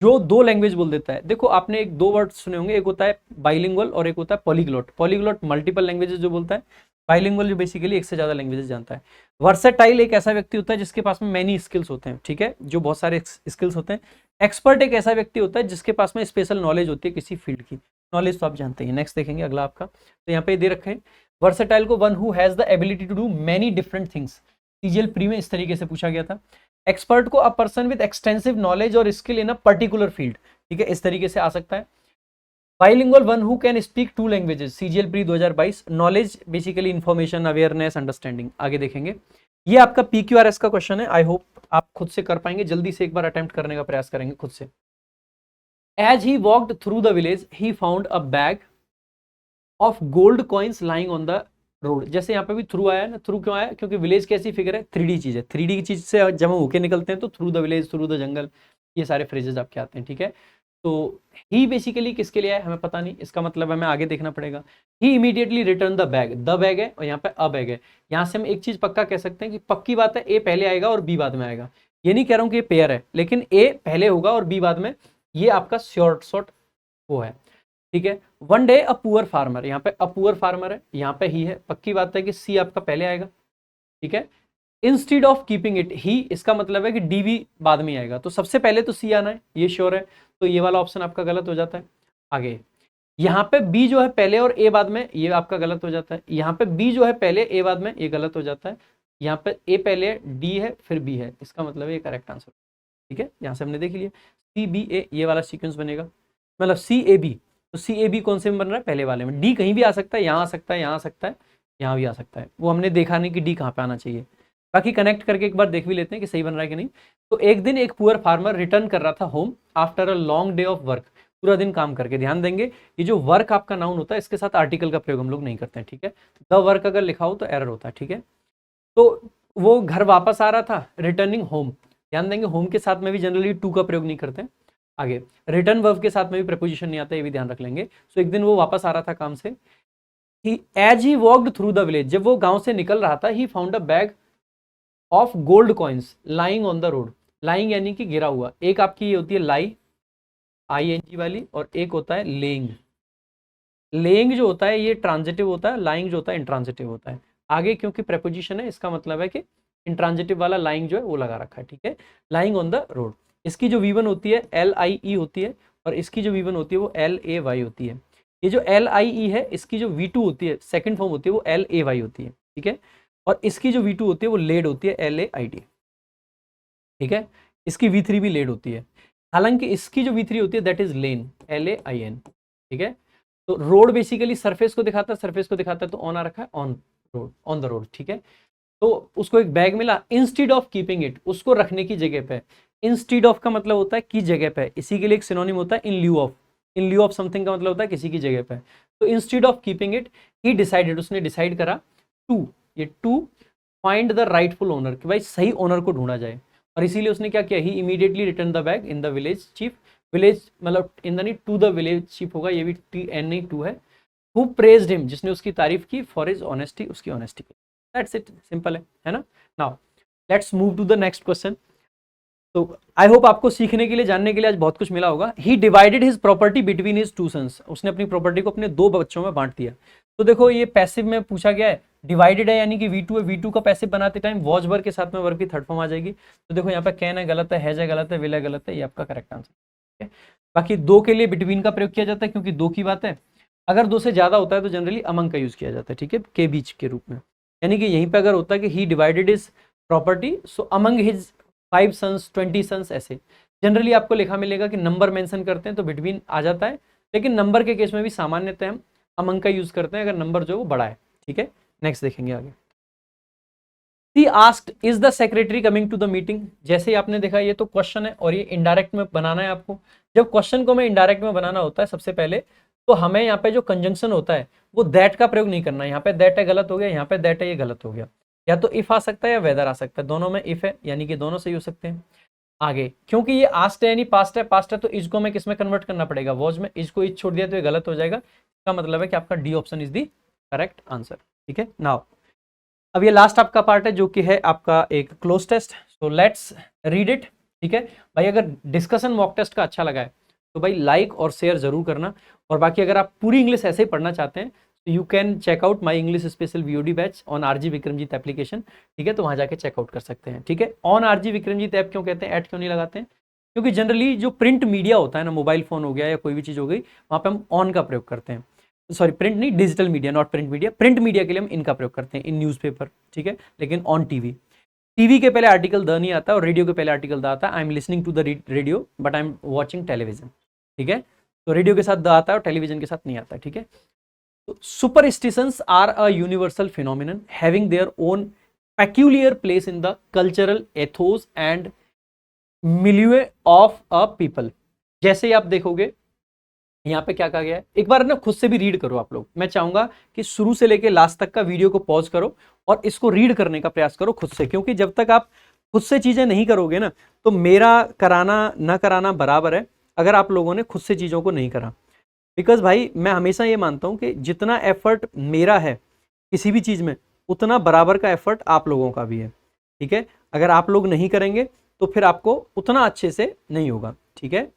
जो 2 लैंग्वेज बोल देता है। देखो आपने एक 2 वर्ड सुने होंगे, एक होता है बाइलिंगुअल और एक होता है पॉलीग्लॉट। पॉलीग्लॉट मल्टीपल लैंग्वेजेस जो बोलता है, बाइलिंगुअल जो बेसिकली एक से ज्यादा लैंग्वेजेस जानता है। वर्सेटाइल एक ऐसा व्यक्ति होता है जिसके पास में मैनी स्किल्स होते हैं, ठीक है, जो बहुत सारे स्किल्स होते हैं। एक्सपर्ट एक ऐसा व्यक्ति होता है जिसके पास में स्पेशल नॉलेज होती है किसी फील्ड की, नॉलेज तो आप जानते हैं। नेक्स्ट देखेंगे अगला आपका, तो यहाँ पे दे रखे हैं वर्सेटाइल को, one who has the ability to do many different things. CGL pre में इस तरीके से पूछा गया था। एक्सपर्ट को, a person with extensive knowledge और skill in a particular field, ठीक है, इस तरीके से आ सकता है। Bilingual, one who can speak 2 languages, CGL pre 2022। Knowledge basically information, awareness, understanding. आगे देखेंगे, ये आपका पीक्यूआरएस का क्वेश्चन है। आई होप आप खुद से कर पाएंगे, जल्दी से एक बार अटेम्प्ट करने का प्रयास करेंगे खुद से। As he walked through the village he found a bag of gold coins lying on the road. जैसे यहाँ पे भी थ्रू आया ना, थ्रू क्यों आया? क्योंकि विलेज कैसी फिगर है, 3D चीज है। 3D की चीज से जब हम होके निकलते हैं तो through the village, through the jungle, ये सारे फ्रेजेस आपके आते हैं, ठीक है। तो ही बेसिकली किसके लिए आया हमें पता नहीं, इसका मतलब हमें आगे देखना पड़ेगा। He immediately return the bag, the bag है और यहाँ पे अ बैग है। यहाँ से हम एक चीज पक्का कह सकते हैं कि पक्की बात है, ए पहले आएगा और बी बाद में आएगा। ये नहीं कह रहा हूँ कि ये पेयर है, लेकिन ए पहले होगा और बी बाद में, ये आपका शॉर्ट वो है, ठीक है। One day a poor farmer, यहाँ पे अ पुअर फार्मर है, यहाँ पे ही है, पक्की बात है कि सी आपका पहले आएगा, ठीक है। इंस्टीड ऑफ कीपिंग इट ही, इसका मतलब है कि डी भी बाद में आएगा, तो सबसे पहले तो सी आना है, ये श्योर है। तो ये वाला ऑप्शन आपका गलत हो जाता है। आगे यहाँ पे बी जो है पहले और ए बाद में, ये आपका गलत हो जाता है। यहाँ पे बी जो है पहले ए बाद में, ये गलत हो जाता है। यहाँ पे ए पहले डी है फिर बी है, इसका मतलब है ये करेक्ट आंसर, ठीक है। यहाँ से हमने देख लिया सी बी ए, ये वाला सीक्वेंस बनेगा, मतलब सी ए बी। तो सी ए बी कौन से में बन रहा है? पहले वाले में। डी कहीं भी आ सकता है, यहाँ आ सकता है, यहाँ आ सकता है, यहाँ भी आ सकता है, वो हमने देखा नहीं कि डी कहाँ पे आना चाहिए। बाकी कनेक्ट करके एक बार देख भी लेते हैं कि सही बन रहा है कि नहीं। तो एक दिन एक पुअर फार्मर रिटर्न कर रहा था home after a long day of work, पूरा दिन काम करके। ध्यान देंगे, ये जो वर्क आपका नाउन होता है इसके साथ आर्टिकल का प्रयोग हम लोग नहीं करते हैं, ठीक है। द वर्क अगर लिखा हो तो एरर होता है, ठीक है। तो वो घर वापस आ रहा था, रिटर्निंग होम। ध्यान देंगे, होम के साथ में भी जनरली टू का प्रयोग नहीं करते हैं। आगे रिटर्न वर्ब के साथ में भी प्रीपोजिशन नहीं आता, ये भी ध्यान रख लेंगे। सो एक दिन वो वापस आ रहा था काम से, as he walked through the village, जब वो गांव से निकल रहा था, he found a bag of gold coins lying on the road. Lying यानी कि गिरा हुआ, एक आपकी ये होती है लाई, ING वाली, और एक होता है लेइंग। लेइंग जो होता है ये ट्रांजिटिव होता है, लाइंग जो होता है इंट्रांजिटिव होता है। आगे क्योंकि प्रेपोजिशन है, इसका मतलब है कि इंट्रांजिटिव वाला लाइंग जो है वो लगा रखा है, ठीक है, लाइंग ऑन द रोड। इसकी जो V1 होती है LIE होती है, और इसकी जो V1 होती है वो LAY होती है। ये जो LIE है, इसकी जो V2 होती है, सेकंड फॉर्म होती है, वो LAY होती है, ठीक है, और इसकी जो V2 होती है वो लेड होती है, LAID, ठीक है। इसकी V3 भी लेड होती है, हालांकि इसकी जो V3 होती है दैट इज लेन, LAIN, ठीक है। तो रोड बेसिकली सरफेस को दिखाता है, सरफेस को दिखाता है, तो ऑन आ रखा है on road, on the road, ठीक है। तो उसको एक बैग मिला, इंस्टीड ऑफ कीपिंग इट, उसको रखने की जगह पे। इंस्टीड ऑफ का मतलब होता है की जगह पे, इसी के लिए एक सिनोनिम होता है in lieu of. In lieu of something का मतलब होता है किसी की जगह पे। तो instead of keeping it he decided, उसने डिसाइड करा to find the rightful owner, कि भाई सही ओनर को ढूंढा जाए। और इसीलिए उसने क्या किया, he immediately return the bag in the village chief, village मतलब इन द नहीं टू द विलेज चीफ होगा, ये भी TN टू है, हु प्रेज्ड हिम, जिसने उसकी तारीफ की, फॉर हिज ऑनेस्टी, उसकी ऑनेस्टी की। दैट्स इट, सिंपल है ना। Now let's move to the next question. तो आई होप आपको सीखने के लिए, जानने के लिए आज बहुत कुछ मिला होगा। He divided his property between his 2 sons, उसने अपनी प्रॉपर्टी को अपने 2 बच्चों में बांट दिया। तो देखो ये पैसिव में पूछा गया है, डिवाइडेड है यानी कि V2 है, V2 का पैसिव बनाते टाइम वॉज वर्ब के साथ में वर्ब की थर्ड फॉर्म आ जाएगी। तो देखो यहाँ पे कैन है गलत है, हैज है गलत है, विल है गलत है, ये आपका करेक्ट आंसर, ठीक है। बाकी 2 के लिए बिटवीन का प्रयोग किया जाता है क्योंकि 2 की बात है। अगर 2 से ज्यादा होता है तो जनरली अमंग का यूज किया जाता है, ठीक है, के बीच के रूप में। यानी कि यहीं पे अगर होता है कि he divided his property, so among his 5 sons, 20 sons, ऐसे जनरली आपको लिखा मिलेगा कि नंबर मेंशन करते हैं तो बिटवीन आ जाता है, लेकिन नंबर के केस में भी सामान्यतः हम अमंग का यूज करते हैं अगर नंबर जो है वो बड़ा है, ठीक है। नेक्स्ट देखेंगे आगे। He asked, is the secretary coming to the meeting? जैसे ही आपने देखा ये तो क्वेश्चन है और ये इनडायरेक्ट में बनाना है आपको। जब क्वेश्चन को हमें इनडायरेक्ट में बनाना होता है सबसे पहले, तो हमें यहाँ पे जो कंजंक्शन होता है वो दैट का प्रयोग नहीं करना है। यहाँ पे दैट है गलत हो गया, यहाँ पे दैट है ये गलत हो गया। या तो इफ आ सकता है या वेदर आ सकता है, दोनों में इफ है यानी कि दोनों सही हो सकते हैं। आगे क्योंकि ये आस्ट है यानी पास्ट है, पास्ट है तो इसको हमें किस में कन्वर्ट करना पड़ेगा, वॉज में। इसको इज छोड़ दिया तो ये गलत हो जाएगा, इसका मतलब है कि आपका D option is the correct answer, ठीक है। नाउ अब ये लास्ट आपका पार्ट है जो कि है आपका एक cloze test, so let's read it, ठीक है भाई। अगर डिस्कशन मॉक टेस्ट का अच्छा लगा है तो भाई लाइक और शेयर जरूर करना, और बाकी अगर आप पूरी इंग्लिश ऐसे ही पढ़ना चाहते हैं तो you can check out my English special VOD batch on RG Vikramjeet application, ठीक है, तो वहां जाके चेकआउट कर सकते हैं, ठीक है। ऑन RG विक्रमजीत ऐप क्यों कहते हैं, ऐड क्यों नहीं लगाते हैं, क्योंकि जनरली जो प्रिंट मीडिया होता है ना, मोबाइल फोन हो गया या कोई भी चीज हो गई, वहां पे हम ऑन का प्रयोग करते हैं। सॉरी प्रिंट नहीं, digital media, not print media. Print media के लिए हम इनका प्रयोग करते हैं, इन न्यूज़पेपर, ठीक है, लेकिन ऑन टीवी के पहले आर्टिकल द नहीं आता और रेडियो के पहले आर्टिकल द आता है। I am listening to the radio but I am watching television, ठीक है। तो रेडियो के साथ द आता है और टेलीविजन के साथ नहीं आता, ठीक है। तो superstitions are a universal phenomenon having their own peculiar place in the cultural ethos and milieu of a people. जैसे ही आप देखोगे यहाँ पे क्या कहा गया है, एक बार ना खुद से भी रीड करो आप लोग। मैं चाहूंगा कि शुरू से लेके लास्ट तक का वीडियो को पॉज करो और इसको रीड करने का प्रयास करो खुद से, क्योंकि जब तक आप खुद से चीजें नहीं करोगे ना तो मेरा कराना ना कराना बराबर है अगर आप लोगों ने खुद से चीजों को नहीं करा। बिकॉज भाई मैं हमेशा ये मानता हूं कि जितना एफर्ट मेरा है किसी भी चीज में, उतना बराबर का एफर्ट आप लोगों का भी है, ठीक है। अगर आप लोग नहीं करेंगे तो फिर आपको उतना अच्छे से नहीं होगा, ठीक है,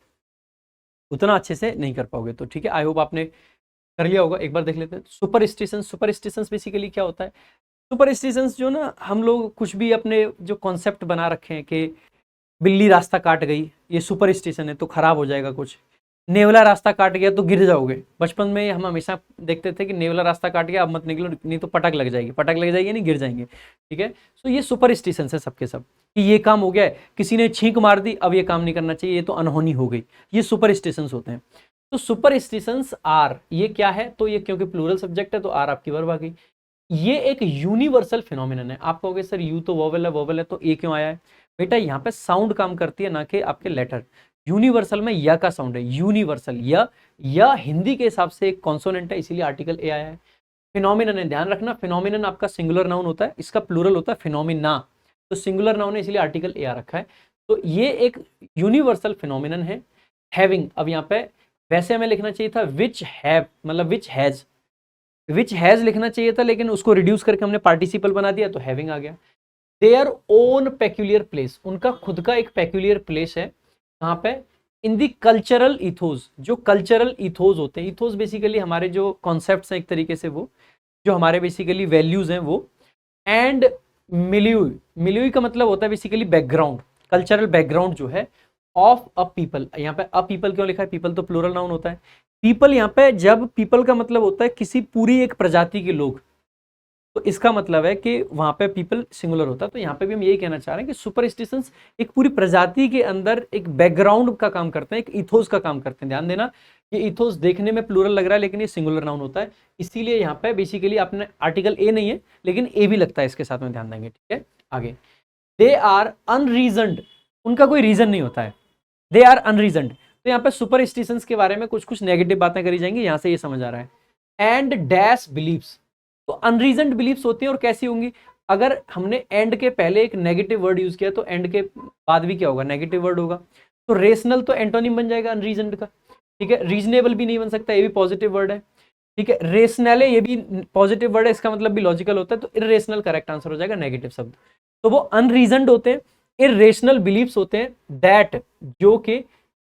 उतना अच्छे से नहीं कर पाओगे। तो ठीक है, आई होप आपने कर लिया होगा। एक बार देख लेते हैं सुपरस्टिशंस बेसिकली क्या होता है। सुपरस्टिशंस जो ना, हम लोग कुछ भी अपने जो कॉन्सेप्ट बना रखे हैं कि बिल्ली रास्ता काट गई, ये सुपरस्टिशन है तो खराब हो जाएगा कुछ। नेवला रास्ता काट गया तो गिर जाओगे। बचपन में हम हमेशा देखते थे कि नेवला रास्ता काट गया अब मत निकलो नहीं तो पटक लग जाएगी नहीं गिर जाएंगे, ठीक है। सो ये सुपरस्टिशन है सबके सब कि ये काम हो गया है, किसी ने छींक मार दी अब ये काम नहीं करना चाहिए, ये तो अनहोनी हो गई, ये सुपरस्टिशन होते हैं। तो सुपरस्टिशंस आर ये क्या है, तो ये क्योंकि प्लूरल सब्जेक्ट है तो आर आपकी वर्ब आ गई। ये एक यूनिवर्सल फिनोमिनन है। आप कहोगे सर यू तो वोवेल है तो ए क्यों आया है, बेटा यहाँ पे साउंड काम करती है ना कि आपके लेटर। यूनिवर्सल में या का साउंड है, यूनिवर्सल या हिंदी के हिसाब से एक कॉन्सोनेंट है, इसीलिए आर्टिकल ए आया है। फिनोमिनन है, ध्यान रखना फिनोमिनन आपका सिंगुलर नाउन होता है, इसका प्लूरल होता है फिनोमिना, तो सिंगुलर नाउन है इसलिए आर्टिकल ए आ रखा है। तो ये एक यूनिवर्सल फिनोमिनन है। हैविंग, अब यहाँ पे वैसे हमें लिखना चाहिए था विच हैव, मतलब विच हैज लिखना चाहिए था, लेकिन उसको रिड्यूस करके हमने पार्टिसिपल बना दिया तो हैविंग आ गया। देयर ओन पेक्यूलियर प्लेस, उनका खुद का एक पेक्यूलियर प्लेस है कहाँ पे, इन दी कल्चरल इथोस। जो कल्चरल इथोस होते हैं, इथोस बेसिकली हमारे जो कॉन्सेप्ट्स हैं एक तरीके से, वो जो हमारे बेसिकली वैल्यूज हैं वो, एंड मिलियू, मिलियू का मतलब होता है बेसिकली बैकग्राउंड, कल्चरल बैकग्राउंड जो है ऑफ अ पीपल। यहाँ पे अ पीपल क्यों लिखा है, पीपल तो प्लूरल नाउन होता है। पीपल यहाँ पे जब पीपल का मतलब होता है किसी पूरी एक प्रजाति के लोग, तो इसका मतलब है कि वहां पे पीपल सिंगुलर होता है। तो यहाँ पे भी हम यही कहना चाह रहे हैं कि सुपरस्टिशंस एक पूरी प्रजाति के अंदर एक बैकग्राउंड का काम करते हैं, एक इथोस का काम करते हैं। ध्यान देना, ये इथोस देखने में प्लूरल लग रहा है लेकिन ये सिंगुलर नाउन होता है, इसीलिए यहाँ पे बेसिकली आपने आर्टिकल ए नहीं है लेकिन ए भी लगता है इसके साथ में, ध्यान देंगे। ठीक है, आगे दे आर अनरीजनड, उनका कोई रीजन नहीं होता है, दे आर अनरीजनड। तो यहाँ पे सुपरस्टिशंस के बारे में कुछ कुछ नेगेटिव बातें करी जाएंगी, यहां से ये समझ आ रहा है। एंड डैश बिलीव्स, तो अनरीजनड बिलीव्स होती हैं और कैसी होंगी, अगर हमने एंड के पहले एक नेगेटिव वर्ड यूज किया तो एंड के बाद भी क्या होगा, नेगेटिव वर्ड होगा। तो रेशनल तो एंटोनिम बन जाएगा अनरीजनड का, ठीक है। रीजनेबल भी नहीं बन सकता, ये भी पॉजिटिव वर्ड है, ठीक है। रेशनल है, ये भी पॉजिटिव वर्ड है, इसका मतलब भी लॉजिकल होता है, तो इरेशनल करेक्ट आंसर हो जाएगा, नेगेटिव शब्द। तो वो अनरीजनड होते हैं, इरेशनल बिलीव्स होते हैं, दैट जो कि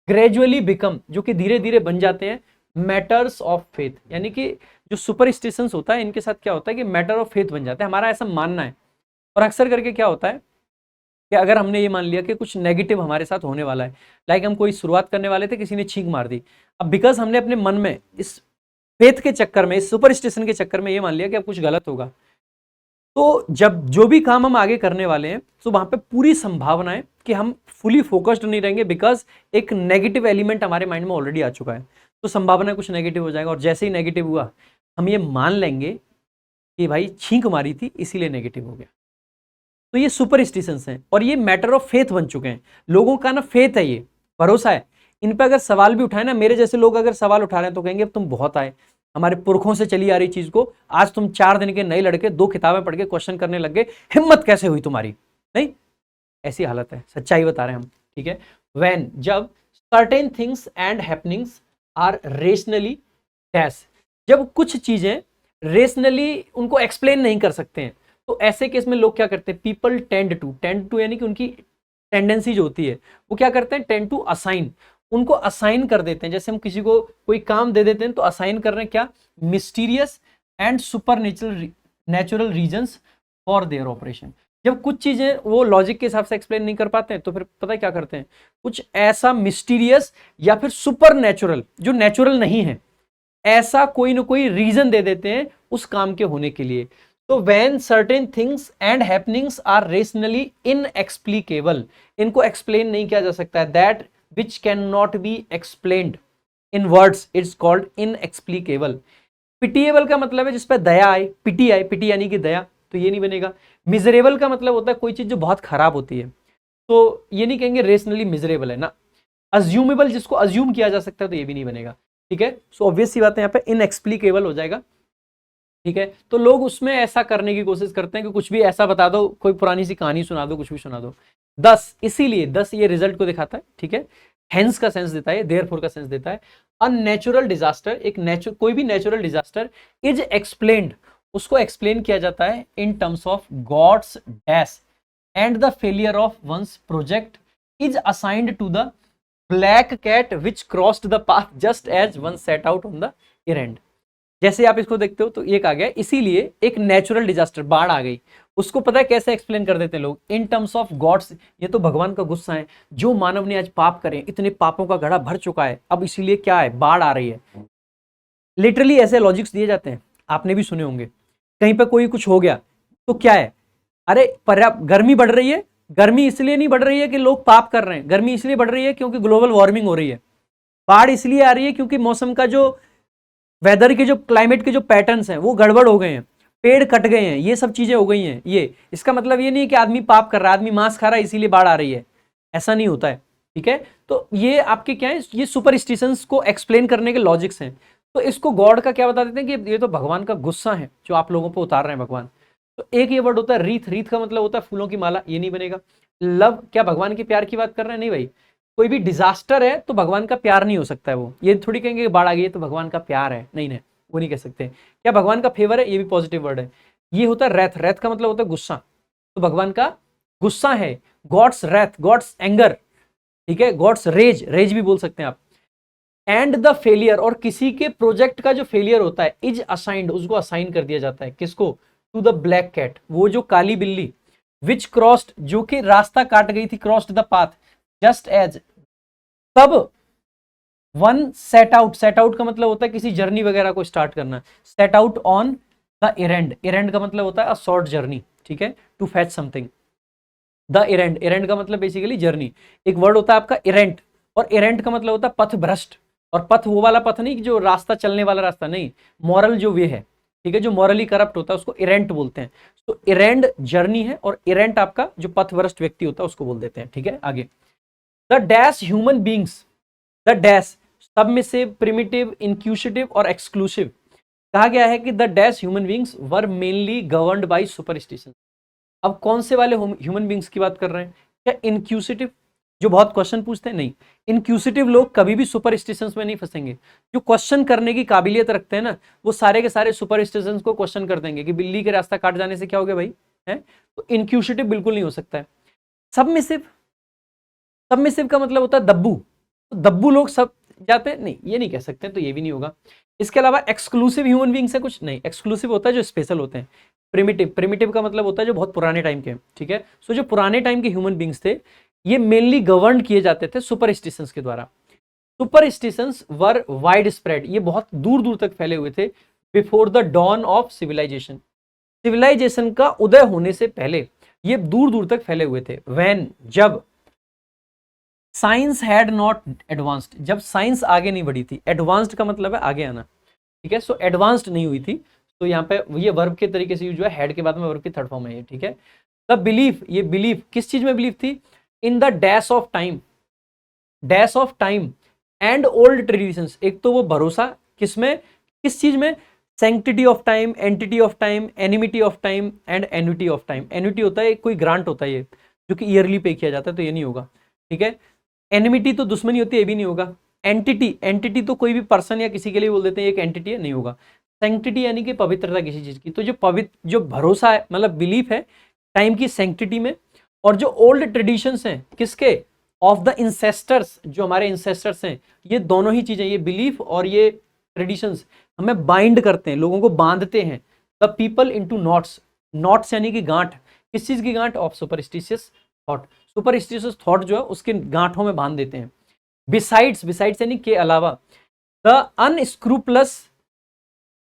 ग्रेजुअली बिकम, जो कि धीरे धीरे बन जाते हैं मैटर्स ऑफ फेथ, यानी कि जो सुपरस्टिशंस होता है इनके साथ क्या होता है कि मैटर ऑफ फेथ बन जाता है, हमारा ऐसा मानना है। और अक्सर करके क्या होता है कि अगर हमने ये मान लिया कि कुछ नेगेटिव हमारे साथ होने वाला है, लाइक हम कोई शुरुआत करने वाले थे, किसी ने छींक मार दी, अब बिकॉज हमने अपने मन में इस फेथ के चक्कर में, इस सुपरस्टिशन के चक्कर में ये मान लिया कि अब कुछ गलत होगा, तो जब जो भी काम हम आगे करने वाले हैं तो वहां पे पूरी संभावना है कि हम फुली फोकस्ड नहीं रहेंगे, बिकॉज एक नेगेटिव एलिमेंट हमारे माइंड में ऑलरेडी आ चुका है, तो संभावना कुछ नेगेटिव हो जाएगा। और जैसे ही नेगेटिव हुआ हम ये मान लेंगे कि भाई छींक मारी थी इसीलिए नेगेटिव हो गया। तो ये सुपरस्टिशंस हैं और ये मैटर ऑफ फेथ बन चुके हैं, लोगों का ना फेथ है, ये भरोसा है। इन पे अगर सवाल भी उठाए ना, मेरे जैसे लोग अगर सवाल उठा रहे हैं तो कहेंगे अब तुम बहुत आए, हमारे पुरखों से चली आ रही चीज को आज तुम 4 दिन के नए लड़के 2 किताबें पढ़ के क्वेश्चन करने लग गए, हिम्मत कैसे हुई तुम्हारी। नहीं, ऐसी हालत है, सच्चाई बता रहे हैं हम, ठीक है। व्हेन, जब certain things and happenings are rationally dash, जब कुछ चीजें रेशनली उनको एक्सप्लेन नहीं कर सकते हैं, तो ऐसे केस में लोग क्या करते हैं, पीपल टेंड टू यानी कि उनकी टेंडेंसी जो होती है वो क्या करते हैं, टेंड टू असाइन, उनको असाइन कर देते हैं। जैसे हम किसी को कोई काम दे देते हैं तो असाइन कर रहे हैं क्या, mysterious and super natural reasons for their operation. जब कुछ चीजें वो लॉजिक के हिसाब से एक्सप्लेन नहीं कर पाते हैं तो फिर पता है क्या करते हैं, कुछ ऐसा मिस्टीरियस या फिर सुपर नेचुरल जो नेचुरल नहीं है, ऐसा कोई ना कोई रीजन दे देते हैं उस काम के होने के लिए। तो when certain things and happenings are rationally inexplicable, इनको एक्सप्लेन नहीं किया जा सकता है, that which can not be explained in words it's called inexplicable. Pitiable का मतलब है जिस पर दया आए, पिटी आए, पिटी यानी कि दया, तो ये नहीं बनेगा। मिजरेबल का मतलब होता है कोई चीज जो बहुत खराब होती है, तो ये नहीं कहेंगे रेशनली मिजरेबल है ना। अज्यूमेबल, जिसको अज्यूम किया जा सकता है, तो ये भी नहीं बनेगा, ठीक है। सो ऑब्वियस सी बात है, यहाँ पे इनएक्सप्लिकेबल हो जाएगा, ठीक है। तो लोग उसमें ऐसा करने की कोशिश करते हैं कि कुछ भी ऐसा बता दो, कोई पुरानी सी कहानी सुना दो, कुछ भी सुना दो। 10, इसीलिए 10 ये रिजल्ट को दिखाता है, ठीक है। हेंस का सेंस देता है, देयरफॉर का सेंस देता है। अननेचुरल डिजास्टर, एक कोई भी नेचुरल डिजास्टर इज एक्सप्लेन्ड, उसको एक्सप्लेन किया जाता है in terms of gods dash and the failure of one's project is assigned to the black cat which crossed the path just as one set out on the errand. जैसे आप इसको देखते हो तो एक आ गया, इसीलिए एक नेचुरल डिजास्टर, बाढ़ आ गई, उसको पता है कैसे एक्सप्लेन कर देते हैं लोग, इन टर्म्स ऑफ गॉड्स, ये तो भगवान का गुस्सा है, जो मानव ने आज पाप करे, इतने पापों का घड़ा भर चुका है, अब इसीलिए क्या है, बाढ़ आ रही है। लिटरली ऐसे लॉजिक्स दिए जाते हैं, आपने भी सुने होंगे। कहीं पर कोई कुछ हो गया तो क्या है, अरे पर्याप्त गर्मी बढ़ रही है, गर्मी इसलिए नहीं बढ़ रही है कि लोग पाप कर रहे हैं, गर्मी इसलिए बढ़ रही है क्योंकि ग्लोबल वार्मिंग हो रही है। बाढ़ इसलिए आ रही है क्योंकि मौसम का जो वेदर के जो क्लाइमेट के जो पैटर्न्स हैं वो गड़बड़ हो गए हैं, पेड़ कट गए हैं, ये सब चीजें हो गई हैं। ये इसका मतलब ये नहीं है कि आदमी पाप कर रहा है, आदमी मांस खा रहा है इसीलिए बाढ़ आ रही है, ऐसा नहीं होता है, ठीक है। तो ये आपके क्या है, ये सुपरस्टिशंस को एक्सप्लेन करने के लॉजिक्स हैं। तो इसको गॉड का क्या बता देते हैं कि ये तो भगवान का गुस्सा है जो आप लोगों पर उतार रहे हैं भगवान। तो एक ये वर्ड होता है रीथ, रीथ का मतलब होता है फूलों की माला, ये नहीं बनेगा। लव, क्या भगवान के प्यार की बात कर रहे हैं, नहीं भाई, कोई भी डिजास्टर है तो भगवान का प्यार नहीं हो सकता है वो, ये थोड़ी कहेंगे कि बाढ़ आ गई है तो भगवान का प्यार है, नहीं नहीं, वो नहीं कह सकते। क्या भगवान का फेवर है, ये भी पॉजिटिव वर्ड है। ये होता है रेथ, रेथ का मतलब होता है गुस्सा, तो भगवान का गुस्सा है, गॉड्स रेथ, गॉड्स एंगर, ठीक है, गॉड्स रेज, रेज भी बोल सकते हैं आप। एंड द फेलियर, और किसी के प्रोजेक्ट का जो फेलियर होता है, इज असाइंड, उसको असाइन कर दिया जाता है, किसको, टू द ब्लैक कैट, वो जो काली बिल्ली, विच क्रॉस्ड, जो कि रास्ता काट गई थी, crossed the path, just as, तब one set out, set out का मतलब होता है किसी जर्नी वगैरह को स्टार्ट करना, set out on the errand, errand का मतलब होता है अ शॉर्ट जर्नी, ठीक है, to fetch something, the errand, errand का मतलब बेसिकली जर्नी, एक वर्ड होता है आपका एरेंट, और एरेंट का मतलब होता है पथ भ्रष्ट, और पथ वो वाला पथ नहीं जो रास्ता चलने वाला रास्ता नहीं, मॉरल जो वे है, ठीक है, जो मॉरली करप्ट होता है उसको एरेंट बोलते हैं, तो एरेंड जर्नी है, और एरेंट आपका जो पथभ्रष्ट व्यक्ति होता है उसको बोल देते हैं, ठीक है। आगे, the dash human beings, the dash submissive, primitive, inquisitive और एक्सक्लूसिव, कहा गया है कि the dash human beings were mainly governed by superstition. अब कौन से वाले ह्यूमन बींग्स की बात कर रहे हैं, क्या इनक्यूसिटिव, जो बहुत क्वेश्चन पूछते हैं, नहीं, इनक्यूसिटिव लोग कभी भी सुपरस्टिशंस में नहीं फंसेंगे, जो क्वेश्चन करने की काबिलियत रखते हैं ना, वो सारे के सारे सुपरस्टिशंस को क्वेश्चन कर देंगे कि बिल्ली के रास्ता काट जाने से क्या हो गया भाई, है, तो इनक्यूसिटिव बिल्कुल नहीं हो सकता है। सबमिसिव, सबमिसिव का मतलब होता है दब्बू, तो दब्बू लोग सब जाते हैं, नहीं ये नहीं कह सकते, तो ये भी नहीं होगा। इसके अलावा एक्सक्लूसिव ह्यूमन बींग से कुछ नहीं, एक्सक्लूसिव होता है जो स्पेशल होते हैं। प्रिमिटिव, प्रिमिटिव का मतलब होता है जो बहुत पुराने टाइम के, ठीक है, सो जो पुराने टाइम के ह्यूमन बींग्स थे ये मेनली गवर्न किए जाते थे सुपरस्टिशंस के द्वारा। सुपरस्टिशंस वर वाइड स्प्रेड, ये बहुत दूर दूर तक फैले हुए थे, before the dawn of civilisation, civilisation का उदय होने से पहले ये दूर दूर तक फैले हुए थे। व्हेन, जब, साइंस हैड नॉट एडवांस्ड, जब साइंस आगे नहीं बढ़ी थी, एडवांस्ड का मतलब है आगे आना, ठीक है, सो एडवांस्ड नहीं हुई थी, तो यहाँ पे ये वर्ब के तरीके से यूज हुआ है, हेड के बाद में वर्ब की थर्ड फॉर्म है ये, ठीक है। द बिलीफ, ये बिलीफ किस चीज में बिलीफ थी, in the dash of time, dash of time and old traditions, एक तो वो भरोसा किसमें, किस चीज में, sanctity of time, entity of time, enmity of time and annuity of time. Annuity होता है कोई ग्रांट होता है ये जो कि ईयरली पे किया जाता है, तो ये नहीं होगा, ठीक है। एनिमिटी तो दुश्मनी होती है, ये भी नहीं होगा। एंटिटी, एंटिटी तो कोई भी पर्सन या किसी के लिए बोल देते हैं एक एंटिटी है, नहीं होगा। सैंक्टिटी यानी कि पवित्रता किसी चीज की, तो जो पवित्र, जो भरोसा है मतलब बिलीफ है टाइम की सैंक्टिटी में, और जो ओल्ड ट्रेडिशंस हैं किसके, ऑफ द इंसेस्टर्स, जो हमारे इंसेस्टर्स हैं, ये दोनों ही चीजें, ये बिलीफ और ये ट्रेडिशंस हमें बाइंड करते हैं, लोगों को बांधते हैं। The people into knots, knots यानी कि गांठ, किस चीज की गांठ, of superstitious thought, superstitious thought जो है उसके गांठों में बांध देते हैं। बिसाइड्स, बिसाइड्स यानी के अलावा, द अनस्क्रूपलस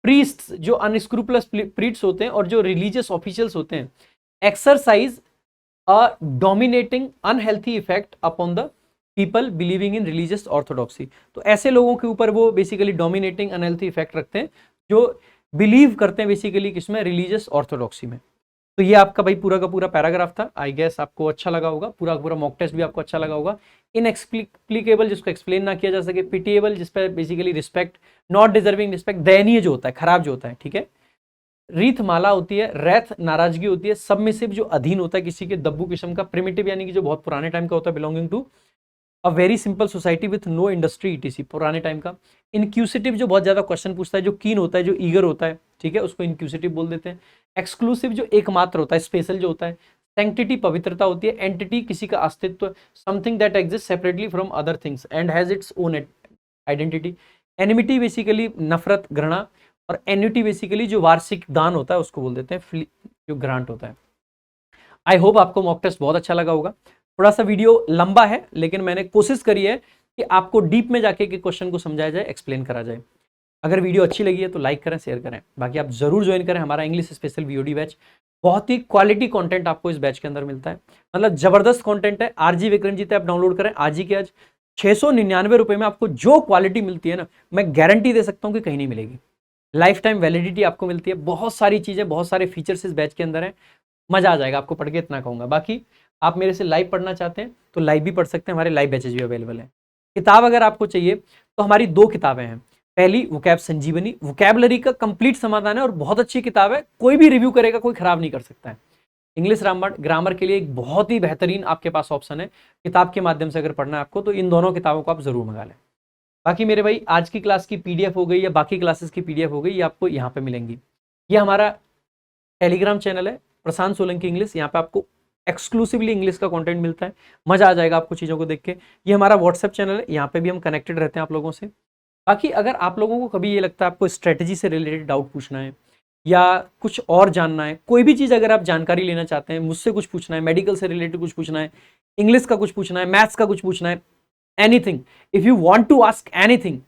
प्रीस्ट्स, जो अनस्क्रूपलस प्रीस्ट्स होते हैं और जो रिलीजियस ऑफिशियल्स होते हैं, exercise a dominating unhealthy effect upon the people believing in religious orthodoxy, तो ऐसे लोगों के ऊपर वो बेसिकली डोमिनेटिंग अनहेल्थी इफेक्ट रखते हैं जो बिलीव करते हैं बेसिकली किसमें, रिलीजियस ऑर्थोडॉक्सी में। तो ये आपका भाई पूरा का पूरा पैराग्राफ था, आई गेस आपको अच्छा लगा होगा, पूरा का पूरा मॉक टेस्ट भी आपको अच्छा लगा होगा। इनएक्सप्लिकेबल जिसको एक्सप्लेन ना किया जा सके, पिटिएबल जिस पर basically respect, not deserving respect, दयनीय जो होता है, खराब जो होता है, ठीक है। रीथ माला होती है, रैथ नाराजगी होती है, सबमिसिव जो अधीन होता है किसी के, दब्बू किस्म का, प्रिमिटिव यानी कि जो बहुत पुराने टाइम का होता है, belonging to a very simple society with no industry etc, पुराने टाइम का। इनक्यूसिटिव जो बहुत ज्यादा क्वेश्चन पूछता है, जो कीन होता है, जो ईगर होता है, ठीक है, उसको इनक्यूसिटिव बोल देते हैं। एक्सक्लूसिव जो एकमात्र होता है, स्पेशल जो होता है। सैंक्टिटी पवित्रता होती है। एंटिटी किसी का अस्तित्व, something that exist separately from other things and has its own identity. Enmity basically नफरत, घृणा, और एन्युटी बेसिकली जो वार्षिक दान होता है उसको बोल देते हैं, जो ग्रांट होता है। आई होप आपको मॉक टेस्ट बहुत अच्छा लगा होगा। थोड़ा सा वीडियो लंबा है लेकिन मैंने कोशिश करी है कि आपको डीप में जाके के क्वेश्चन को समझाया जाए, एक्सप्लेन करा जाए। अगर वीडियो अच्छी लगी है तो लाइक करें, शेयर करें। बाकी आप जरूर ज्वाइन करें हमारा इंग्लिश स्पेशल वीओडी बैच। बहुत ही क्वालिटी कंटेंट आपको इस बैच के अंदर मिलता है, मतलब जबरदस्त कंटेंट है। आरजी विक्रमजीत ऐप डाउनलोड करें आज ही के आज। 699 रुपए में आपको जो क्वालिटी मिलती है ना, मैं गारंटी दे सकता हूं कि कहीं नहीं मिलेगी। लाइफ टाइम वैलिडिटी आपको मिलती है, बहुत सारी चीजें, बहुत सारे फीचर्स इस बैच के अंदर है। मजा आ जाएगा आपको पढ़ के, इतना कहूंगा। बाकी आप मेरे से लाइव पढ़ना चाहते हैं तो लाइव भी पढ़ सकते हैं, हमारे लाइव बैचेज भी अवेलेबल है। किताब अगर आपको चाहिए तो हमारी 2 किताबें हैं। पहली वोकैब संजीवनी, वोकैबलरी का कंप्लीट समाधान है और बहुत अच्छी किताब है, कोई भी रिव्यू करेगा कोई खराब नहीं कर सकता है। इंग्लिश ग्रामर के लिए एक बहुत ही बेहतरीन आपके पास ऑप्शन है, किताब के माध्यम से अगर पढ़ना है आपको तो इन दोनों किताबों को आप जरूर मंगा लें। बाकी मेरे भाई आज की क्लास की पीडीएफ हो गई या बाकी क्लासेस की पीडीएफ हो गई, ये आपको यहाँ पे मिलेंगी। ये हमारा टेलीग्राम चैनल है प्रशांत सोलंकी इंग्लिश, यहाँ पे आपको एक्सक्लूसिवली इंग्लिश का कंटेंट मिलता है, मजा आ जाएगा आपको चीज़ों को देख के। ये हमारा व्हाट्सएप चैनल है, यहाँ पे भी हम कनेक्टेड रहते हैं आप लोगों से। बाकी अगर आप लोगों को कभी ये लगता है आपको स्ट्रेटजी से रिलेटेड डाउट पूछना है या कुछ और जानना है, कोई भी चीज़ अगर आप जानकारी लेना चाहते हैं, मुझसे कुछ पूछना है, मेडिकल से रिलेटेड कुछ पूछना है, इंग्लिश का कुछ पूछना है, मैथ्स का कुछ पूछना है, anything, if you want to ask anything,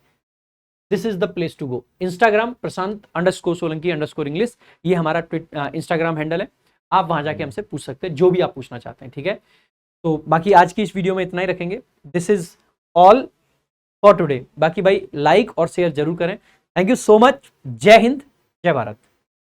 this is the place to go. Instagram प्रशांत_सोलंकी_इंग्लिश, ये हमारा इंस्टाग्राम हैंडल है, आप वहां जाके हमसे पूछ सकते हैं जो भी आप पूछना चाहते हैं, ठीक है। तो बाकी आज की इस वीडियो में इतना ही रखेंगे। This is all for today. बाकी भाई लाइक और शेयर जरूर करें। Thank you so much. जय हिंद, जय भारत।